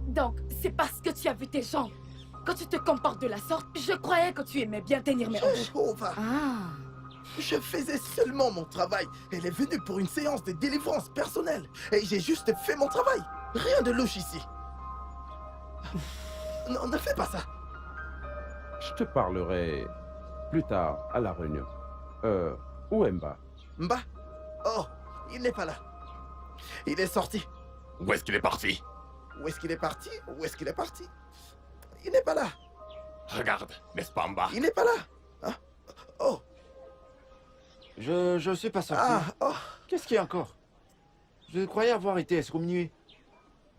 Donc, c'est parce que tu as vu tes jambes. Quand tu te comportes de la sorte, je croyais que tu aimais bien tenir mes hanches. Jéhovah. Ah. Je faisais seulement mon travail. Elle est venue pour une séance de délivrance personnelle. Et j'ai juste fait mon travail. Rien de louche ici. Non, ne fais pas ça. Je te parlerai plus tard à la réunion. Où est Mba? Mba? Oh, il n'est pas là. Il est sorti. Où est-ce qu'il est parti? Où est-ce qu'il est parti? Où est-ce qu'il est parti? Il n'est pas là. Regarde, n'est-ce pas Mba? Il n'est pas là. Hein? Oh. Je suis pas sorti. Ah, oh. Qu'est-ce qu'il y a encore? Je croyais avoir été excommunié.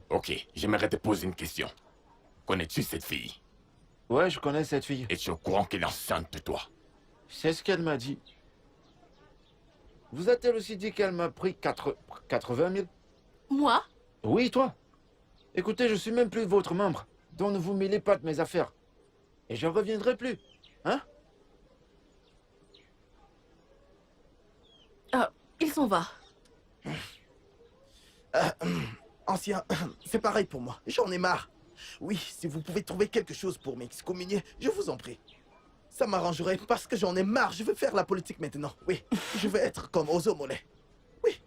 Ok, j'aimerais te poser une question. Connais-tu cette fille? Ouais, je connais cette fille. Es-tu au courant qu'elle est enceinte de toi? C'est ce qu'elle m'a dit. Vous a-t-elle aussi dit qu'elle m'a pris 80 000? Moi? Oui, toi. Écoutez, je suis même plus votre membre. Donc ne vous mêlez pas de mes affaires. Et je reviendrai plus. Hein? Il s'en va. Ancien, c'est pareil pour moi. J'en ai marre. Oui, si vous pouvez trouver quelque chose pour m'excommunier, je vous en prie. Ça m'arrangerait parce que j'en ai marre. Je veux faire la politique maintenant. Oui, je veux être comme Ozo Mollet. Oui,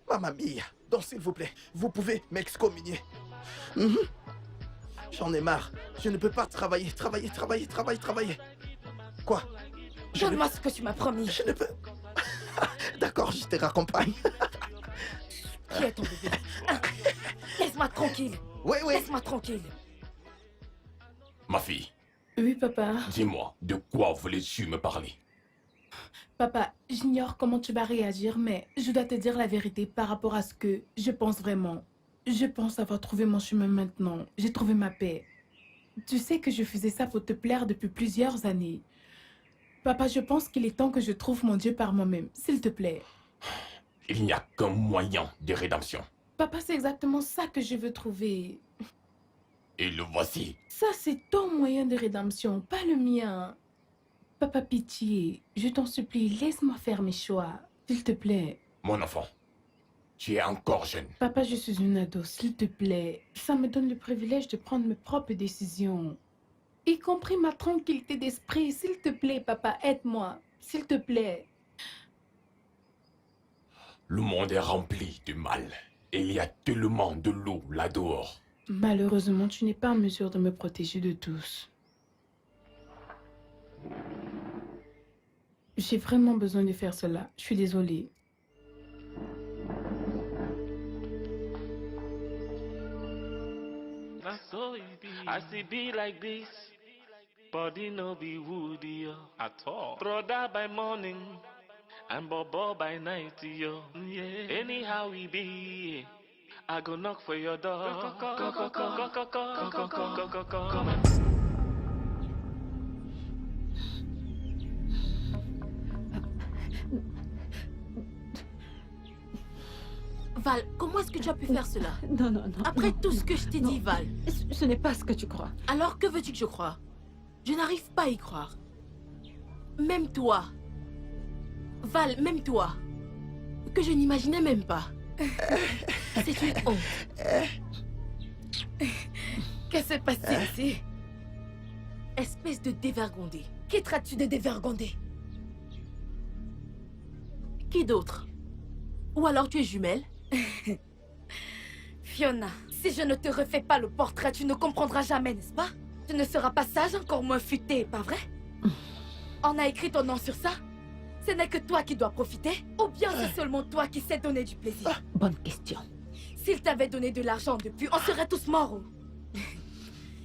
mamma mia. Donc s'il vous plaît, vous pouvez m'excommunier. J'en ai marre. Je ne peux pas travailler. Quoi? Donne-moi ce que tu m'as promis. Je ne peux... D'accord, je te raccompagne. Qui est ton bébé? Laisse-moi tranquille. Oui. Laisse-moi tranquille. Ma fille, Oui, papa. dis-moi, de quoi voulais-tu me parler? Papa, j'ignore comment tu vas réagir, mais je dois te dire la vérité par rapport à ce que je pense vraiment. Je pense avoir trouvé mon chemin maintenant. J'ai trouvé ma paix. Tu sais que je faisais ça pour te plaire depuis plusieurs années. Papa, je pense qu'il est temps que je trouve mon Dieu par moi-même, s'il te plaît. Il n'y a qu'un moyen de rédemption. Papa, c'est exactement ça que je veux trouver. Et le voici. Ça, c'est ton moyen de rédemption, pas le mien. Papa, pitié, je t'en supplie, laisse-moi faire mes choix, s'il te plaît. Mon enfant, tu es encore jeune. Papa, je suis une ado, s'il te plaît. Ça me donne le privilège de prendre mes propres décisions. Y compris ma tranquillité d'esprit. S'il te plaît, papa, aide-moi. S'il te plaît. Le monde est rempli de mal. Et il y a tellement de loups là-dehors. Malheureusement, tu n'es pas en mesure de me protéger de tous. J'ai vraiment besoin de faire cela. Je suis désolée. That's so it be. I see be like this. Body no be woody yo. At all. Brother by morning and bobo by night yo. Yeah. Anyhow we be. I go knock for your door. Come on. Val, comment est-ce que tu as pu faire cela? Non. Après tout ce que je t'ai dit, Val. Ce n'est pas ce que tu crois. Alors que veux-tu que je croie? Je n'arrive pas à y croire. Même toi. Val, même toi. Que je n'imaginais même pas. C'est une honte. Qu'est-ce qui se passe ici? Espèce de dévergondé. Qui traites-tu de dévergondé? Qui d'autre? Ou alors tu es jumelle? Fiona, si je ne te refais pas le portrait, tu ne comprendras jamais, n'est-ce pas? Tu ne seras pas sage, encore moins futé, pas vrai? On a écrit ton nom sur ça? Ce n'est que toi qui dois profiter? Ou bien c'est seulement toi qui sais donner du plaisir? Bonne question. S'il t'avait donné de l'argent depuis, on serait tous morts. Oh.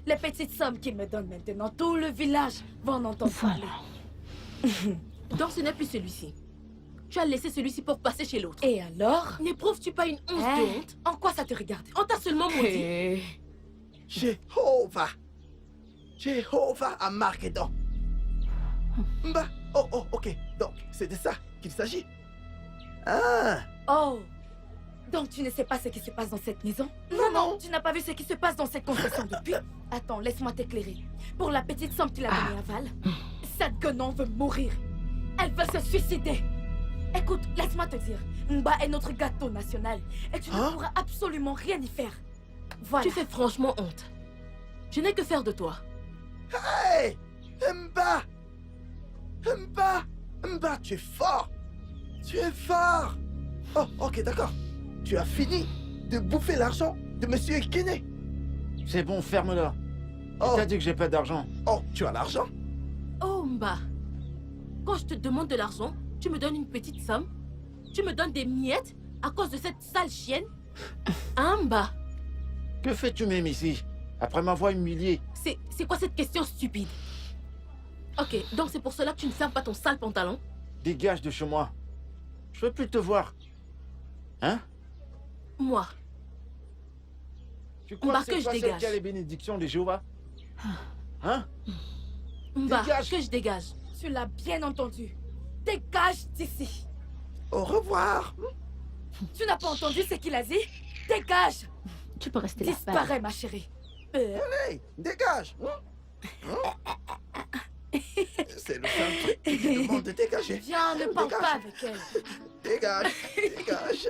Les petites sommes qu'il me donne maintenant, tout le village va en entendre parler. Donc ce n'est plus celui-ci. Tu as laissé celui-ci pour passer chez l'autre. Et alors? N'éprouves-tu pas une once de honte? En quoi ça te regarde? On t'a seulement maudit. Jéhovah! Jéhovah à Marguedon. Bah, ok. Donc, c'est de ça qu'il s'agit. Ah! Oh! Donc tu ne sais pas ce qui se passe dans cette maison? Non, tu n'as pas vu ce qui se passe dans cette concession depuis? Attends, laisse-moi t'éclairer. Pour la petite somme que tu l'as donnée à Val, cette guenon veut mourir. Elle veut se suicider. Écoute, laisse-moi te dire, Mba est notre gâteau national et tu ne pourras absolument rien y faire. Voilà. Tu fais franchement honte. Je n'ai que faire de toi. Hey! Mba! Mba! Mba, tu es fort! Tu es fort! Oh, ok, d'accord. Tu as fini de bouffer l'argent de Monsieur Ikene. C'est bon, ferme-la. Qui t'a dit que j'ai pas d'argent? Oh, tu as l'argent? Oh, Mba. Quand je te demande de l'argent, tu me donnes une petite somme. Tu me donnes des miettes à cause de cette sale chienne. Hein, Mba? Que fais-tu même ici? Après m'avoir humilié. C'est quoi cette question stupide? Ok, donc c'est pour cela que tu ne fermes pas ton sale pantalon? Dégage de chez moi. Je veux plus te voir. Hein? Moi. Tu crois Mba, que c'est que je toi celle dégage. qui a les bénédictions de Jéhovah? Hein? Mba, Dégage. que je dégage. Tu l'as bien entendu. Dégage d'ici. Au revoir. Tu n'as pas entendu ce qu'il a dit? Dégage. Tu peux rester là. Disparais, ma chérie. Allez, dégage. C'est le seul truc qui te demande de dégager. Viens, ne parle Dégage. pas avec elle. Dégage, dégage.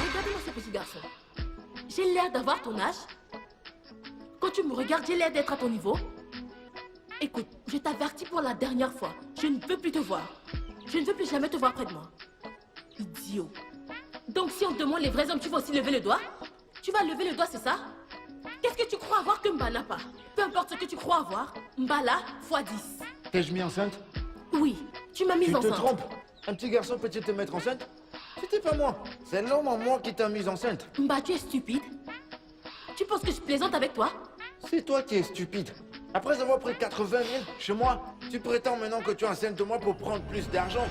Regarde-moi ce petit garçon. J'ai l'air d'avoir ton âge. Quand tu me regardes, j'ai l'air d'être à ton niveau. Écoute, je t'avertis pour la dernière fois. Je ne veux plus te voir. Je ne veux plus jamais te voir près de moi. Idiot. Donc si on te demande les vrais hommes, tu vas aussi lever le doigt? Tu vas lever le doigt, c'est ça? Qu'est-ce que tu crois avoir que Mba n'a pas? Peu importe ce que tu crois avoir, Mba là, x 10. T'es-je mis enceinte? Oui, tu m'as mise Tu te enceinte. trompes. Un petit garçon peut-il te mettre enceinte? C'était pas moi. C'est l'homme en moi qui t'a mise enceinte. Mba, tu es stupide? Tu penses que je plaisante avec toi? C'est toi qui es stupide. Après avoir pris 80 000 chez moi, tu prétends maintenant que tu es enceinte de moi pour prendre plus d'argent.